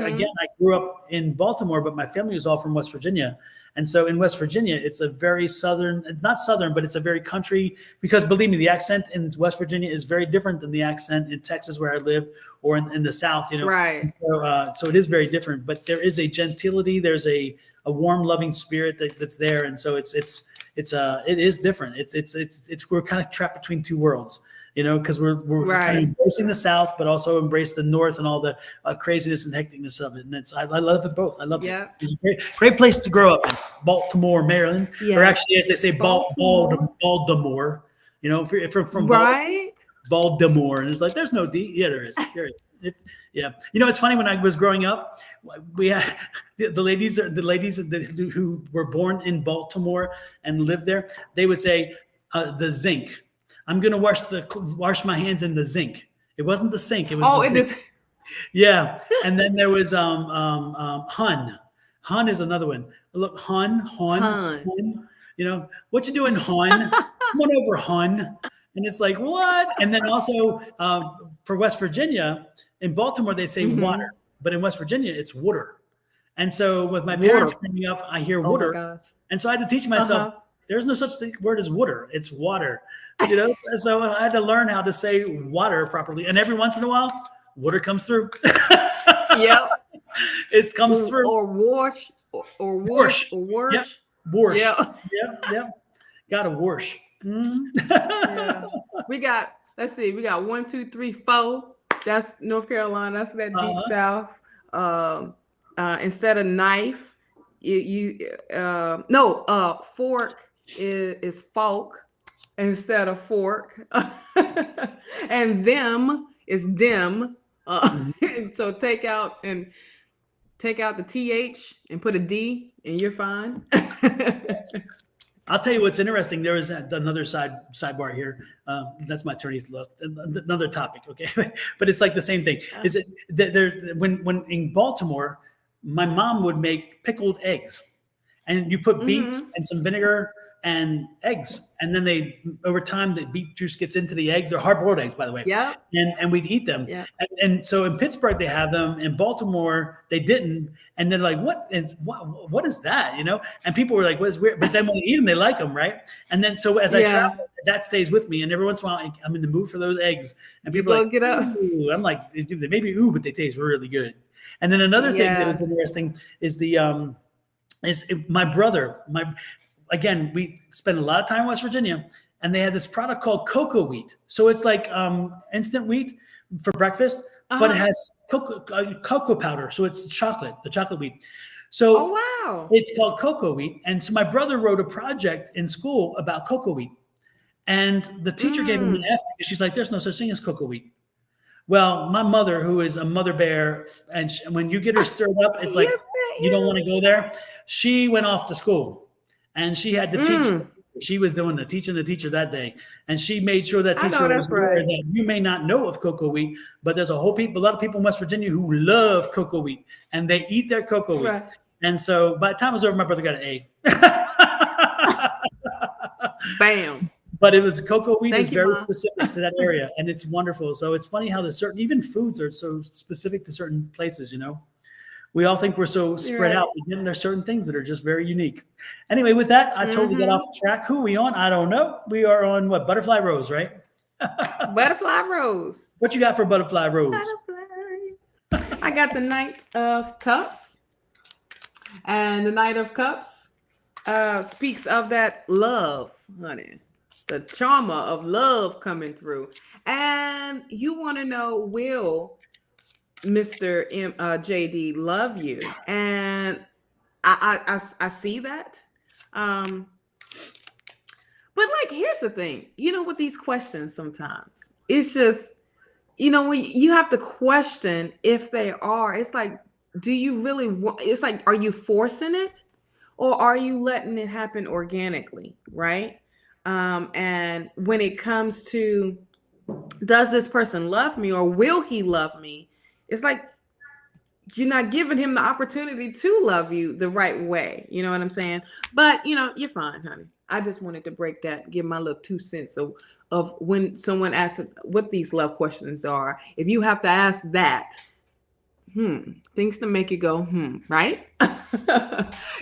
Speaker 1: grew up in Baltimore, but my family was all from West Virginia. And so in West Virginia, it's a very southern, it's not southern, but it's a very country, because believe me, the accent in West Virginia is very different than the accent in Texas where I live, or in the South,
Speaker 2: Right.
Speaker 1: So it is very different, but there is a gentility, there's a warm, loving spirit that's there. And so it is different. We're kind of trapped between two worlds. Because we're kind of embracing the South, but also embrace the North and all the craziness and hecticness of it. And I love it both. I love it. It's a great place to grow up in, Baltimore, Maryland, or actually, as they say, Baltimore. If you're from Baltimore, and it's like there's no D. Yeah, there is. Yeah. It's funny, when I was growing up, we had the ladies who were born in Baltimore and lived there. They would say the zinc. I'm gonna wash my hands in the zinc. It wasn't the sink. It was the zinc. Yeah. And then there was Hun. Hun is another one. Look, Hun. What you doing, Hun? Come on over, Hun. And it's like, what? And then also for West Virginia, in Baltimore they say water, but in West Virginia it's water. And so with my parents growing up, I hear water, and so I had to teach myself. There's no such word as water. It's water. So I had to learn how to say water properly. And every once in a while, water comes through.
Speaker 2: Yep.
Speaker 1: It comes through.
Speaker 2: Or wash.
Speaker 1: Yep. Wash. Yep. Got to wash.
Speaker 2: Yeah. We got 1, 2, 3, 4. That's North Carolina. That's that deep South. instead of knife, fork is folk instead of fork, and them is dim. So take out the th and put a d, and you're fine.
Speaker 1: I'll tell you what's interesting. There is another sidebar here. That's my attorney's look. Another topic, okay? But it's like the same thing. Is it there? When in Baltimore, my mom would make pickled eggs, and you put beets and some vinegar and eggs, and then over time the beet juice gets into the eggs. They're hard-boiled eggs, by the way.
Speaker 2: Yeah.
Speaker 1: And we'd eat them.
Speaker 2: Yeah.
Speaker 1: And so in Pittsburgh they have them. In Baltimore they didn't. And they're like, what is that? And people were like, what's weird? But then when you eat them, they like them, right? And then so as I travel, that stays with me. And every once in a while, I'm in the mood for those eggs. And people are like,
Speaker 2: get up.
Speaker 1: Ooh. I'm like, they maybe but they taste really good. And then another thing that was interesting is my brother. Again, we spent a lot of time in West Virginia, and they had this product called cocoa wheat. So it's like instant wheat for breakfast, but it has cocoa powder. So it's the chocolate wheat. So it's called cocoa wheat. And so my brother wrote a project in school about cocoa wheat. And the teacher gave him an F because she's like, there's no such thing as cocoa wheat. Well, my mother, who is a mother bear, and when you get her stirred up, it's like, you don't want to go there. She went off to school. And she had to teach. She was doing teaching the teacher that day. And she made sure that teacher was aware that you may not know of cocoa wheat, but there's a lot of people in West Virginia who love cocoa wheat, and they eat their cocoa wheat. And so by the time it was over, my brother got an A.
Speaker 2: Bam.
Speaker 1: But it was cocoa wheat is very specific to that area, and it's wonderful. So it's funny how even foods are so specific to certain places, We all think we're so spread out, but then there's certain things that are just very unique. Anyway, with that, I totally got off track. Who are we on? I don't know. We are on what? Butterfly Rose, right?
Speaker 2: Butterfly Rose.
Speaker 1: What you got for Butterfly Rose?
Speaker 2: I got the Knight of Cups. And the Knight of Cups speaks of that love, honey. The trauma of love coming through. And you want to know, will Mr. JD love you? And I see that. But like, here's the thing, with these questions, sometimes it's just, you have to question if they are. It's like, do you really want? It's like, are you forcing it, or are you letting it happen organically, right? And when it comes to, does this person love me, or will he love me? It's like, you're not giving him the opportunity to love you the right way. You know what I'm saying? But, you're fine, honey. I just wanted to break that, give my little 2 cents of when someone asks what these love questions are. If you have to ask that, things to make you go, right?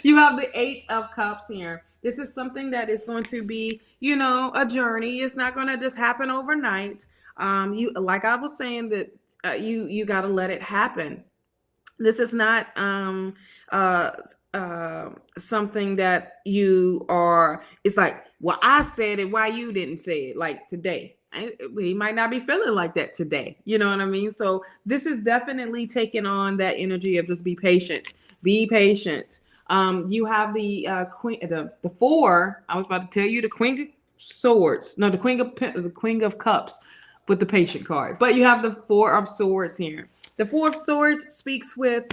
Speaker 2: You have the 8 of Cups here. This is something that is going to be, a journey. It's not going to just happen overnight. Like I was saying, that you got to let it happen. This is not something that you are. It's like, well, I said it, why you didn't say it? Like today, he might not be feeling like that today. You know what I mean? So this is definitely taking on that energy of just be patient. Be patient. You have the queen, the 4. I was about to tell you the Queen of Swords. No, the Queen of Cups with the patient card. But you have the 4 of Swords here. The 4 of Swords speaks with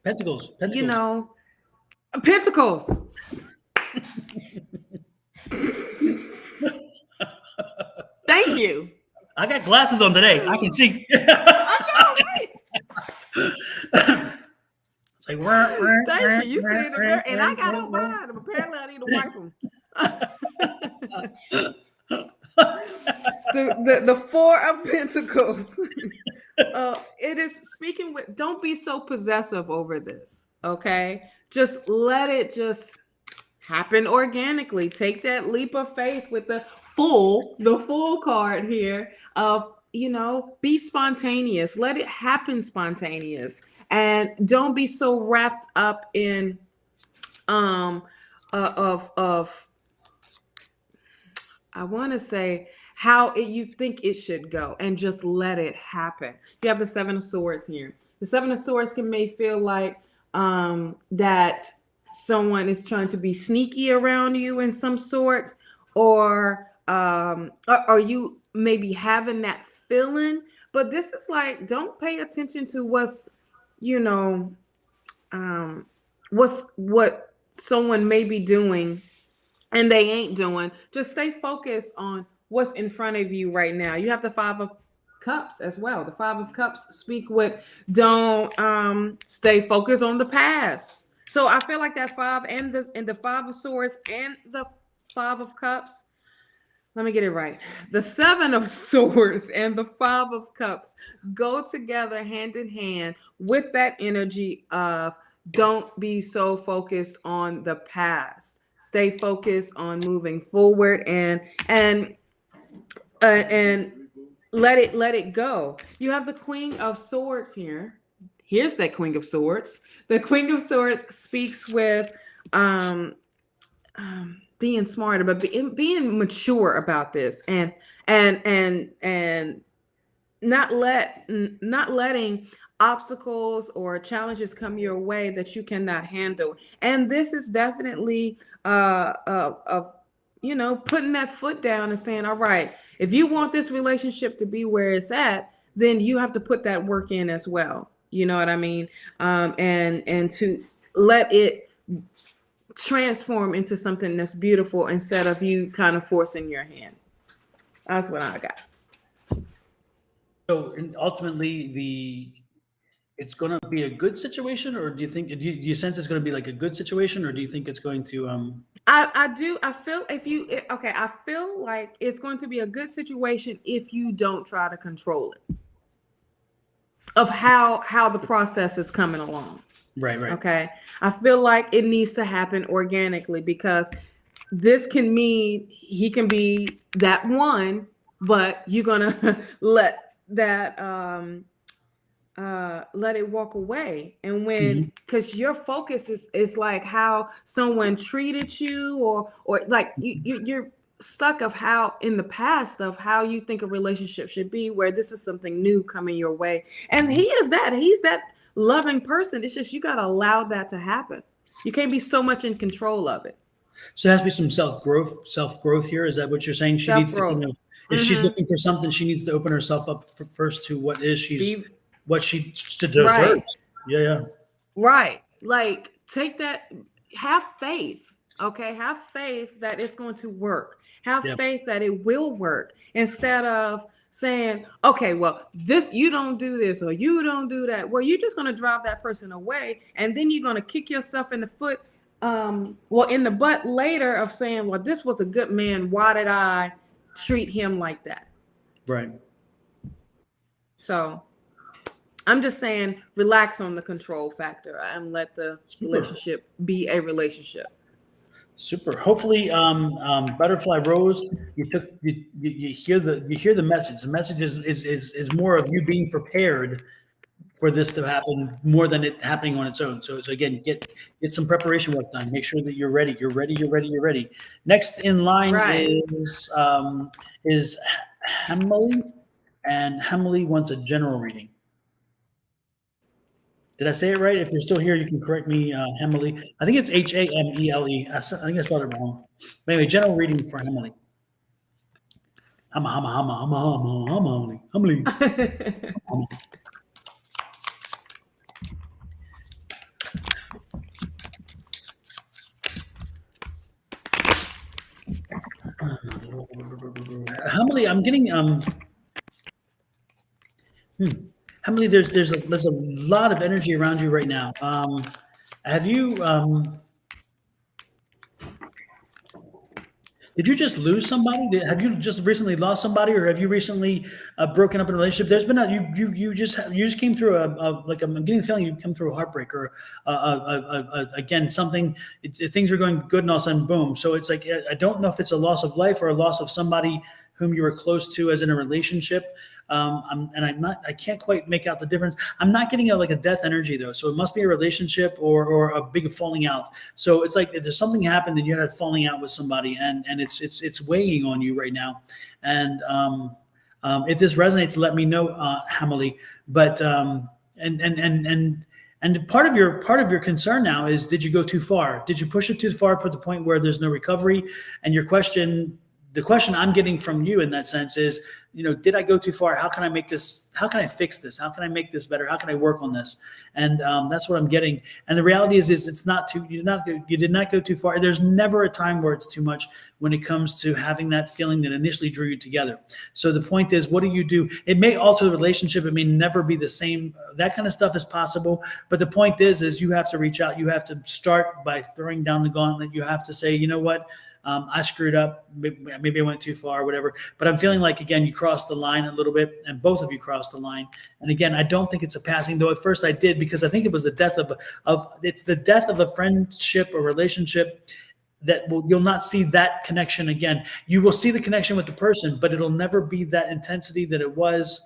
Speaker 1: Pentacles.
Speaker 2: Pentacles. Thank you.
Speaker 1: I got glasses on today. I can see.
Speaker 2: I know, right?
Speaker 1: It's like,
Speaker 2: thank you. You see it, and I got on mine. Apparently, I need to wipe them. The 4 of Pentacles. It is speaking with, don't be so possessive over this. Okay. Just let it just happen organically. Take that leap of faith with the full card here of, be spontaneous. Let it happen spontaneous. And don't be so wrapped up in, I want to say how you think it should go, and just let it happen. You have the 7 of Swords here. The 7 of Swords may feel like, that someone is trying to be sneaky around you in some sort, or are you maybe having that feeling? But this is like, don't pay attention to what's, you know, what someone may be doing and they ain't doing. Just stay focused on what's in front of you right now. You have the Five of Cups as well. The Five of Cups speak with, don't stay focused on the past. So I feel like that five and the Five of Swords and the Five of Cups. Let me get it right. The Seven of Swords and the Five of Cups go together hand in hand with that energy of, don't be so focused on the past. Stay focused on moving forward and let it go. You have the Queen of Swords here. Here's that Queen of Swords. The Queen of Swords speaks with being smarter, but being mature about this, and not letting obstacles or challenges come your way that you cannot handle. And this is definitely putting that foot down and saying, all right, if you want this relationship to be where it's at, then you have to put that work in as well. You know what I mean? And to let it transform into something that's beautiful instead of you kind of forcing your hand. That's what I got.
Speaker 1: So ultimately, it's going to be a good situation, or do you sense it's going to be like a good situation, or do you think it's going to?
Speaker 2: I do. I feel I feel like it's going to be a good situation if you don't try to control it. Of how the process is coming along.
Speaker 1: Right.
Speaker 2: Okay. I feel like it needs to happen organically, because this can mean he can be that one, but you're gonna let that let it walk away. And when, because your focus is like how someone treated you, or like you're stuck of how in the past of how you think a relationship should be, where this is something new coming your way. And he's that loving person. It's just, you got to allow that to happen. You can't be so much in control of it.
Speaker 1: So there has to be some self-growth here. Is that what you're saying? She needs to, if she's looking for something, she needs to open herself up first to what she deserves. Right. Yeah.
Speaker 2: Right. Like, take that, have faith. Okay. Have faith that it's going to work. Have faith that it will work, instead of saying, okay, well, you don't do this or you don't do that. Well, you're just going to drive that person away. And then you're going to kick yourself in the foot, in the butt later, of saying, well, this was a good man. Why did I treat him like that?
Speaker 1: Right.
Speaker 2: So I'm just saying, relax on the control factor and let the relationship be a relationship.
Speaker 1: Super. Hopefully, Butterfly Rose, you hear the message. The message is more of you being prepared for this to happen more than it happening on its own. So again, get some preparation work done. Make sure that you're ready. You're ready. Next in line is Hamley, and Hamley wants a general reading. Did I say it right? If you're still here, you can correct me, Hamley. I think it's Hamele. I think I spelled it wrong. But anyway, general reading for Hamley. Hamley. Hamley, I'm getting Hamley, there's a lot of energy around you right now. Have you did you just lose somebody? Have you just recently lost somebody, or have you recently broken up in a relationship? There's been you just came through I'm getting the feeling you come through a heartbreak, or again something. Things are going good and all of a sudden boom. So it's like, I don't know if it's a loss of life or a loss of somebody whom you were close to as in a relationship. I can't quite make out the difference. I'm not getting a death energy though. So it must be a relationship or a big falling out. So it's like, if there's something happened and you had a falling out with somebody, and it's weighing on you right now. And if this resonates, let me know, Hamley. But And part of your concern now is, did you go too far? Did you push it too far to the point where there's no recovery? And the question I'm getting from you in that sense is, did I go too far? How can I make this? How can I fix this? How can I make this better? How can I work on this? And that's what I'm getting. And the reality is it's not too. You did not go too far. There's never a time where it's too much when it comes to having that feeling that initially drew you together. So the point is, what do you do? It may alter the relationship. It may never be the same. That kind of stuff is possible. But the point is you have to reach out. You have to start by throwing down the gauntlet. You have to say, you know what? I screwed up. Maybe I went too far, whatever. But I'm feeling like, again, you crossed the line a little bit, and both of you crossed the line. And again, I don't think it's a passing, though at first I did, because I think it was the death it's the death of a friendship or relationship that you'll not see that connection again. You will see the connection with the person, but it'll never be that intensity that it was.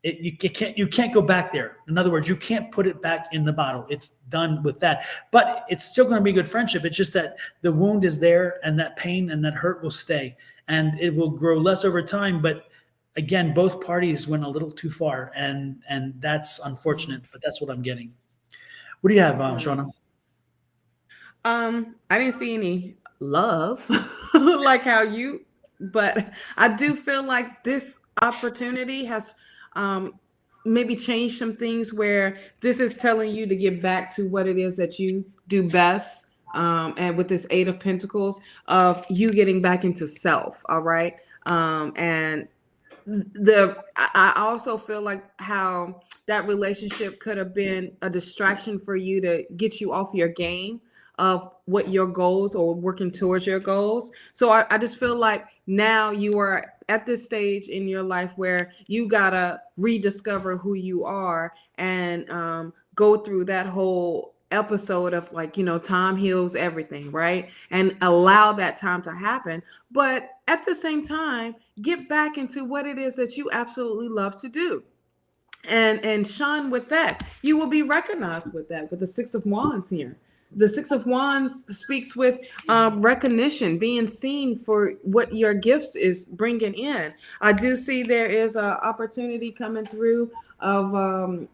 Speaker 1: You can't go back there. In other words, you can't put it back in the bottle. It's done with that. But it's still going to be a good friendship. It's just that the wound is there, and that pain and that hurt will stay, and it will grow less over time. But again, both parties went a little too far, and that's unfortunate. But that's what I'm getting. What do you have, Shawna?
Speaker 2: I didn't see any love like how you, but I do feel like this opportunity has maybe changed some things, where this is telling you to get back to what it is that you do best. And with this Eight of Pentacles, of you getting back into self. All right. And I also feel like how that relationship could have been a distraction for you to get you off your game of what your goals, or working towards your goals. So I just feel like now you are at this stage in your life where you gotta rediscover who you are, and go through that whole episode of, like, time heals everything, right? And allow that time to happen. But at the same time, get back into what it is that you absolutely love to do. And shine with that. You will be recognized with that, with the Six of Wands here. The Six of Wands speaks with recognition, being seen for what your gifts is bringing in. I do see there is an opportunity coming through of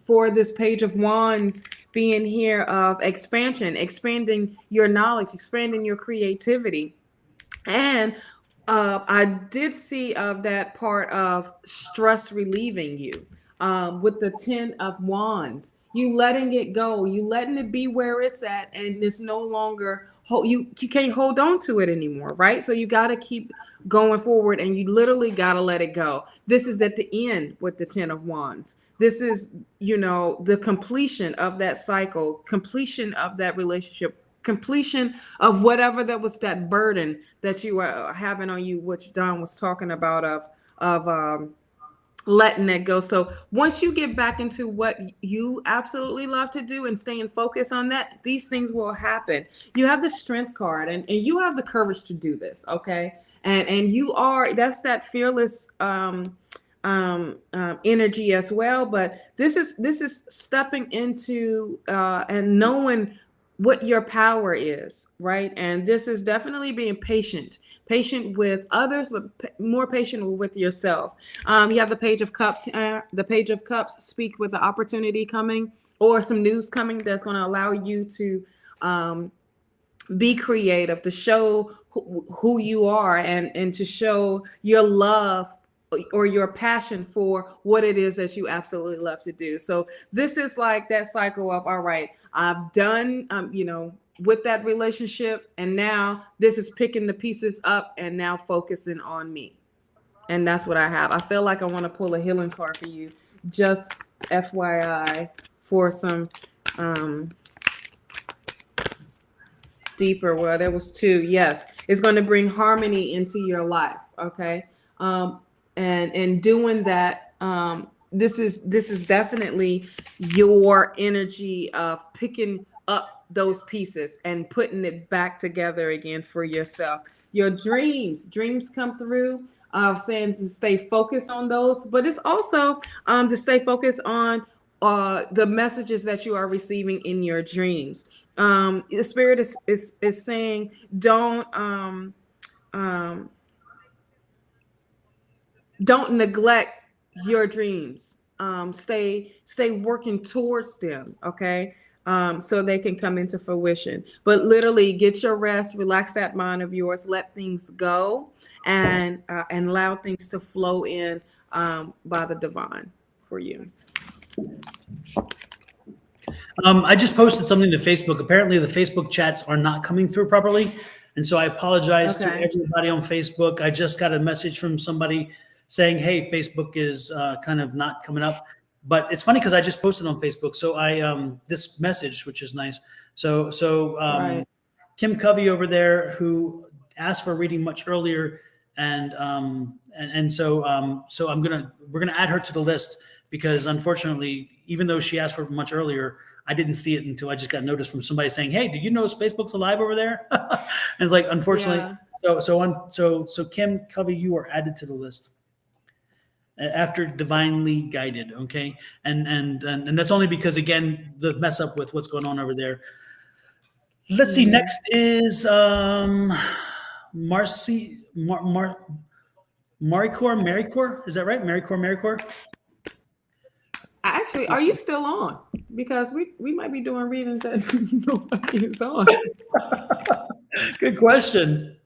Speaker 2: for this Page of Wands being here, of expansion, expanding your knowledge, expanding your creativity. And I did see of that part of stress relieving you, with the Ten of Wands. You letting it go, you letting it be where it's at, and it's no longer you can't hold on to it anymore, right? So you got to keep going forward, and you literally got to let it go. This is at the end with the Ten of Wands. This is, the completion of that cycle, completion of that relationship, completion of whatever that was, that burden that you were having on you, which Don was talking about, of letting it go. So once you get back into what you absolutely love to do and staying focused on that, these things will happen. You have the Strength card, and you have the courage to do this. Okay. And you are, that's that fearless energy as well. But this is stepping into and knowing what your power is, right? And this is definitely being patient with others, but more patient with yourself. You have the Page of Cups. The Page of Cups speak with an opportunity coming, or some news coming, that's going to allow you to be creative, to show who you are, and to show your love or your passion for what it is that you absolutely love to do. So this is like that cycle of, all right, I've done, with that relationship, and now this is picking the pieces up and now focusing on me. And that's what I have. I feel like I want to pull a healing card for you, just FYI, for some deeper. Well, there was two. Yes, it's going to bring harmony into your life. Okay. And in doing that, this is definitely your energy of picking up those pieces and putting it back together again for yourself. Your dreams come through, saying to stay focused on those, but it's also to stay focused on the messages that you are receiving in your dreams. The Spirit is saying, don't neglect your dreams. stay working towards them, okay? So they can come into fruition. But literally, get your rest, relax that mind of yours, let things go, and allow things to flow in by the divine for you.
Speaker 1: I just posted something to Facebook. Apparently, the Facebook chats are not coming through properly. And so I apologize to
Speaker 2: Okay.
Speaker 1: everybody on Facebook. I just got a message from somebody saying, hey, Facebook is kind of not coming up. But it's funny because I just posted on Facebook. So this message, which is nice. So
Speaker 2: Right.
Speaker 1: Kim Covey over there, who asked for a reading much earlier, and so we're gonna add her to the list because unfortunately, even though she asked for it much earlier, I didn't see it until I just got notice from somebody saying, "Hey, did you know Facebook's alive over there?" And it's like, unfortunately,
Speaker 2: Yeah.
Speaker 1: so Kim Covey, you are added to the list after divinely guided. Okay, and that's only because again the mess up with what's going on over there. Let's see. Next is Marcy Maricor. Is that right? Maricor.
Speaker 2: Actually, are you still on? Because we might be doing readings that nobody is on.
Speaker 1: Good question.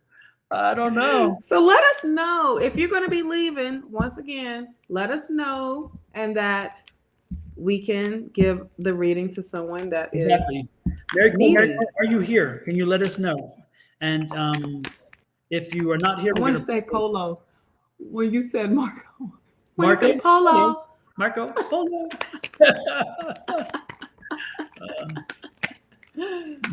Speaker 1: I don't know.
Speaker 2: So let us know if you're going to be leaving. Once again, let us know, and that we can give the reading to someone that
Speaker 1: Exactly.
Speaker 2: needing.
Speaker 1: Are you here? Can you let us know? And if you are not here,
Speaker 2: I want to say Polo. When you said Marco, when you say Polo.
Speaker 1: Marco Polo.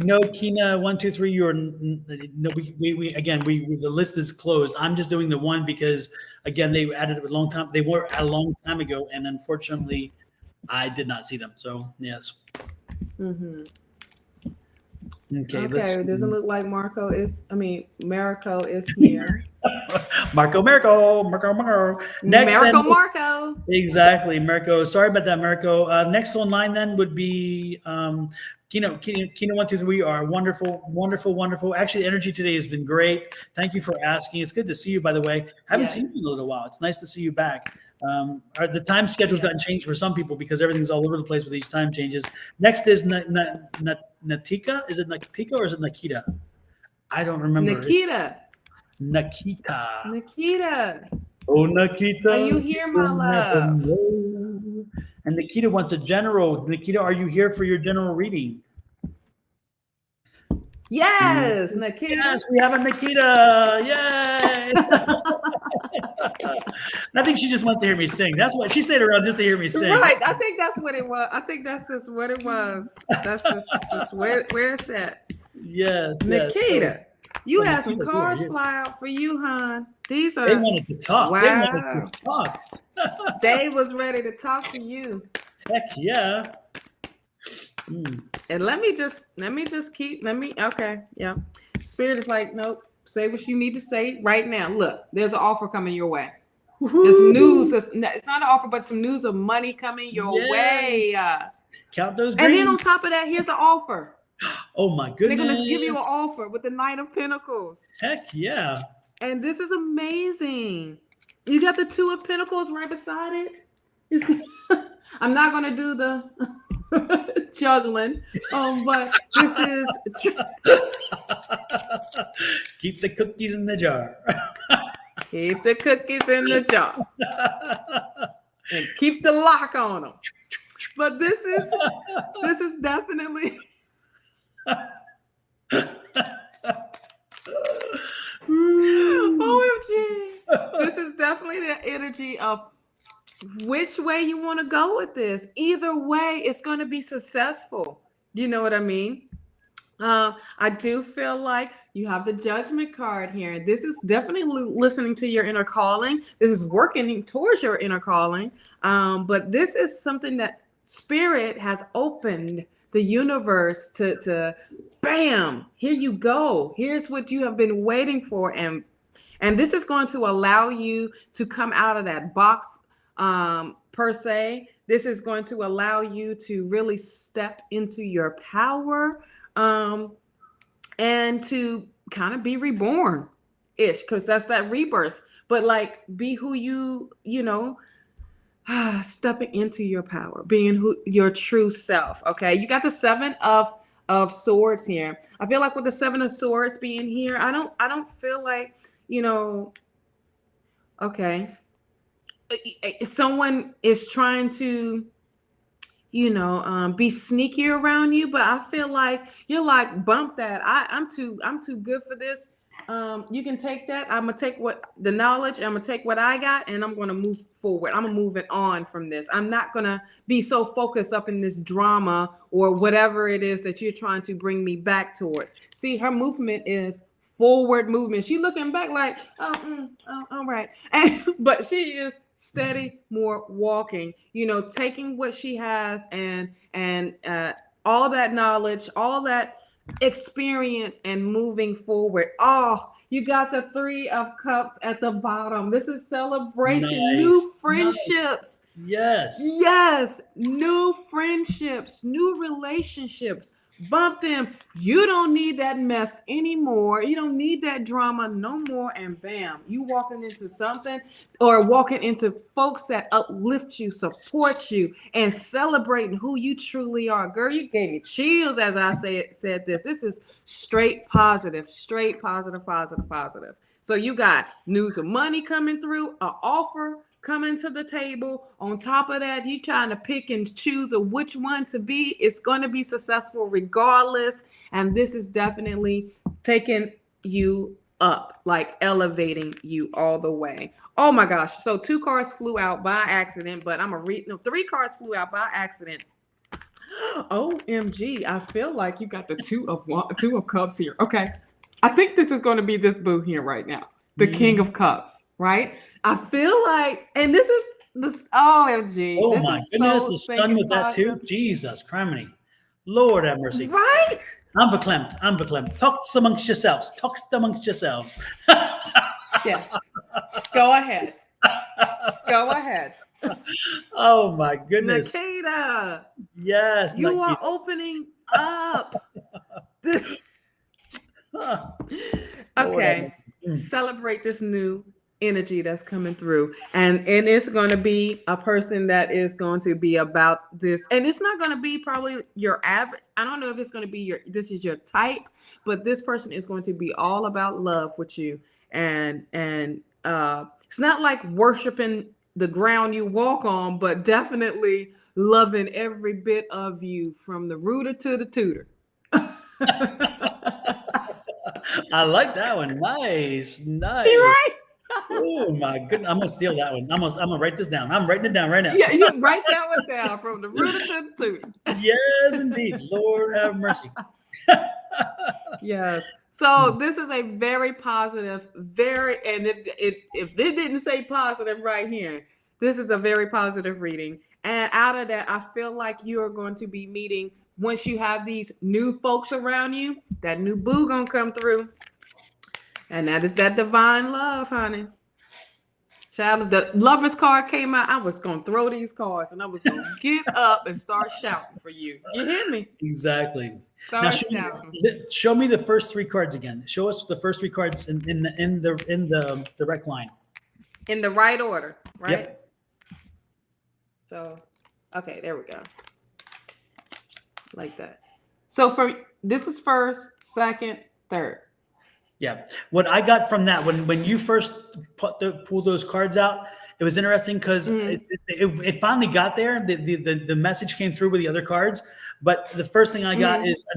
Speaker 1: No, Kina, 1, 2, 3. You're no. We again. The list is closed. I'm just doing the one because again they added it a long time. They were a long time ago, and unfortunately, I did not see them. So yes.
Speaker 2: Mm-hmm.
Speaker 1: Okay.
Speaker 2: Okay. It doesn't look like Marco is here.
Speaker 1: Marco. Next,
Speaker 2: Marco.
Speaker 1: Exactly, Marco. Sorry about that, Marco. Next online then would be Kino 1, 2, 3 are wonderful. Actually, the energy today has been great. Thank you for asking. It's good to see you, by the way. Haven't seen you in a little while. It's nice to see you back. The time schedule's gotten changed for some people because everything's all over the place with these time changes. Next is Natika. Is it Natika or is it Nikita? I don't remember.
Speaker 2: Nikita.
Speaker 1: Oh, Nikita.
Speaker 2: Are you here, my love?
Speaker 1: And Nikita wants a general. Nikita, are you here for your general reading?
Speaker 2: Yes, Nikita.
Speaker 1: Yes, we have a Nikita. Yay. I think she just wants to hear me sing. That's what she stayed around just to hear me sing.
Speaker 2: Right. I think that's what it was. I think that's just what it was. That's just where it's at.
Speaker 1: Yes.
Speaker 2: Nikita. You had some cards fly out for you, hon. They
Speaker 1: wanted to talk.
Speaker 2: Wow.
Speaker 1: They wanted to talk.
Speaker 2: They was ready to talk to you.
Speaker 1: Heck yeah.
Speaker 2: And let me just keep, okay. Yeah. Spirit is like, nope. Say what you need to say right now. Look, there's an offer coming your way. Woo-hoo. There's some news. It's not an offer, but some news of money coming your way.
Speaker 1: Count those
Speaker 2: dreams. And then on top of that, here's an offer.
Speaker 1: Oh my goodness.
Speaker 2: They're going to give you an offer with the Knight of Pentacles.
Speaker 1: Heck yeah.
Speaker 2: And this is amazing. You got the 2 of Pentacles right beside it. I'm not going to do the juggling, but this is...
Speaker 1: Keep the cookies in the jar.
Speaker 2: Keep the cookies in the jar. And keep the lock on them. But this is definitely... OMG. This is definitely the energy of which way you want to go with this. Either way, it's going to be successful. You know what I mean? I do feel like you have the Judgment card here. This is definitely listening to your inner calling. This is working towards your inner calling. But this is something that Spirit has opened the universe to bam, here you go. Here's what you have been waiting for. And this is going to allow you to come out of that box per se. This is going to allow you to really step into your power and to kind of be reborn-ish, because that's that rebirth. But like be who you know, stepping into your power, being your true self. Okay, you got the Seven of Swords here. I feel like with the Seven of Swords being here, I don't feel like, you know, okay, someone is trying to, be sneaky around you, but I feel like you're like, bump that. I'm too good for this. You can take that. I'm gonna take what the knowledge. I'm gonna take what I got, and I'm gonna move forward. I'm gonna move it on from this. I'm not gonna be so focused up in this drama or whatever it is that you're trying to bring me back towards. See, her movement is forward movement. She looking back like, all right. But she is steady, more walking, taking what she has and all that knowledge, all that experience and moving forward. Oh, you got the Three of Cups at the bottom. This is celebration, new friendships.
Speaker 1: Yes.
Speaker 2: Yes, new friendships, new relationships. Bump them. You don't need that mess anymore. You don't need that drama no more. And bam, you walking into something or walking into folks that uplift you, support you, and celebrating who you truly are. Girl, you gave me chills as I said this. This is straight positive, positive. So you got news of money coming through, an offer coming to the table. On top of that, you trying to pick and choose which one to be. It's going to be successful regardless. And this is definitely taking you up, like elevating you all the way. Oh my gosh. So 2 cards flew out by accident, but I'm going to read. No, 3 cards flew out by accident. OMG. I feel like you got the two of Cups here. Okay. I think this is going to be this boo here right now. The King of Cups, right? I feel like, and this is this. OMG!
Speaker 1: Oh
Speaker 2: this
Speaker 1: my
Speaker 2: is
Speaker 1: goodness,
Speaker 2: so
Speaker 1: the sun with that too. Jesus, criminy, Lord have mercy.
Speaker 2: Right?
Speaker 1: I'm verklempt. Talk amongst yourselves.
Speaker 2: Yes. Go ahead.
Speaker 1: Oh my goodness.
Speaker 2: Nikita.
Speaker 1: Yes.
Speaker 2: You are opening up. Okay. Celebrate this new energy that's coming through, and it's going to be a person that is going to be about this, and it's not going to be probably your average. I don't know if it's going to be this is your type, but this person is going to be all about love with you, and it's not like worshiping the ground you walk on, but definitely loving every bit of you from the rooter to the tutor.
Speaker 1: I like that one. Nice.
Speaker 2: You're right.
Speaker 1: Oh my goodness. I'm gonna steal that one. I'm gonna write this down. I'm writing it down right now.
Speaker 2: Yeah, you write that one down from the rooter to the tutor.
Speaker 1: Yes, indeed. Lord have mercy.
Speaker 2: Yes. So this is a very positive, and if it didn't say positive right here, this is a very positive reading. And out of that, I feel like you are going to be meeting, once you have these new folks around you, that new boo gonna come through. And that is that divine love, honey. Child, the Lover's card came out. I was gonna throw these cards and I was gonna get up and start shouting for you. You hear me?
Speaker 1: Exactly.
Speaker 2: Start
Speaker 1: Now
Speaker 2: shouting.
Speaker 1: show me the first 3 cards again. Show us the first 3 cards in the direct line.
Speaker 2: In the right order, right?
Speaker 1: Yep.
Speaker 2: So, okay, there we go. Like that. So this is first, second, third.
Speaker 1: Yeah. What I got from that, when you first pulled those cards out, it was interesting because it finally got there. The message came through with the other cards, but the first thing I got is a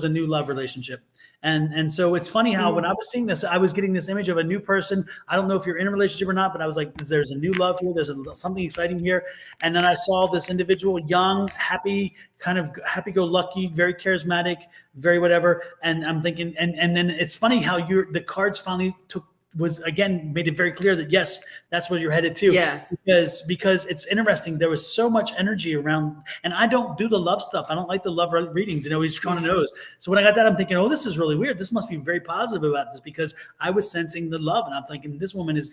Speaker 1: new love relationship. And so it's funny how when I was seeing this, I was getting this image of a new person. I don't know if you're in a relationship or not, but I was like, there's a new love here. There's something exciting here. And then I saw this individual, young, happy, kind of happy-go-lucky, very charismatic, very whatever. And I'm thinking, and then it's funny how the cards finally made it very clear that yes, that's where you're headed to.
Speaker 2: Yeah.
Speaker 1: Because it's interesting. There was so much energy around, and I don't do the love stuff. I don't like the love readings. Each kind of knows. So when I got that, I'm thinking, oh, this is really weird. This must be very positive about this, because I was sensing the love, and I'm thinking this woman is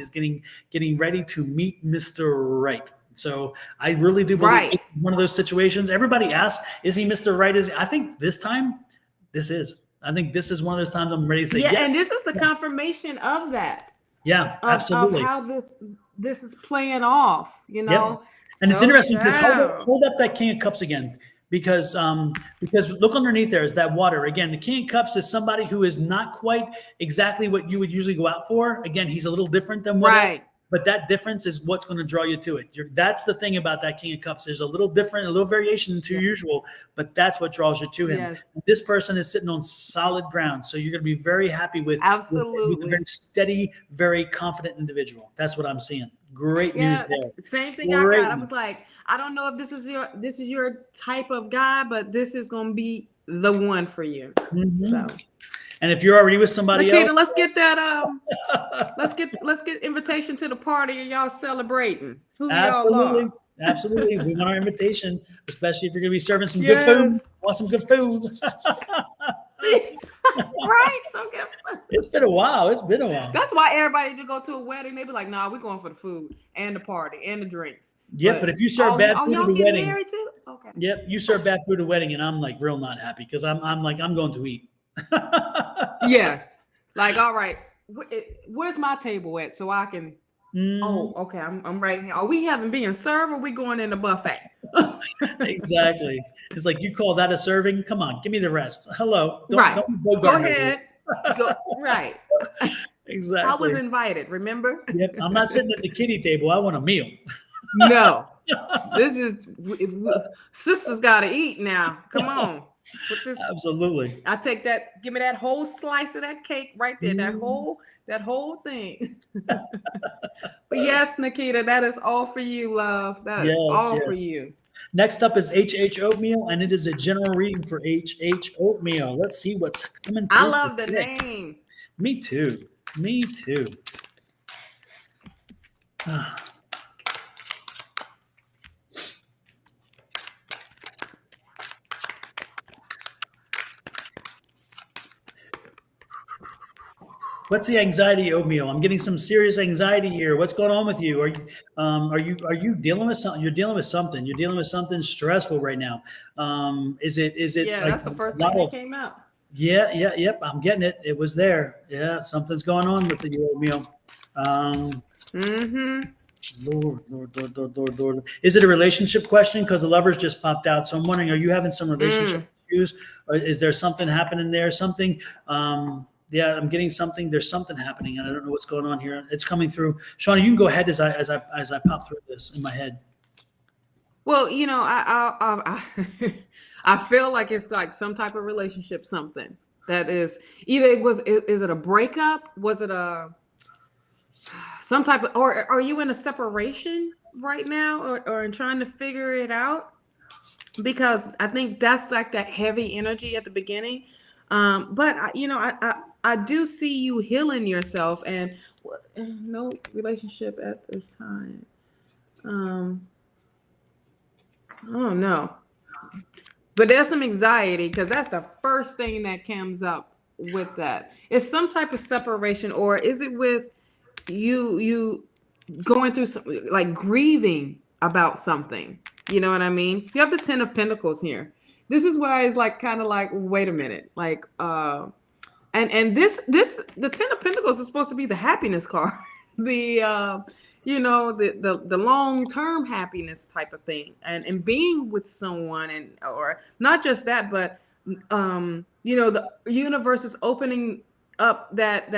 Speaker 1: getting ready to meet Mr. Right. So I really do believe it's one of those situations. Everybody asks, is he Mr. Right? I think this time, this is. I think this is one of those times I'm ready to say yes.
Speaker 2: And this is the confirmation of that.
Speaker 1: Yeah, absolutely.
Speaker 2: Of how this is playing off, you
Speaker 1: Yep.
Speaker 2: know.
Speaker 1: And it's
Speaker 2: So
Speaker 1: interesting because
Speaker 2: child.
Speaker 1: hold up that King of Cups again, because look underneath there is that water. Again, the King of Cups is somebody who is not quite exactly what you would usually go out for. Again, he's a little different than what else,
Speaker 2: Right.
Speaker 1: but that difference is what's going to draw you to it. That's the thing about that King of Cups. There's a little different, a little variation to
Speaker 2: Yeah.
Speaker 1: usual, but that's what draws you to him.
Speaker 2: Yes.
Speaker 1: This person is sitting on solid ground, so you're going to be very happy with a
Speaker 2: Absolutely.
Speaker 1: very steady, very confident individual. That's what I'm seeing. Great news
Speaker 2: Yeah,
Speaker 1: there.
Speaker 2: same thing
Speaker 1: Great
Speaker 2: I got. I
Speaker 1: news.
Speaker 2: was like, I don't know if this is your type of guy, but this is gonna be the one for you.
Speaker 1: Mhm.
Speaker 2: So,
Speaker 1: And if you're already with somebody
Speaker 2: Nikita,
Speaker 1: else,
Speaker 2: let's get that let's get invitation to the party and y'all celebrating who y'all
Speaker 1: absolutely,
Speaker 2: are.
Speaker 1: absolutely, we want our invitation, especially if you're going to be serving some good food.
Speaker 2: Yes.
Speaker 1: Want some good food?
Speaker 2: Right. So good.
Speaker 1: It's been a while. It's been a while.
Speaker 2: That's why everybody to go to a wedding, they be like, nah, we're going for the food and the party and the drinks.
Speaker 1: Yep, but if you serve bad food
Speaker 2: y'all
Speaker 1: at a
Speaker 2: getting
Speaker 1: wedding,
Speaker 2: married too? Okay.
Speaker 1: yep, you serve bad food at a wedding, and I'm like real not happy because I'm like I'm going to eat.
Speaker 2: Yes. Like, all right, where's my table at so I can?
Speaker 1: Mm,
Speaker 2: Oh, okay, I'm right here. Are we having being served or are we going in the buffet?
Speaker 1: exactly. It's like you call that a serving? Come on, give me the rest. Hello.
Speaker 2: Right.
Speaker 1: Don't
Speaker 2: Go
Speaker 1: Bogart me.
Speaker 2: ahead. Go. Right.
Speaker 1: Exactly.
Speaker 2: I was invited, remember?
Speaker 1: Yep. I'm not sitting at the kiddie table. I want a meal.
Speaker 2: No. This is sisters gotta eat now. Come on. Put this.
Speaker 1: Absolutely.
Speaker 2: I take that. Give me that whole slice of that cake right there. That
Speaker 1: Mm.
Speaker 2: whole thing. But yes, Nikita, that is all for you, love. That is
Speaker 1: Yes,
Speaker 2: all
Speaker 1: yes.
Speaker 2: for you.
Speaker 1: Next up is HH Oatmeal, and it is a general reading for HH Oatmeal. Let's see what's coming through.
Speaker 2: I love the
Speaker 1: today.
Speaker 2: name.
Speaker 1: Me too. Me too. What's the anxiety, Oatmeal? I'm getting some serious anxiety here. What's going on with you? Are you dealing with something? You're dealing with something. You're dealing with something stressful right now. Is it
Speaker 2: Yeah,
Speaker 1: like
Speaker 2: that's the first
Speaker 1: a
Speaker 2: thing
Speaker 1: lot
Speaker 2: that
Speaker 1: of-
Speaker 2: came out.
Speaker 1: Yeah, yep. I'm getting it. It was there. Yeah, something's going on with the Oatmeal.
Speaker 2: Mm-hmm.
Speaker 1: Lord. Is it a relationship question? Because the lovers just popped out. So I'm wondering, are you having some relationship issues? Or is there something happening there? Something, yeah, I'm getting something. There's something happening, and I don't know what's going on here. It's coming through. Shawna, you can go ahead as I pop through this in my head.
Speaker 2: Well, you know, I feel like it's like some type of relationship, something that is either is it a breakup? Was it some type of, or are you in a separation right now, or trying to figure it out? Because I think that's like that heavy energy at the beginning. But I do see you healing yourself, and no relationship at this time. Oh no. But there's some anxiety because that's the first thing that comes up with that. It's some type of separation, or is it with you going through some like grieving about something? You know what I mean? You have the 10 of Pentacles here. This is why it's like kind of like, wait a minute, like and this the 10 of Pentacles is supposed to be the happiness card. The the long-term happiness type of thing, and being with someone, and or not just that, but the universe is opening up that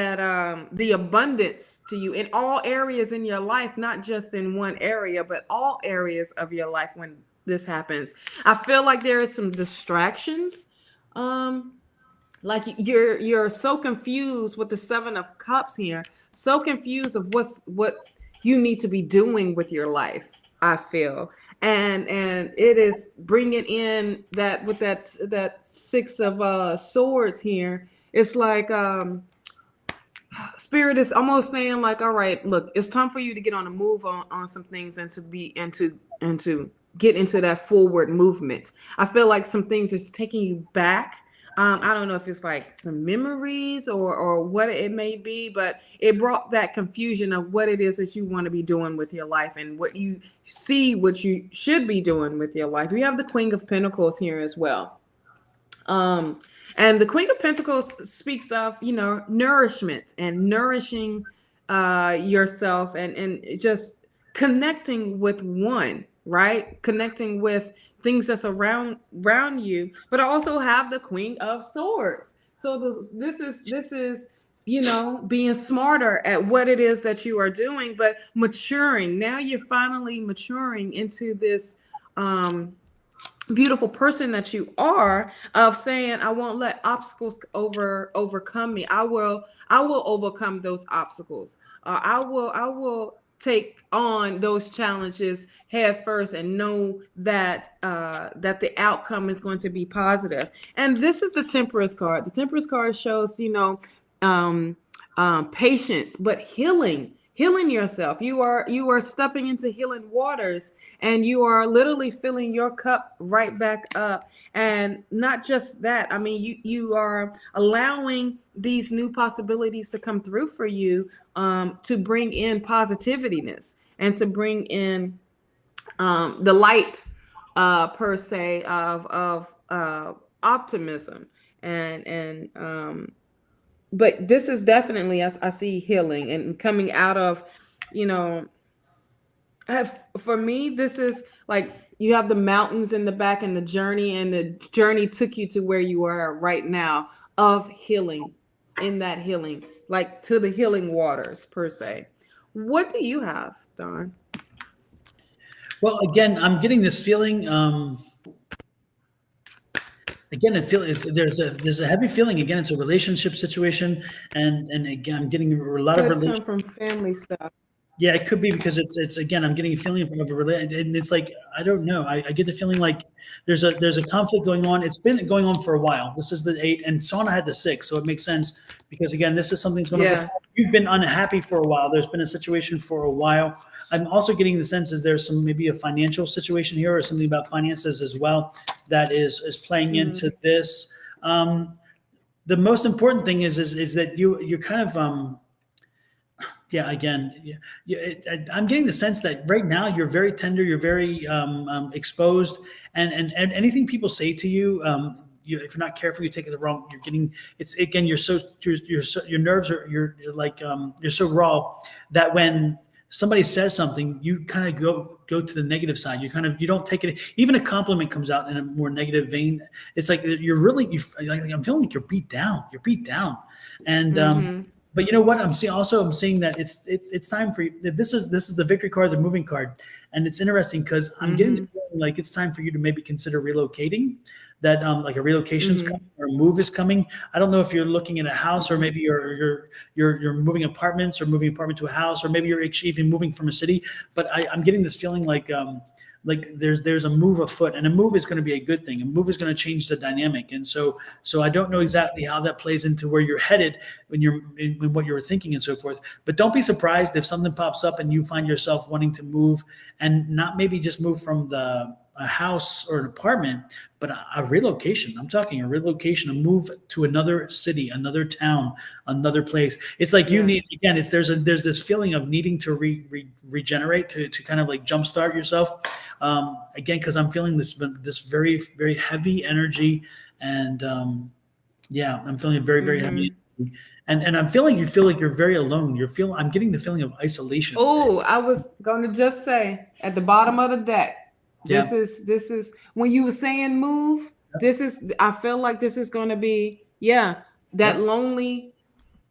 Speaker 2: the abundance to you in all areas in your life, not just in one area, but all areas of your life. When this happens, I feel like there is some distractions. Like you're so confused with the 7 of Cups here, so confused of what you need to be doing with your life, I feel. And it is bringing in that with that 6 of Swords here. It's like Spirit is almost saying like, all right, look, it's time for you to get on a move on some things, and to get into that forward movement. I feel like some things is taking you back. I don't know if it's like some memories or what it may be, but it brought that confusion of what it is that you want to be doing with your life, and what you see what you should be doing with your life. We have the Queen of Pentacles here as well. And the Queen of Pentacles speaks of, nourishment and nourishing yourself and just connecting with one, right? Connecting with things that's around you. But I also have the Queen of Swords. So this is being smarter at what it is that you are doing, but maturing. Now you're finally maturing into this beautiful person that you are, of saying, I won't let obstacles overcome me. I will overcome those obstacles. I will take on those challenges head first and know that that the outcome is going to be positive. And this is the Temperance card. The Temperance card shows um, patience, but healing yourself. You are stepping into healing waters, and you are literally filling your cup right back up. And not just that, I mean, you are allowing these new possibilities to come through for you, to bring in positiveness and to bring in the light, per se, of optimism. And but this is definitely, I see healing and coming out of, you know, for me, this is like you have the mountains in the back and the journey took you to where you are right now, of healing, in that healing, like to the healing waters, per se. What do you have, Don?
Speaker 1: Well, again, I'm getting this feeling. Again, there's a heavy feeling. Again, it's a relationship situation, and again, I'm getting a lot of
Speaker 2: Could
Speaker 1: relation.
Speaker 2: come from family stuff.
Speaker 1: Yeah, it could be because it's again, I'm getting a feeling of a and it's like I don't know. I get the feeling like there's a conflict going on. It's been going on for a while. This is the 8, and Sauna had the 6, so it makes sense because again, this is something that's going on.
Speaker 2: Yeah.
Speaker 1: You've been unhappy for a while. There's been a situation for a while. I'm also getting the sense is there's maybe a financial situation here or something about finances as well that is playing into this. The most important thing is that you're kind of yeah, again, I'm getting the sense that right now you're very tender, you're very exposed, and anything people say to you, if you're not careful, you take it the wrong. You're getting it's again. Your nerves are you're like you're so raw that when somebody says something, you kind of go to the negative side. You don't take it. Even a compliment comes out in a more negative vein. It's like I'm feeling like you're beat down. You're beat down, and. But you know what? I'm seeing that it's time for you. This is the victory card, the moving card, and it's interesting because I'm getting the feeling like it's time for you to maybe consider relocating. That like a relocation's coming or a move is coming. I don't know if you're looking at a house or maybe you're moving apartments or moving apartment to a house or maybe you're actually even moving from a city. But I'm getting this feeling like there's a move afoot, and a move is going to be a good thing. A move is going to change the dynamic, and so I don't know exactly how that plays into where you're headed when you're in what you were thinking and so forth. But don't be surprised if something pops up and you find yourself wanting to move, and not maybe just move from a house or an apartment, but a relocation. I'm talking a relocation, a move to another city, another town, another place. It's like you need, again, there's this feeling of needing to regenerate, to kind of like jumpstart yourself. Again, because I'm feeling this very, very heavy energy, and I'm feeling very, very heavy energy. And I'm feeling you feel like you're very alone. I'm getting the feeling of isolation.
Speaker 2: Oh, I was going to just say at the bottom of the deck. This is when you were saying move. I feel like this is going to be that lonely,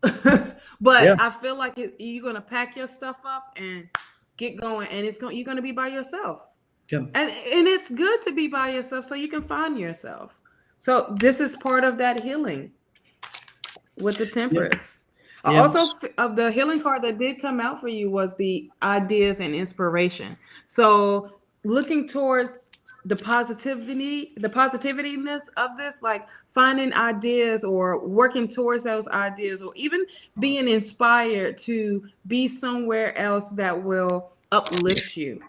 Speaker 2: but I feel like you're going to pack your stuff up and get going, and you're going to be by yourself. And it's good to be by yourself so you can find yourself. So this is part of that healing with the Temperance. Also, of the healing card that did come out for you was the ideas and inspiration. So looking towards the positiveness of this, like finding ideas or working towards those ideas, or even being inspired to be somewhere else that will uplift you,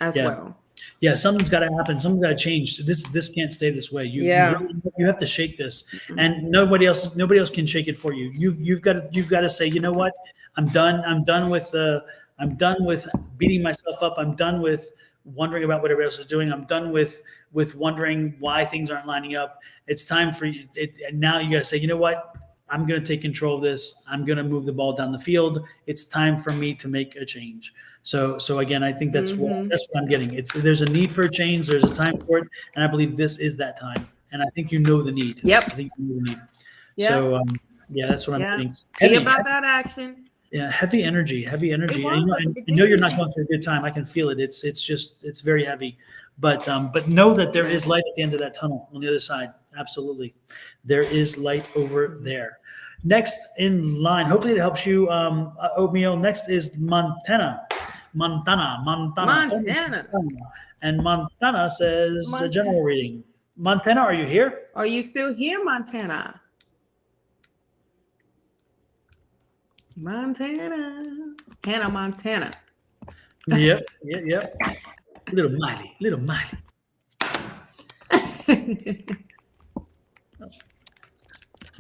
Speaker 2: as well.
Speaker 1: Yeah, something's got to happen. Something's got to change. This can't stay this way. You have to shake this, and nobody else can shake it for you. You've got to say, you know what? I'm done. I'm done with beating myself up. I'm done with wondering about what everybody else is doing. I'm done with wondering why things aren't lining up. It's time for you. Now you got to say, you know what? I'm going to take control of this. I'm going to move the ball down the field. It's time for me to make a change. So again, I think that's what I'm getting. There's a need for a change. There's a time for it, and I believe this is that time. And I think you know the need.
Speaker 2: Yep.
Speaker 1: I think you know the need.
Speaker 2: Yep.
Speaker 1: So that's what I'm getting.
Speaker 2: Be about that action.
Speaker 1: Yeah, heavy energy.
Speaker 2: I
Speaker 1: know you're not going through a good time. I can feel it. It's very heavy. But know that there is light at the end of that tunnel on the other side. Absolutely. There is light over there. Next in line, hopefully it helps you, Oatmeal. Next is Montana. And Montana says a general reading. Montana, are you here?
Speaker 2: Are you still here, Montana? Hannah Montana.
Speaker 1: Yep. Little Miley.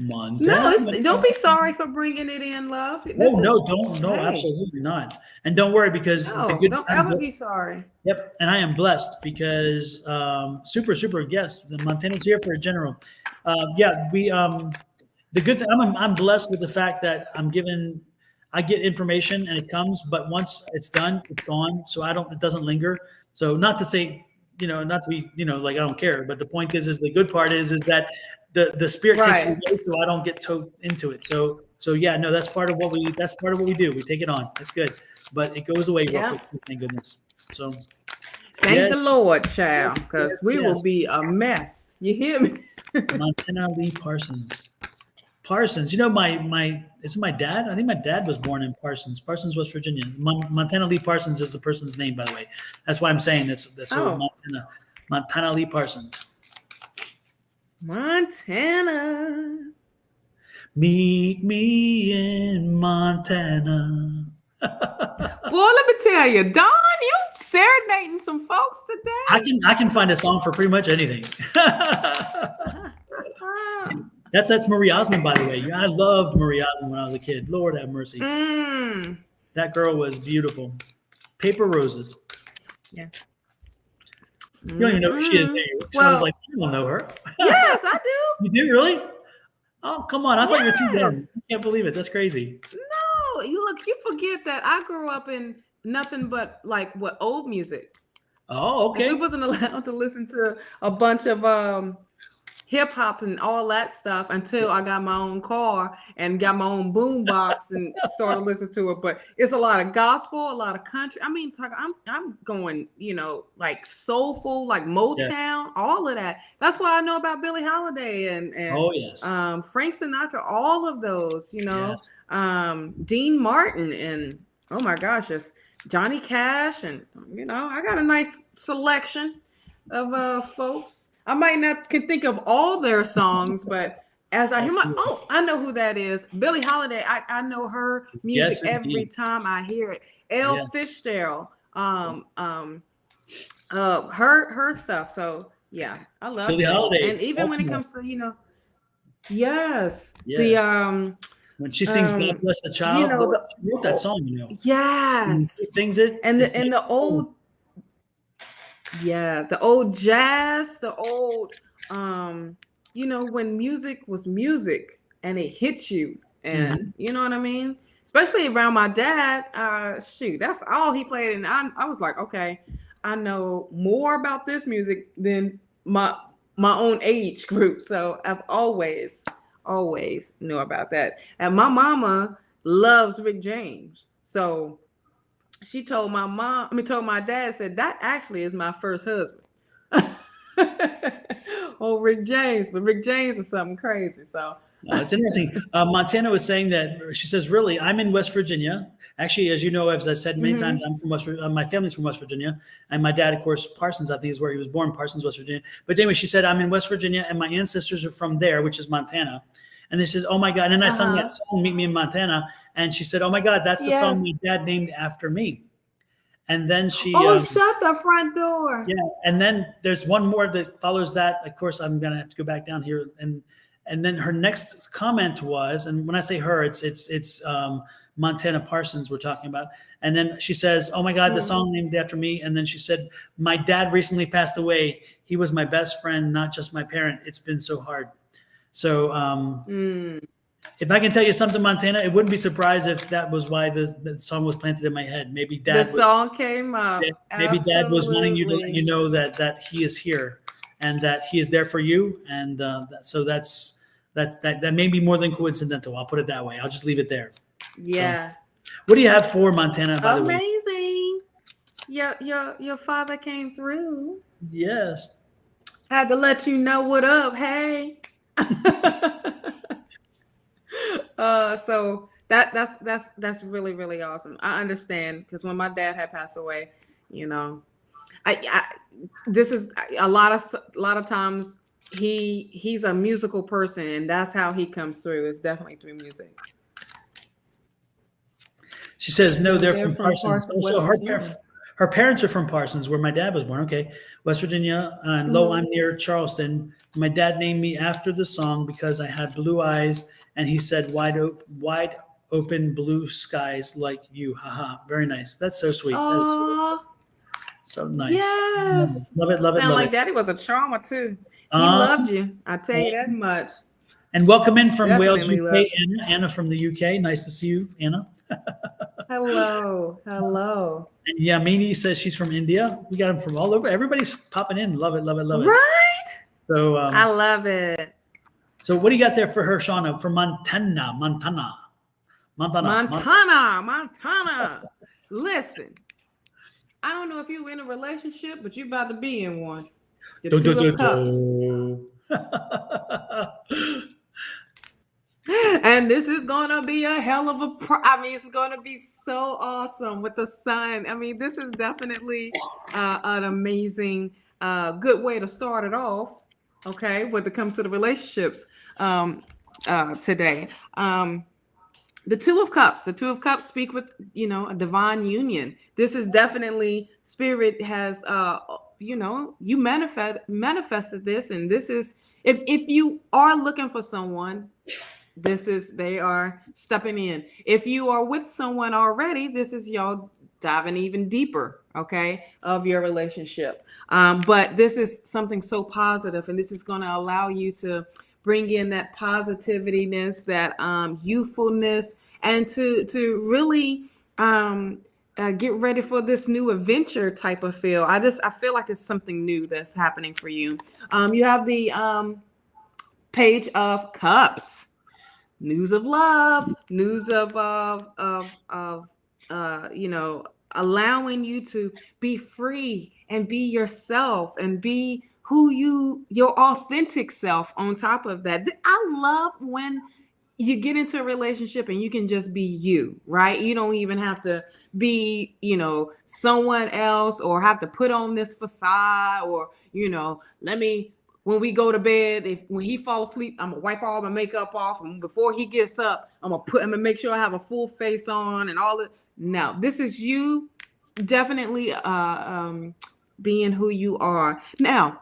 Speaker 1: Montana.
Speaker 2: No, don't be sorry for bringing it in, love.
Speaker 1: Absolutely not. And don't worry because
Speaker 2: don't ever be sorry.
Speaker 1: Yep, and I am blessed because super guest. The Montana's here for a general. The good thing I'm blessed with the fact that I get information and it comes, but once it's done, it's gone. So it doesn't linger. So not to say, not to be, like I don't care, but the point is the good part is that the spirit takes it away, so I don't get towed into it. So that's part of what we do. We take it on. That's good, but it goes away real quick. Thank goodness. So
Speaker 2: thank the Lord, child, because we will be a mess. You hear me?
Speaker 1: Montana Lee Parsons. Is it my dad? I think my dad was born in Parsons, West Virginia. Montana Lee Parsons is the person's name, by the way. That's why I'm saying that's Montana Lee Parsons.
Speaker 2: Montana.
Speaker 1: Meet me in Montana.
Speaker 2: Boy, let me tell you, Don, you serenading some folks today.
Speaker 1: I can find a song for pretty much anything. That's Marie Osmond, by the way. I loved Marie Osmond when I was a kid. Lord have mercy. That girl was beautiful. Paper Roses.
Speaker 2: Yeah.
Speaker 1: You don't even know who she is, do you? I was like, you don't know her.
Speaker 2: Yes, I do.
Speaker 1: You do, really? Oh, come on. I thought you were too young. I can't believe it. That's crazy.
Speaker 2: No, you forget that I grew up in nothing but old music.
Speaker 1: Oh, okay.
Speaker 2: We wasn't allowed to listen to a bunch of hip hop and all that stuff until I got my own car and got my own boom box and started listening to it. But it's a lot of gospel, a lot of country. I mean, I'm going, like soulful, like Motown, all of that. That's why I know about Billie Holiday and Frank Sinatra, all of those, Dean Martin and oh my gosh, just Johnny Cash and I got a nice selection of folks. I might not can think of all their songs, but as I hear I know who that is. Billie Holiday. I know her music every time I hear it. Elle Fitzgerald. Her stuff. So yeah, I love
Speaker 1: Billie Holiday.
Speaker 2: And even when it comes to the
Speaker 1: when she sings "God Bless the Child," she wrote that song.
Speaker 2: Yes,
Speaker 1: she sings it,
Speaker 2: and the old. Yeah, the old jazz, the old, when music was music and it hits you, and you know what I mean? Especially around my dad, that's all he played. And I was like, okay, I know more about this music than my own age group. So I've always knew about that. And my mama loves Rick James. So she told my dad, said that actually is my first husband. Rick James, but Rick James was something crazy. So
Speaker 1: it's interesting. Montana was saying that she says, really, I'm in West Virginia. Actually, as you know, as I said many times, I'm from West Virginia. My family's from West Virginia. And my dad, of course, Parsons, I think is where he was born, Parsons, West Virginia. But anyway, she said, I'm in West Virginia and my ancestors are from there, which is Montana. And this is, oh my God. And then I sung that song, Meet Me in Montana. And she said, oh my God, that's the song my dad named after me. And then she
Speaker 2: shut the front door.
Speaker 1: Yeah. And then there's one more that follows that. Of course, I'm gonna have to go back down here. And then her next comment was, and when I say her, it's Montana Parsons we're talking about. And then she says, oh my God, the song named after me. And then she said, my dad recently passed away. He was my best friend, not just my parent. It's been so hard. So If I can tell you something, Montana, it wouldn't be surprised if that was why the song was planted in my head. Maybe
Speaker 2: The song came up.
Speaker 1: maybe Dad was wanting you to let
Speaker 2: Absolutely.
Speaker 1: you know that he is here and that he is there for you, and so that may be more than coincidental. I'll put it that way. I'll just leave it there.
Speaker 2: Yeah.
Speaker 1: So, what do you have for Montana, by the way?
Speaker 2: Amazing. Your father came through.
Speaker 1: Yes.
Speaker 2: Had to let you know what up. Hey. So that's really, really awesome. I understand, because when my dad had passed away, you know, I this is a lot of times he's a musical person, and that's how he comes through. It's definitely through music.
Speaker 1: She says, no, they're
Speaker 2: They're
Speaker 1: from
Speaker 2: from
Speaker 1: Parsons.
Speaker 2: West
Speaker 1: Also,
Speaker 2: Virginia.
Speaker 1: her parents are from Parsons, where my dad was born. Okay. West Virginia. And low, I'm near Charleston. My dad named me after the song because I had blue eyes, and he said, wide open blue skies like you. Haha. Very nice. That's so sweet. That is
Speaker 2: Oh,
Speaker 1: so nice.
Speaker 2: yes.
Speaker 1: Love it, love it,
Speaker 2: Sound
Speaker 1: love
Speaker 2: like
Speaker 1: it.
Speaker 2: Daddy was a charmer too. He loved you. I tell you that much.
Speaker 1: And welcome in from Wales,
Speaker 2: Definitely
Speaker 1: UK,
Speaker 2: loved.
Speaker 1: Anna. Anna from the UK. Nice to see you, Anna.
Speaker 2: Hello.
Speaker 1: And Yamini says she's from India. We got them from all over. Everybody's popping in. Love it, love it, love it.
Speaker 2: Right?
Speaker 1: So,
Speaker 2: I love it.
Speaker 1: so what do you got there for her, Shawna? For Montana.
Speaker 2: Listen, I don't know if you're in a relationship, but you're about to be in one. The
Speaker 1: Do,
Speaker 2: Two
Speaker 1: do,
Speaker 2: of Cups. And this is going to be a hell of a it's going to be so awesome with the sun. I mean, this is definitely an amazing, good way to start it off, okay, when it comes to the relationships today. The Two of Cups. The Two of Cups speak with, a divine union. This is definitely, Spirit has, you manifested this, and this is, if you are looking for someone, they are stepping in. If you are with someone already, this is y'all diving even deeper, okay, of your relationship. But this is something so positive, and this is going to allow you to bring in that positivityness, that youthfulness, and to really get ready for this new adventure type of feel. I feel like it's something new that's happening for you. You have the Page of Cups. News of love, news of allowing you to be free and be yourself and be your authentic self. On top of that, I love when you get into a relationship and you can just be you, right? You don't even have to be, someone else, or have to put on this facade, or, when we go to bed, when he falls asleep, I'm gonna wipe all my makeup off, and before he gets up, I'm gonna make sure I have a full face on and all that. No, this is you definitely being who you are. Now,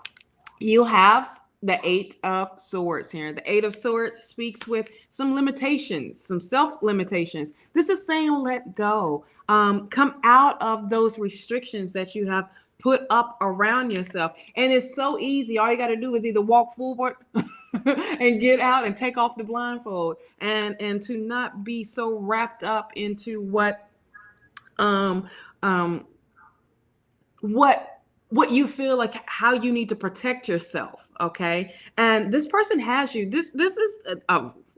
Speaker 2: you have the Eight of Swords here. The Eight of Swords speaks with some limitations, some self-limitations. This is saying let go. Come out of those restrictions that you have put up around yourself. And it's so easy. All you got to do is either walk forward and get out and take off the blindfold, and to not be so wrapped up into what you feel like, how you need to protect yourself. Okay. And this person has you. This is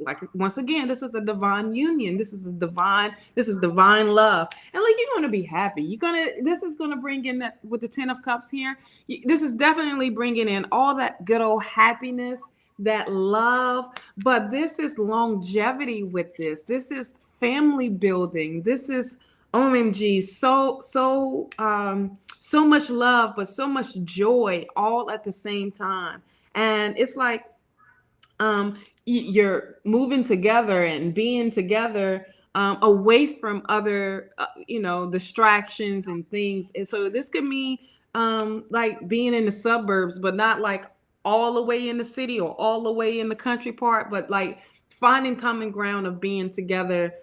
Speaker 2: like, once again, this is a divine union. This is divine love. And like, you're going to be happy. This is going to bring in that with the 10 of Cups here. This is definitely bringing in all that good old happiness, that love, but this is longevity with this. This is family building. This is OMG. So much love, but so much joy all at the same time. And it's like you're moving together and being together away from other, distractions and things. And so this could mean like being in the suburbs, but not like all the way in the city or all the way in the country part, but like finding common ground of being together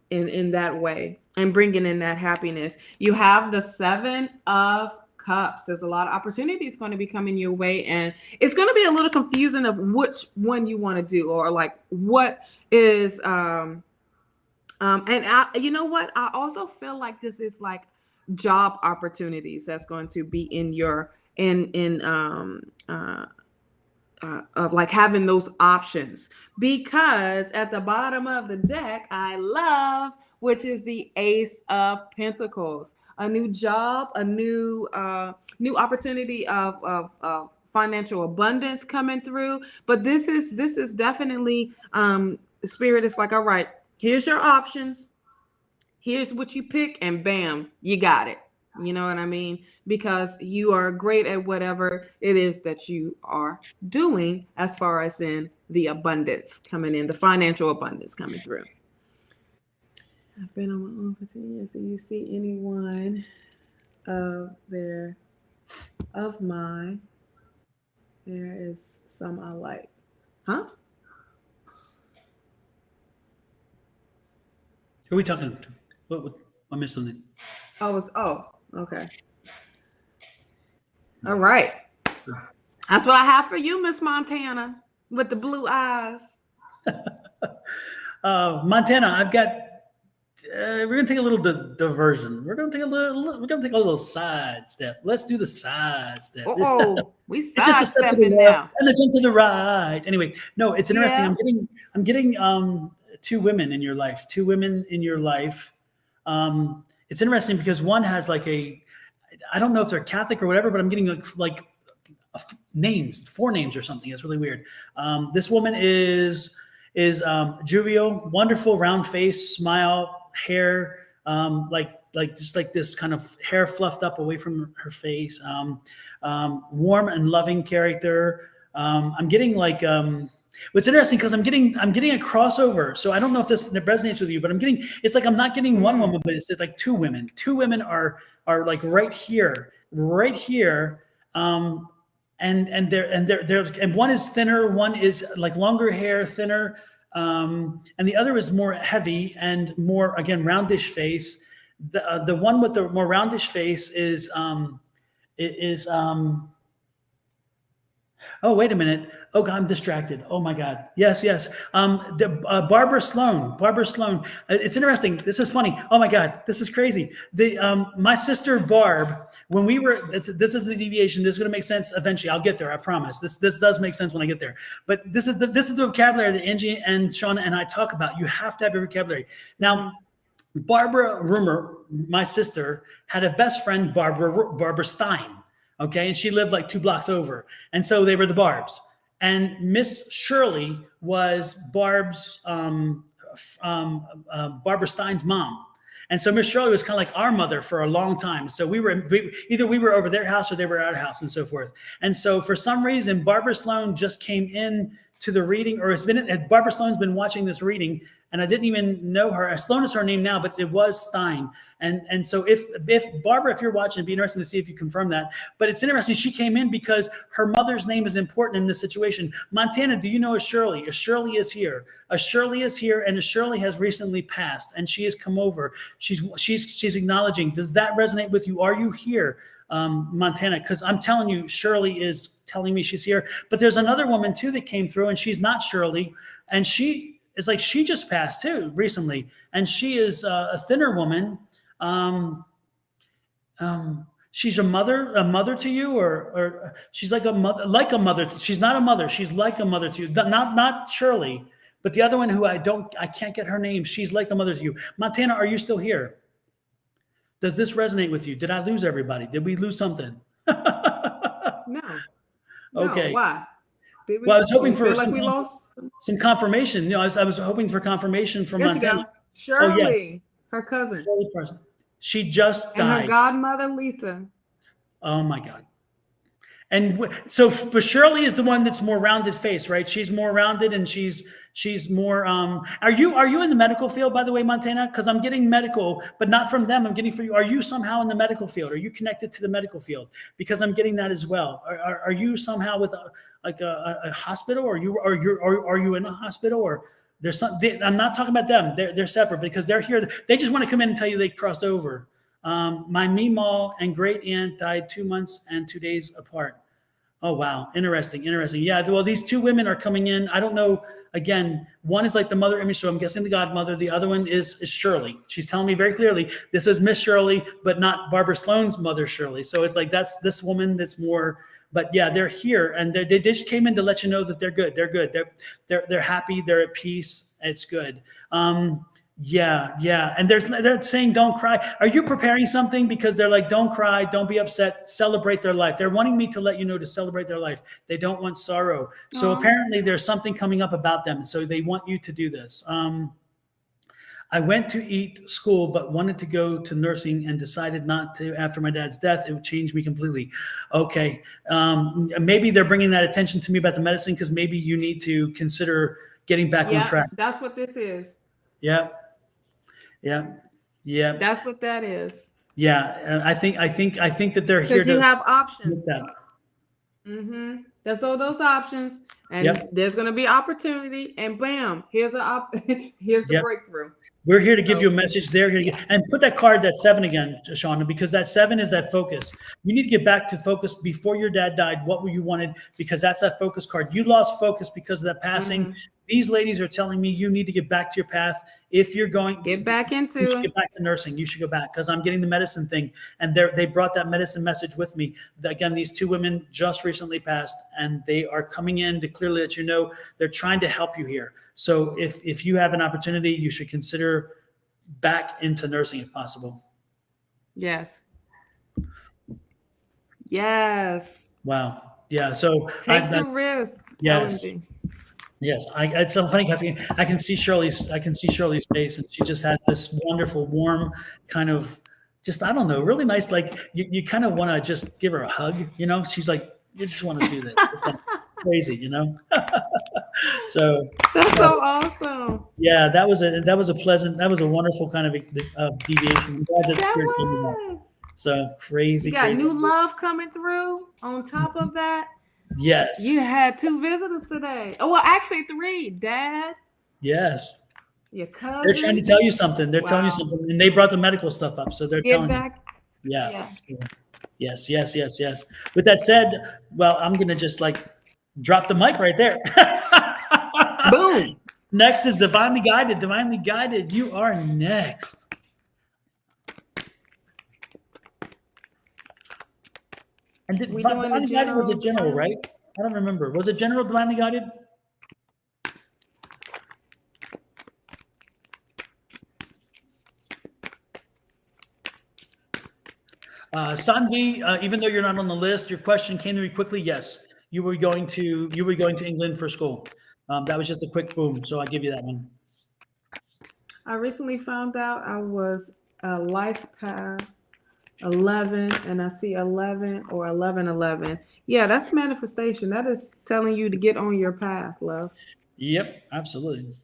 Speaker 2: in that way and bringing in that happiness. You have the Seven of Cups. There's a lot of opportunities going to be coming your way, and it's going to be a little confusing of which one you want to do, or like what is and you know what? I also feel like this is like job opportunities that's going to be in your of like having those options, because at the bottom of the deck, I love, which is the Ace of Pentacles, a new job, a new opportunity of financial abundance coming through. But this is definitely the Spirit is like, all right, here's your options. Here's what you pick, and bam, you got it. You know what I mean? Because you are great at whatever it is that you are doing, as far as in the abundance coming in, the financial abundance coming through. I've been on my own for 10 years. So you see anyone there is some I like. Huh?
Speaker 1: Who are we talking to? What I missed something.
Speaker 2: Okay. All right. That's what I have for you, Miss Montana, with the blue eyes.
Speaker 1: Montana, I've got. We're gonna take a little diversion. We're gonna take a little side step. Let's do the side step.
Speaker 2: Oh, we
Speaker 1: it's just a step to the left and a jump to the right. Anyway, no, it's interesting. Yeah. I'm getting two women in your life. Two women in your life. It's interesting because one has like I don't know if they're Catholic or whatever, but I'm getting like names, 4 names or something. It's really weird. This woman is jovial, wonderful, round face, smile, hair, like just like this kind of hair fluffed up away from her face. Warm and loving character. I'm getting like what's interesting, because I'm getting a crossover. So I don't know if this resonates with you, but it's like I'm not getting one woman, but it's like 2 women. 2 women are like right here. And one is thinner, one is like longer hair, thinner, and the other is more heavy and more, again, roundish face. The one with the more roundish face is oh, wait a minute. Oh, God, I'm distracted. Oh, my God. Yes. Barbara Sloan. It's interesting. This is funny. Oh, my God. This is crazy. My sister, Barb, when we were, this is the deviation. This is going to make sense eventually. I'll get there. I promise. This does make sense when I get there. But this is the vocabulary that Angie and Shawna and I talk about. You have to have your vocabulary. Now, Barbara Rumer, my sister, had a best friend, Barbara Stein. Okay, and she lived like 2 blocks over. And so they were the Barbs. And Miss Shirley was Barb's, Barbara Stein's mom. And so Miss Shirley was kind of like our mother for a long time. So either we were over their house or they were at our house and so forth. And so for some reason, Barbara Sloan just came in to the reading, or Barbara Sloan's been watching this reading, and I didn't even know her. Sloan is her name now, but it was Stein. And so if Barbara, if you're watching, it'd be interesting to see if you confirm that. But it's interesting, she came in because her mother's name is important in this situation. Montana, do you know a Shirley? A Shirley is here. A Shirley is here, and a Shirley has recently passed, and she has come over. She's acknowledging. Does that resonate with you? Are you here? Montana, because I'm telling you, Shirley is telling me she's here. But there's another woman too that came through, and she's not Shirley, and she is like, she just passed too recently, and she is a thinner woman. She's a mother to you, or she's like a mother. She's not a mother. She's like a mother to you. Not Shirley, but the other one who I can't get her name. She's like a mother to you. Montana, are you still here? Does this resonate with you? Did I lose everybody? Did we lose something?
Speaker 2: No.
Speaker 1: Okay.
Speaker 2: Why?
Speaker 1: Well, I was hoping for some confirmation. You know, I was hoping for confirmation from Montana.
Speaker 2: Shirley, oh, yes. Her cousin.
Speaker 1: She just died.
Speaker 2: And her godmother, Lisa.
Speaker 1: Oh my God. And so, but Shirley is the one that's more rounded face, right? She's more rounded, and she's more. Are you in the medical field, by the way, Montana? Because I'm getting medical, but not from them. I'm getting for you. Are you somehow in the medical field? Are you connected to the medical field? Because I'm getting that as well. Are you somehow with a hospital, or are you in a hospital, or there's some? I'm not talking about them. They're separate because they're here. They just want to come in and tell you they crossed over. My Meemaw and great aunt died 2 months and 2 days apart. Oh, wow. Interesting. Yeah. Well, these two women are coming in. I don't know. Again, one is like the mother image, so I'm guessing the godmother. The other one is Shirley. She's telling me very clearly, this is Miss Shirley, but not Barbara Sloan's mother, Shirley. So it's like, that's this woman that's more, but yeah, they're here. And they just came in to let you know that they're good. They're good. They're happy. They're at peace. It's good. Yeah. And they're saying, don't cry. Are you preparing something? Because they're like, don't cry, don't be upset, celebrate their life. They're wanting me to let you know to celebrate their life. They don't want sorrow. So apparently there's something coming up about them. So they want you to do this. I went to eat school, but wanted to go to nursing and decided not to after my dad's death. It would change me completely. Okay. Maybe they're bringing that attention to me about the medicine, because maybe you need to consider getting back on track.
Speaker 2: That's what this is.
Speaker 1: Yeah.
Speaker 2: That's what that is.
Speaker 1: Yeah, and I think that they're here
Speaker 2: because you
Speaker 1: to
Speaker 2: have options. That's all those options, and there's going to be opportunity, and bam, here's the breakthrough.
Speaker 1: We're here to give you a message. They're here to and put that card, that 7 again, Shawna, because that 7 is that focus. You need to get back to focus. Before your dad died, what were you wanted? Because that's that focus card. You lost focus because of that passing. These ladies are telling me you need to get back to your path. If you're going,
Speaker 2: get back into
Speaker 1: it. Get back to nursing. You should go back, because I'm getting the medicine thing, and they brought that medicine message with me. Again, these two women just recently passed, and they are coming in to clearly let you know they're trying to help you here. So if you have an opportunity, you should consider back into nursing if possible.
Speaker 2: Yes.
Speaker 1: Wow. Yeah. So
Speaker 2: take the risk.
Speaker 1: Yes. Yes, it's so funny because I can see Shirley's face, and she just has this wonderful, warm kind of, just, I don't know, really nice. Like you kind of want to just give her a hug, She's like, you just want to do this. It's like crazy, So
Speaker 2: that's so awesome.
Speaker 1: Yeah, that was a wonderful kind of deviation. I'm glad that spirit came to that. So crazy.
Speaker 2: You got new love coming through on top of that.
Speaker 1: Yes.
Speaker 2: You had 2 visitors today. Oh, well, actually 3. Dad.
Speaker 1: Yes.
Speaker 2: Your cousin.
Speaker 1: They're trying to tell you something. They're telling you something, and they brought the medical stuff up, so they're telling
Speaker 2: back.
Speaker 1: you. Yeah. Yes. With that said, well, I'm gonna just drop the mic right there.
Speaker 2: Boom.
Speaker 1: Next is Divinely Guided. Divinely Guided, you are next. And Divinely Guided was a general, right? I don't remember. Was it general Divinely Guided? Sanvi, even though you're not on the list, your question came to me quickly. Yes, you were going to England for school. That was just a quick boom, so I'll give you that one.
Speaker 2: I recently found out I was a life path 11, and I see 11 or 11. Yeah, that's manifestation. That is telling you to get on your path, love.
Speaker 1: Yep, absolutely.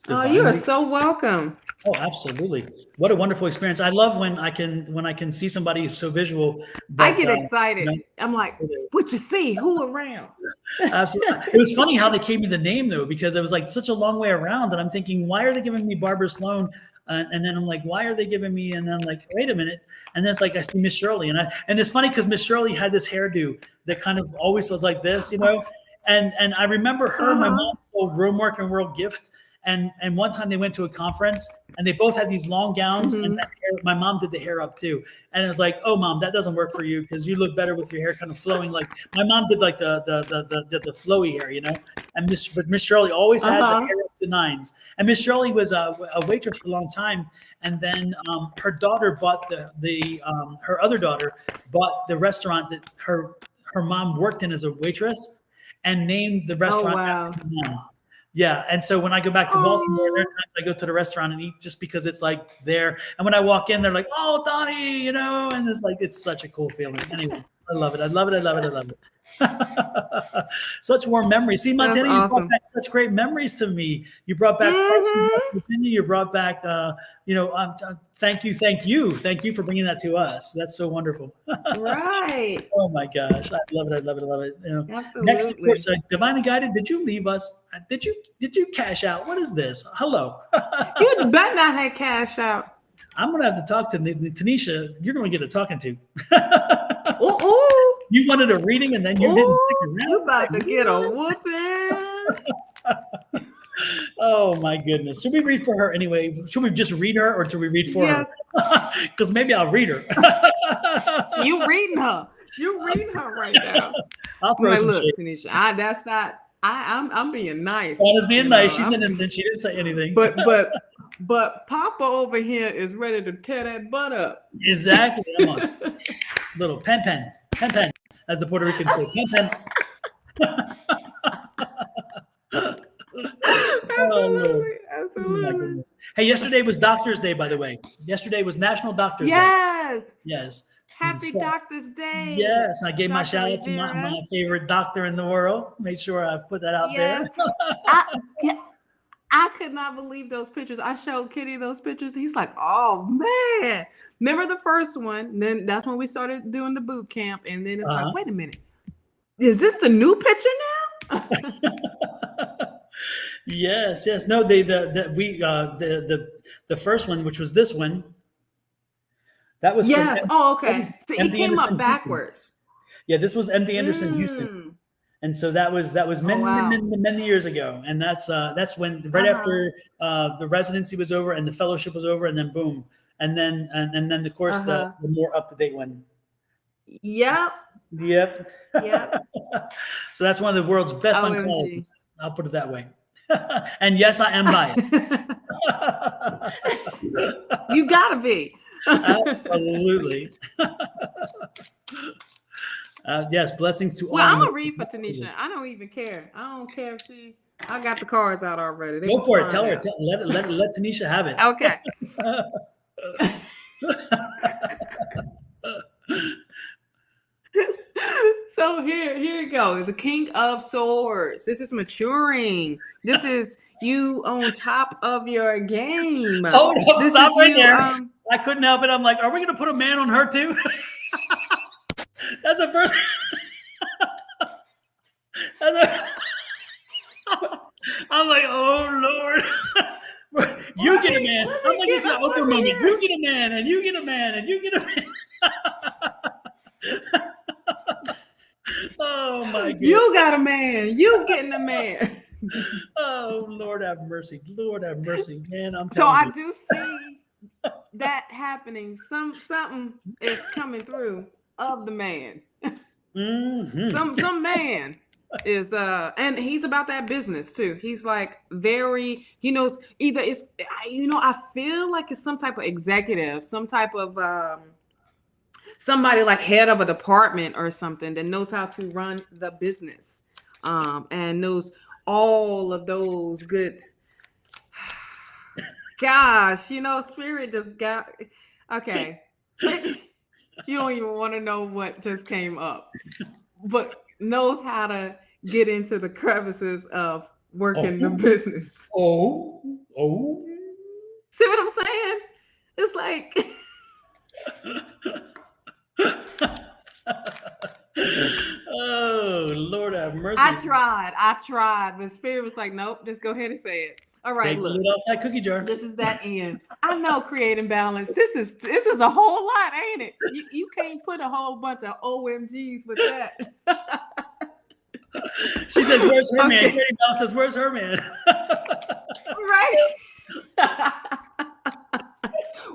Speaker 2: You are so welcome.
Speaker 1: Oh, absolutely. What a wonderful experience. I love when I can see somebody so visual. But,
Speaker 2: I get excited. I'm like, what you see? Who around?
Speaker 1: Absolutely. It was funny how they gave me the name, though, because it was like such a long way around. And I'm thinking, why are they giving me Barbara Sloan? And then I'm like, why are they giving me? And then I'm like, wait a minute. And then it's like, I see Miss Shirley. And it's funny because Miss Shirley had this hairdo that kind of always was like this, And I remember her, my mom sold Room Work and World Gift. And one time they went to a conference, and they both had these long gowns, and that hair, my mom did the hair up too. And it was like, oh, Mom, that doesn't work for you because you look better with your hair kind of flowing. Like my mom did like the flowy hair, And Miss Shirley always had the hair up to 9s. And Miss Shirley was a waitress for a long time. And then her daughter bought her other daughter bought the restaurant that her mom worked in as a waitress, and named the restaurant after her mom. Yeah, and so when I go back to Baltimore, there are times I go to the restaurant and eat just because it's like there. And when I walk in, they're like, "Oh, Donnie," and it's like it's such a cool feeling. Anyway, I love it. I love it. I love it. I love it. Such warm memories. See,
Speaker 2: That's
Speaker 1: Montana, you brought
Speaker 2: awesome.
Speaker 1: back such great memories to me. You brought back fights in West Virginia. You brought back, thank you for bringing that to us. That's so wonderful.
Speaker 2: Right.
Speaker 1: Oh my gosh, I love it. I love it. I love it. Next, of
Speaker 2: Absolutely.
Speaker 1: course, Divine and Guided. Did you leave us? Did you cash out? What is this? Hello.
Speaker 2: You better not have cash out.
Speaker 1: I'm gonna have to talk to Tanisha. You're gonna get a talking to.
Speaker 2: Ooh.
Speaker 1: You wanted a reading and then you didn't stick
Speaker 2: Ooh,
Speaker 1: around.
Speaker 2: you about to get a whooping.
Speaker 1: Oh my goodness. Should we read for her anyway? Should we just read her or should we read for
Speaker 2: Yes.
Speaker 1: her? Because maybe I'll read her.
Speaker 2: You reading her. You reading her right now.
Speaker 1: I'll throw
Speaker 2: Like,
Speaker 1: some
Speaker 2: look,
Speaker 1: shade.
Speaker 2: Tanisha, that's not. I'm being nice.
Speaker 1: Anna's being nice. She's
Speaker 2: I'm
Speaker 1: innocent. She didn't say anything.
Speaker 2: But Papa over here is ready to tear that butt up.
Speaker 1: Exactly. I'm a little pen, as the Puerto Ricans say. Pen.
Speaker 2: Absolutely.
Speaker 1: Oh my goodness. Hey, yesterday was Doctor's Day, by the way. Yesterday was National Doctor's Day.
Speaker 2: Yes.
Speaker 1: Yes.
Speaker 2: Happy Doctor's Day.
Speaker 1: Yes, I gave my
Speaker 2: Dr.
Speaker 1: shout out to my favorite doctor in the world. Make sure I put that out
Speaker 2: Yes.
Speaker 1: there.
Speaker 2: I could not believe those pictures. I showed Kitty those pictures. He's like, oh man. Remember the first one? Then that's when we started doing the boot camp. And then it's like, wait a minute. Is this the new picture now?
Speaker 1: Yes. No, the first one, which was this one, that was
Speaker 2: yes. Okay. So it came
Speaker 1: Anderson,
Speaker 2: up backwards.
Speaker 1: Houston. Yeah, this was MD Anderson, Houston. And so that was many years ago, and that's when after the residency was over and the fellowship was over, and then boom, and then of course the more up to date one.
Speaker 2: Yep.
Speaker 1: So that's one of the world's best oncologists. I'll put it that way. And yes, I am biased.
Speaker 2: You gotta be.
Speaker 1: Absolutely. Yes, blessings to all.
Speaker 2: Well, I'm gonna read for Tanisha. I don't even care. I don't care if I got the cards out already.
Speaker 1: Go for it. Tell her. Let Tanisha have it.
Speaker 2: Okay. So here you go. The King of Swords. This is maturing. This is you on top of your game.
Speaker 1: Hold up,
Speaker 2: this
Speaker 1: stop right
Speaker 2: you,
Speaker 1: there. I couldn't help it. I'm like, are we going to put a man on her too? That's the first. I'm like, oh Lord. You get a man. I'm like, it's an Oprah moment. You get a man, and you get a man, and you get a man. Oh my God.
Speaker 2: You got a man. You getting a man.
Speaker 1: Oh Lord have mercy. Lord have mercy. Man, I'm
Speaker 2: so I do see that happening. Something is coming through of the man.
Speaker 1: Mm-hmm.
Speaker 2: Some man is and he's about that business too. He's like very, he knows either it's I feel like it's some type of executive, some type of somebody like head of a department or something that knows how to run the business and knows all of those good gosh, spirit just got okay. You don't even want to know what just came up, but knows how to get into the crevices of working the business.
Speaker 1: Oh.
Speaker 2: See what I'm saying? It's like
Speaker 1: oh Lord have mercy.
Speaker 2: I tried, but spirit was like, nope, just go ahead and say it. All right,
Speaker 1: take the lid off that cookie jar.
Speaker 2: This is that end. I know creating balance. This is a whole lot, ain't it? You can't put a whole bunch of OMGs with that.
Speaker 1: She says, "Where's her man?" Creating balance says, "Where's her man?"
Speaker 2: Right.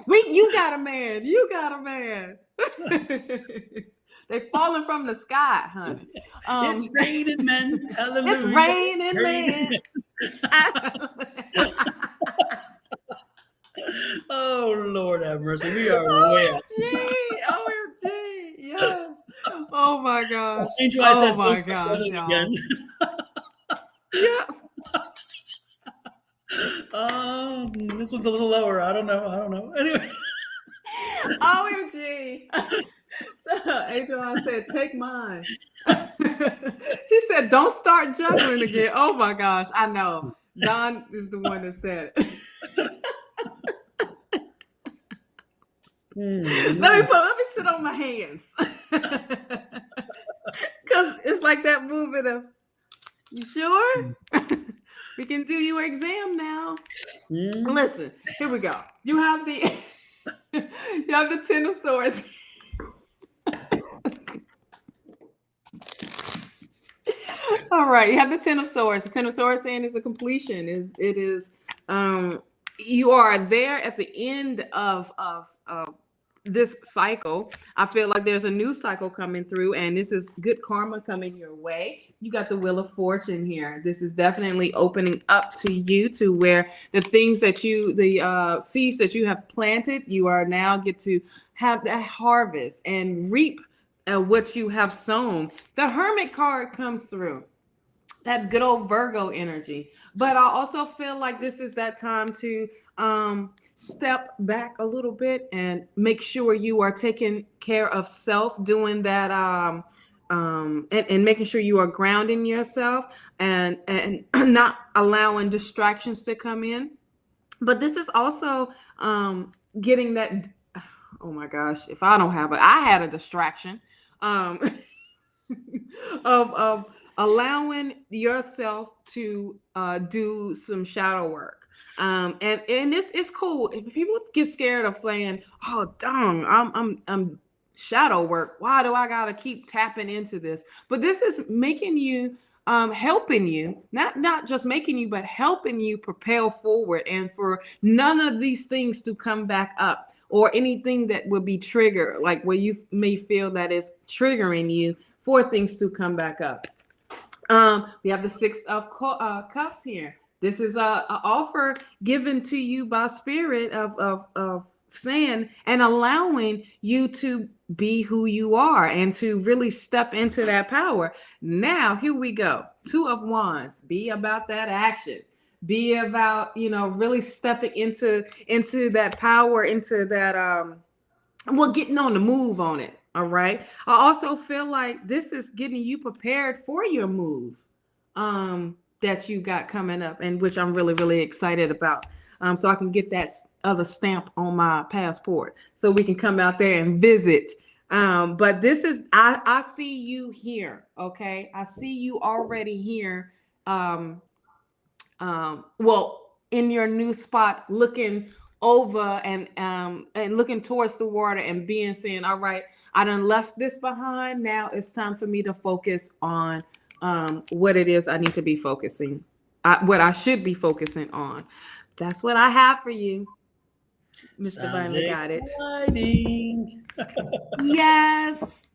Speaker 2: You got a man. You got a man. They're falling from the sky, honey.
Speaker 1: It's raining men. Hallelujah.
Speaker 2: It's raining men.
Speaker 1: Oh Lord have mercy. We are way out.
Speaker 2: OMG. Yes. Oh my gosh.
Speaker 1: Angel Eye says,
Speaker 2: my gosh, y'all. Yeah.
Speaker 1: This one's a little lower. I don't know. Anyway.
Speaker 2: OMG. So Adrian said, take mine. She said, don't start juggling again. Oh my gosh, I know. Don is the one that said it. Let me sit on my hands. Because it's like that movement of, you sure? We can do your exam now. Listen, here we go. You have the you have the Ten of Swords. All right, you have the Ten of Swords. The Ten of Swords saying is a completion. It is you are there at the end of this cycle. I feel like there's a new cycle coming through, and this is good karma coming your way. You got the Wheel of Fortune here. This is definitely opening up to you, to where the things that you, the seeds that you have planted, you are now get to have that harvest and reap what you have sown. The Hermit card comes through. That good old Virgo energy. But I also feel like this is that time to step back a little bit and make sure you are taking care of self, doing that and making sure you are grounding yourself and not allowing distractions to come in. But this is also getting that, oh my gosh, if I don't have it, I had a distraction of allowing yourself to do some shadow work. And this is cool. If people get scared of saying, oh dang, I'm shadow work. Why do I gotta keep tapping into this? But this is making you helping you, not just making you, but helping you propel forward, and for none of these things to come back up, or anything that would be triggered, like where you may feel that is triggering you, for things to come back up. We have the Six of Cups here. This is a offer given to you by Spirit of saying and allowing you to be who you are and to really step into that power. Now, here we go. Two of Wands. Be about that action. Be about, really stepping into that power, into that, getting on the move on it. All right. I also feel like this is getting you prepared for your move that you got coming up, and which I'm really, really excited about. So I can get that other stamp on my passport so we can come out there and visit. But this is, I see you here. Okay. I see you already here. In your new spot, looking over and looking towards the water and saying, all right, I done left this behind. Now it's time for me to focus on what it is I need to be focusing, what I should be focusing on. That's what I have for you, Mr. Divinely Guided. Yes.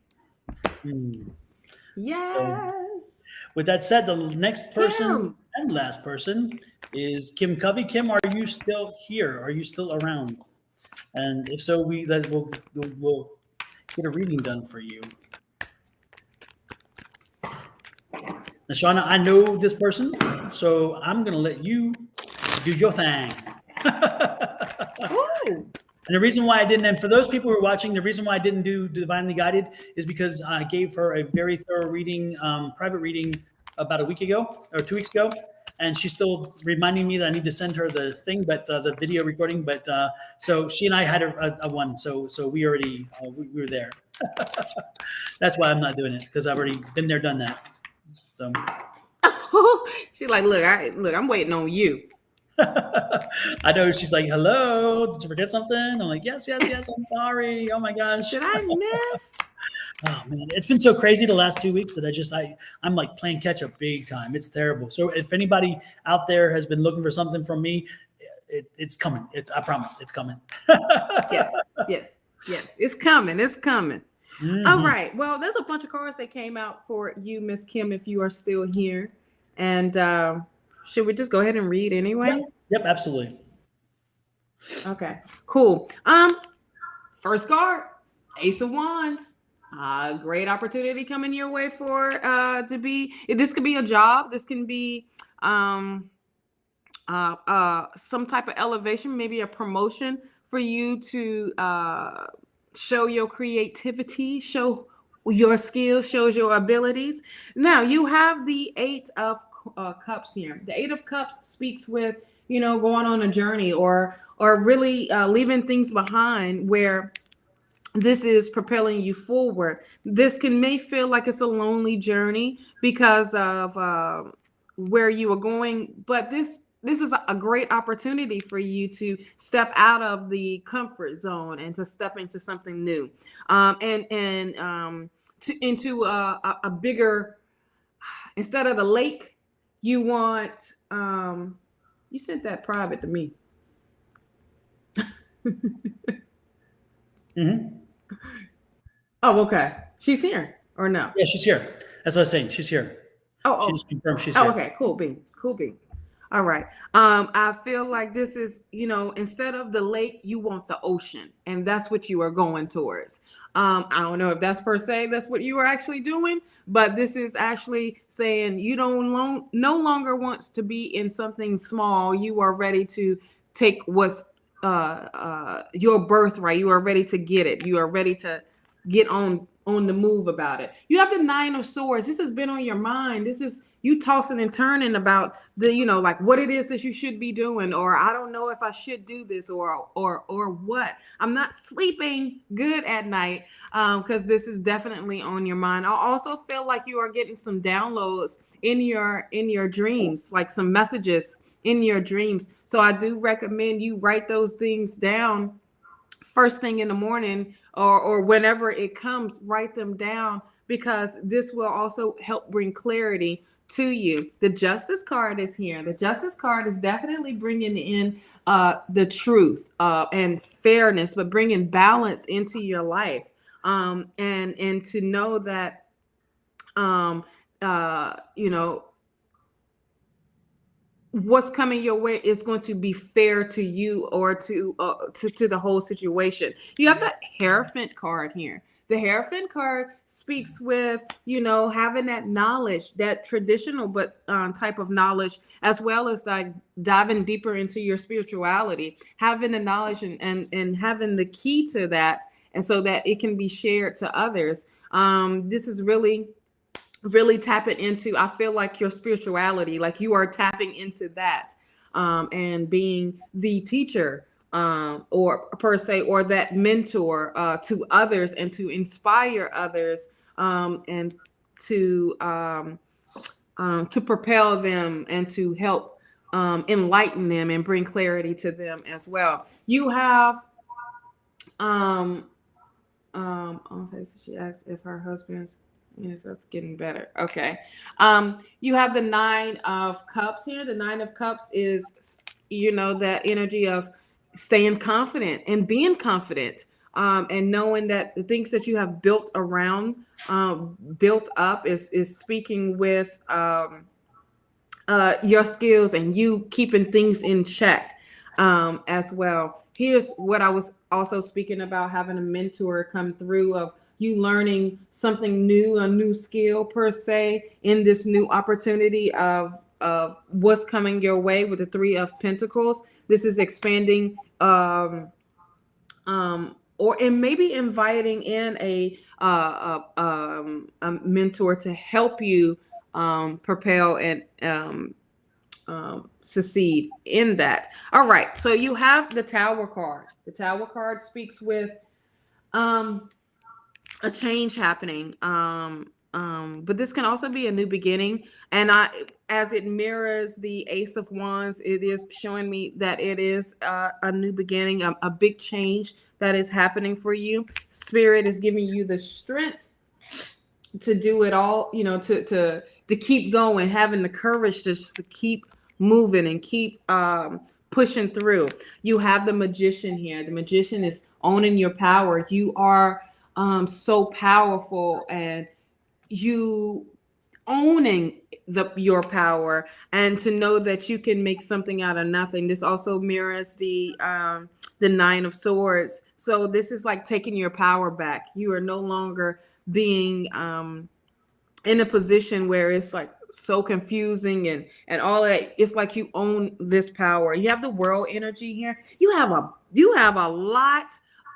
Speaker 2: Yes.
Speaker 1: So, with that said, the next person and last person is Kim Covey. Kim, are you still here? Are you still around? And if so, we'll get a reading done for you. Now, Shawna, I know this person, so I'm going to let you do your thing. And the reason why I didn't, and for those people who are watching, the reason why I didn't do Divinely Guided is because I gave her a very thorough reading, private reading about a week ago or 2 weeks ago. And she's still reminding me that I need to send her the thing, but the video recording. But so she and I had a one. So we already, we were there. That's why I'm not doing it, because I've already been there, done that. So
Speaker 2: she's like, look, I'm waiting on you.
Speaker 1: I know. She's like, hello, did you forget something? I'm like, yes, I'm sorry. Oh my gosh.
Speaker 2: Did I miss?
Speaker 1: Oh man, it's been so crazy the last 2 weeks that I'm like playing catch up big time. It's terrible. So if anybody out there has been looking for something from me, it's coming. I promise it's coming.
Speaker 2: Yes. It's coming. Mm-hmm. All right. Well, there's a bunch of cards that came out for you, Miss Kim, if you are still here. And should we just go ahead and read anyway?
Speaker 1: Yep, absolutely.
Speaker 2: Okay, cool. First card, Ace of Wands. Great opportunity coming your way for this could be a job. This can be some type of elevation, maybe a promotion for you to show your creativity, show your skills, shows your abilities. Now you have the Eight of Cups here. The Eight of Cups speaks with, going on a journey or really leaving things behind, where this is propelling you forward. This may feel like it's a lonely journey because of where you are going, but this is a great opportunity for you to step out of the comfort zone and to step into something new, into a bigger. Instead of the lake, you want. You sent that private to me.
Speaker 1: Mm-hmm.
Speaker 2: Oh, okay. She's here or no?
Speaker 1: Yeah, she's here. That's what I was saying. She's here. She just confirmed she's here.
Speaker 2: Okay. Cool beans. Cool beans. All right. I feel like this is, instead of the lake, you want the ocean, and that's what you are going towards. I don't know if that's per se that's what you are actually doing, but this is actually saying you no longer wants to be in something small. You are ready to take what's your birthright. You are ready to get it. You are ready to get on the move about it. You have the Nine of Swords. This has been on your mind. This is you tossing and turning about the, like what it is that you should be doing, or I don't know if I should do this, or what. I'm not sleeping good at night because this is definitely on your mind. I also feel like you are getting some downloads in your dreams, like some messages in your dreams. So I do recommend you write those things down first thing in the morning, or whenever it comes, write them down, because this will also help bring clarity to you. The Justice card is here. The Justice card is definitely bringing in the truth and fairness, but bringing balance into your life, and to know that what's coming your way is going to be fair to you, or to the whole situation. You have that Hierophant card here. The Hierophant card speaks with, having that knowledge, that traditional but type of knowledge, as well as like diving deeper into your spirituality, having the knowledge and having the key to that, and so that it can be shared to others. This is really tapping into, I feel like, your spirituality, like you are tapping into that, and being the teacher, or per se, or that mentor to others, and to inspire others, and to propel them, and to help enlighten them and bring clarity to them as well. You have okay, so she asks if her husband's. Yes, that's getting better. Okay. You have the Nine of Cups here. The Nine of Cups is, that energy of staying confident and being confident, and knowing that the things that you have built up is speaking with your skills, and you keeping things in check as well. Here's what I was also speaking about, having a mentor come through, of you learning something new, a new skill per se, in this new opportunity of what's coming your way with the Three of Pentacles. This is expanding, or and maybe inviting in a mentor to help you propel and succeed in that. All right, so you have the Tower card. The Tower card speaks with a change happening, but this can also be a new beginning, and as it mirrors the Ace of Wands, it is showing me that it is a new beginning, a big change that is happening for you. Spirit is giving you the strength to do it all, to keep going, having the courage to keep moving and keep pushing through. You have the Magician here. The Magician is owning your power. You are so powerful, and you owning your power, and to know that you can make something out of nothing. This also mirrors the Nine of Swords. So this is like taking your power back. You are no longer being in a position where it's like so confusing and all that. It's like you own this power. You have the World energy here. You have a lot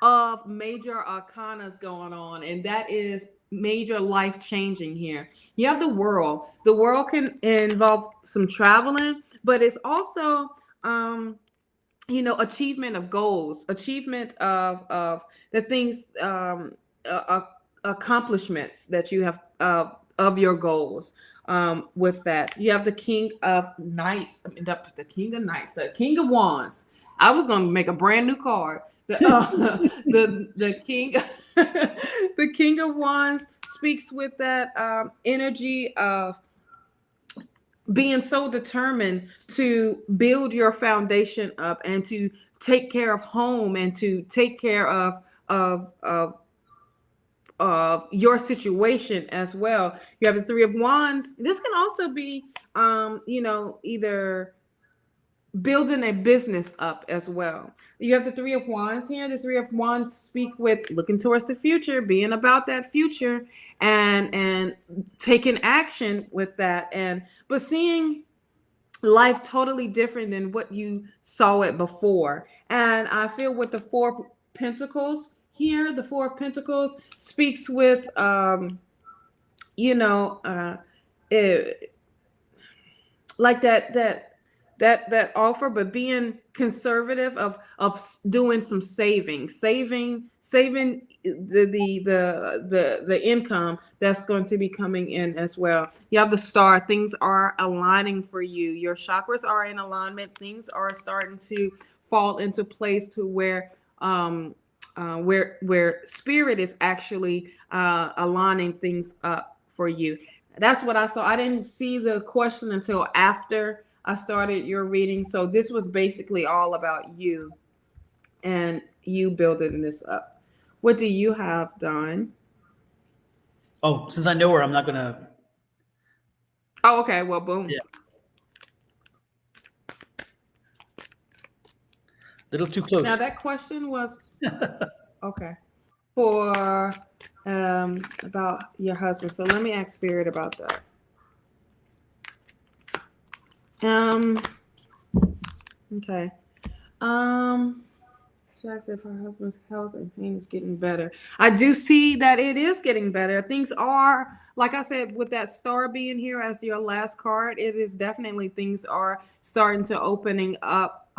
Speaker 2: of major arcanas going on, and that is major life changing here. You have the world. The world can involve some traveling, but it's also achievement of goals, achievement of the things, accomplishments that you have of your goals. With that, you have the King of Knights. I mean, the King of Knights, the King of Wands. I was going to make a brand new card. The King, the King of Wands speaks with that energy of being so determined to build your foundation up and to take care of home and to take care of your situation as well. You have the Three of Wands. This can also be either building a business up as well. You have the Three of Wands here. The Three of Wands speak with looking towards the future, being about that future and taking action with that, but seeing life totally different than what you saw it before. And I feel with the Four of Pentacles here, the Four of Pentacles speaks with like that offer, but being conservative of doing some saving the income that's going to be coming in as well. You have the Star. Things are aligning for you. Your chakras are in alignment. Things are starting to fall into place to where spirit is actually aligning things up for you. That's what I saw. I didn't see the question until after I started your reading. So this was basically all about you and you building this up. What do you have, Don?
Speaker 1: Oh, since I know her, I'm not going to.
Speaker 2: Oh, okay. Well, boom.
Speaker 1: Yeah. Little too close.
Speaker 2: Now that question was okay for about your husband. So let me ask Spirit about that. Okay. She asked if her husband's health and pain is getting better. I do see that it is getting better. Things are, like I said, with that Star being here as your last card, it is definitely things are starting to opening up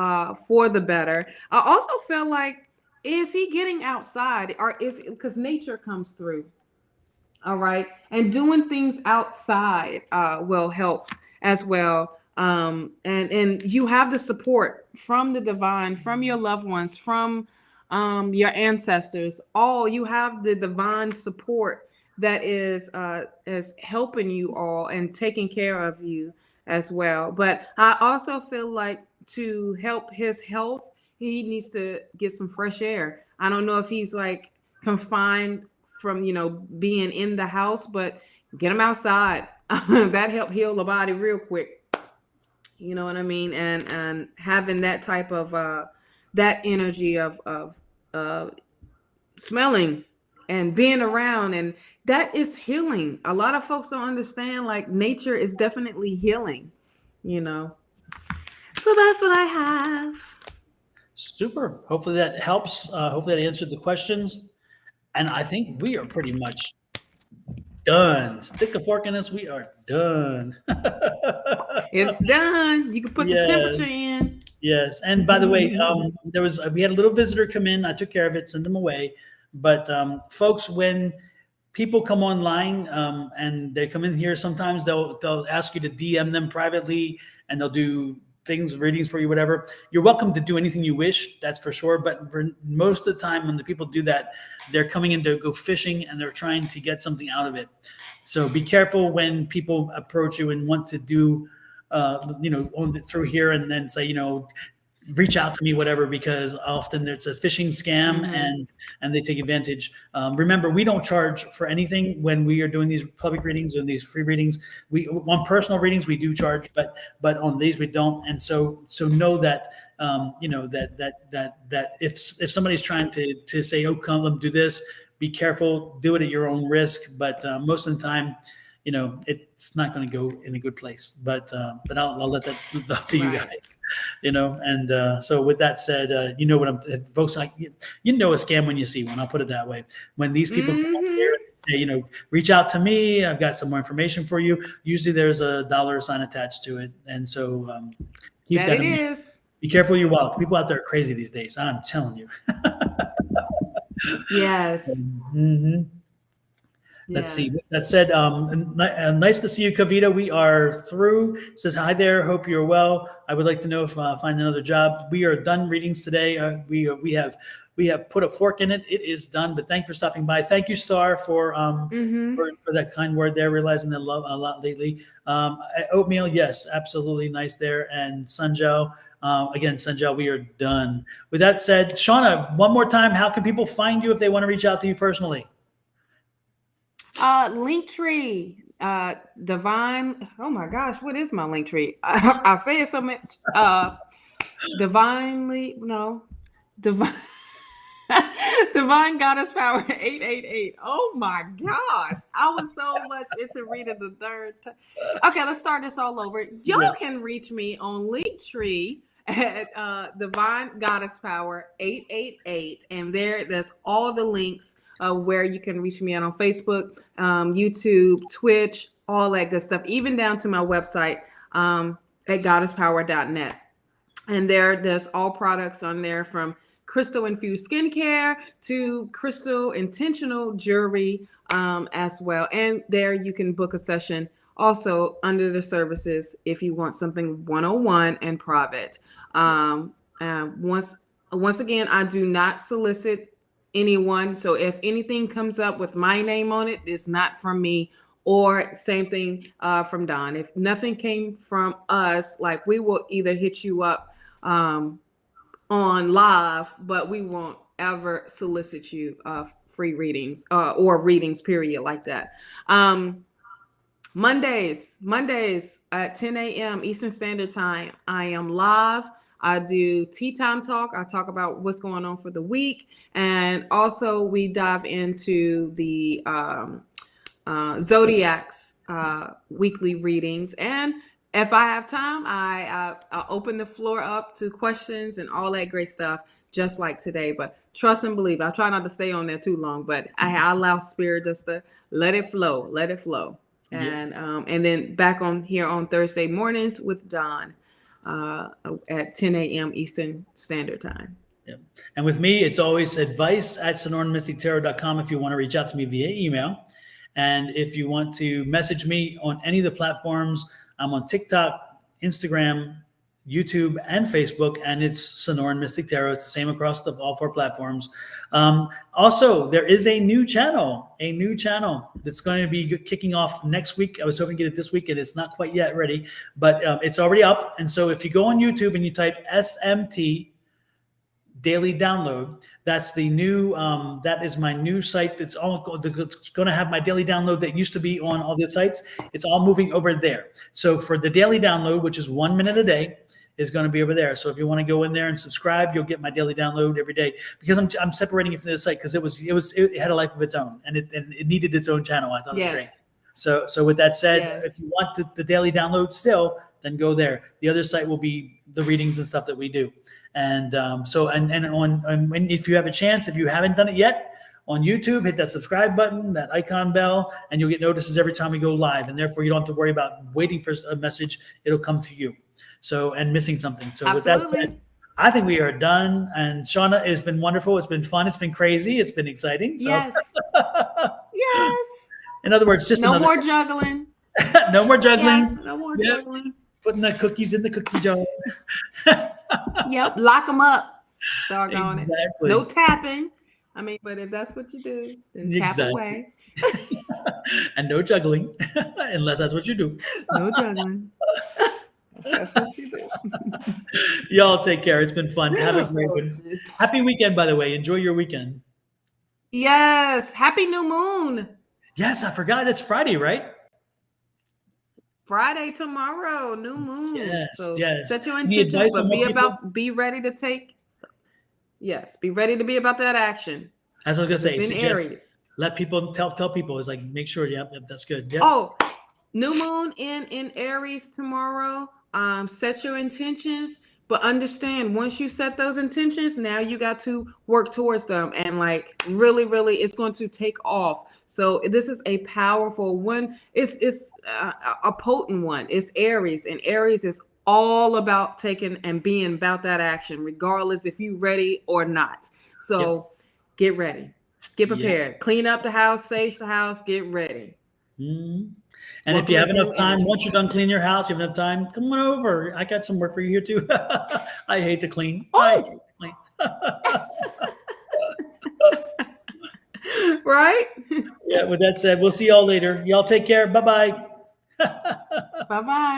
Speaker 2: for the better. I also feel like, is he getting outside, or is it because nature comes through? All right. And doing things outside will help as well. And you have the support from the divine, from your loved ones, from your ancestors. All you have the divine support that is helping you all and taking care of you as well. But I also feel like to help his health, he needs to get some fresh air. I don't know if he's like confined from being in the house, but get him outside. That help heal the body real quick. You know what I mean? And having that type of that energy of smelling and being around, and that is healing. A lot of folks don't understand, like, nature is definitely healing, So that's what I have.
Speaker 1: Super. Hopefully that helps. Hopefully that answered the questions. And I think we are pretty much done. Stick a fork in us. We are done.
Speaker 2: It's done. You can put the temperature in.
Speaker 1: Yes. And by the way, we had a little visitor come in. I took care of it, sent them away. But folks, when people come online and they come in here, sometimes they'll ask you to DM them privately, and they'll do readings for you, whatever. You're welcome to do anything you wish, that's for sure. But for most of the time, when the people do that, they're coming in to go fishing and they're trying to get something out of it. So be careful when people approach you and want to do, through here and then say, reach out to me, whatever, because often it's a phishing scam and they take advantage. Remember, we don't charge for anything when we are doing these public readings and these free readings. On personal readings, we do charge, but on these we don't. And so know that, that if somebody's trying to say, oh, come do this, be careful, do it at your own risk. But most of the time, it's not going to go in a good place. But I'll let that up to you
Speaker 2: Right.
Speaker 1: guys. And so with that said, what I'm folks like, a scam when you see one. I'll put it that way. When these people come up here and say, reach out to me, I've got some more information for you. Usually there's a dollar sign attached to it, and so keep that in mind.
Speaker 2: Is.
Speaker 1: Be careful your wallet. People out there are crazy these days. I'm telling you.
Speaker 2: Yes.
Speaker 1: Mm-hmm. Let's see. With that said, nice to see you, Kavita. We are through. Says hi there. Hope you're well. I would like to know if find another job. We are done readings today. We have put a fork in it. It is done. But thanks for stopping by. Thank you, Star, for that kind word there. Realizing the love a lot lately. Oatmeal, yes, absolutely nice there. And Sunjao. Again, Sunjao, we are done. With that said, Shawna, one more time, how can people find you if they want to reach out to you personally?
Speaker 2: Linktree, Divine. Oh my gosh, what is my Linktree? I say it so much. Divine Divine Goddess Power 888. Oh my gosh, I was so much into reading the third time. Okay, let's start this all over. Y'all can reach me on Linktree at Divine Goddess Power 888, and there's all the links where you can reach me out on Facebook, YouTube, Twitch, all that good stuff, even down to my website at goddesspower.net. And there's all products on there, from crystal infused skincare to crystal intentional jewelry as well. And there you can book a session also under the services if you want something 101 and private. Once again, I do not solicit anyone. So if anything comes up with my name on it, it's not from me. Or same thing from Don. If nothing came from us, like, we will either hit you up on live, but we won't ever solicit you free readings or readings, period, like that. Mondays at 10 a.m. Eastern Standard Time, I am live. I do tea time talk. I talk about what's going on for the week. And also we dive into the Zodiac's weekly readings. And if I have time, I open the floor up to questions and all that great stuff, just like today. But trust and believe, I try not to stay on there too long, but I allow spirit just to let it flow. And then back on here on Thursday mornings with Don at 10 a.m. Eastern Standard Time.
Speaker 1: Yeah. And with me, it's always advice@sonoranmystictarot.com if you want to reach out to me via email. And if you want to message me on any of the platforms, I'm on TikTok, Instagram, YouTube, and Facebook, and it's Sonoran Mystic Tarot. It's the same across all 4 platforms. Also, there is a new channel that's going to be kicking off next week. I was hoping to get it this week, and it's not quite yet ready, but it's already up. And so if you go on YouTube and you type SMT Daily Download, that's the new that is my new site. It's going to have my daily download that used to be on all the sites. It's all moving over there. So for the daily download, which is 1 minute a day, is going to be over there. So if you want to go in there and subscribe, you'll get my daily download every day, because I'm separating it from the site, because it had a life of its own, and it needed its own channel. I thought it was great. So with that said, if you want the daily download still, then go there. The other site will be the readings and stuff that we do. And if you have a chance, if you haven't done it yet, on YouTube, hit that subscribe button, that icon bell, and you'll get notices every time we go live. And therefore, you don't have to worry about waiting for a message. It'll come to you. And missing something. So Absolutely. With that said, I think we are done. And Shawna, it's been wonderful. It's been fun. It's been crazy. It's been exciting. So.
Speaker 2: Yes. Yes.
Speaker 1: In other words, just
Speaker 2: no more juggling.
Speaker 1: No more juggling.
Speaker 2: Yes, no more juggling.
Speaker 1: Putting the cookies in the cookie jar.
Speaker 2: Yep. Lock them up. Doggone
Speaker 1: exactly.
Speaker 2: it. No tapping. I mean, but if that's what you do, then tap away.
Speaker 1: And no juggling, unless that's what you do.
Speaker 2: No juggling. That's what you do.
Speaker 1: Y'all take care. It's been fun. Have a great one. Happy weekend, by the way. Enjoy your weekend.
Speaker 2: Yes. Happy new moon.
Speaker 1: Yes, I forgot. It's Friday, right?
Speaker 2: Friday tomorrow, new moon.
Speaker 1: Yes,
Speaker 2: so
Speaker 1: yes.
Speaker 2: Set your intentions, but be ready to take. Yes, be ready to be about that action.
Speaker 1: As I was gonna say,
Speaker 2: in Aries.
Speaker 1: Let people tell people. It's like, make sure. Yep, that's good. Yep.
Speaker 2: Oh, New moon in Aries tomorrow. Set your intentions, but understand once you set those intentions, now you got to work towards them, and like really, really, it's going to take off. So this is a powerful one. It's a potent one. It's Aries, and Aries is all about taking and being about that action, regardless if you ready or not. So get ready, get prepared, clean up the house, sage the house, get ready.
Speaker 1: Mm-hmm. And if you have enough time, once you're done cleaning your house, you have enough time, come on over. I got some work for you here too. I hate to clean.
Speaker 2: Oh.
Speaker 1: I hate to clean.
Speaker 2: Right?
Speaker 1: Yeah, with that said, we'll see y'all later. Y'all take care. Bye-bye.
Speaker 2: Bye-bye.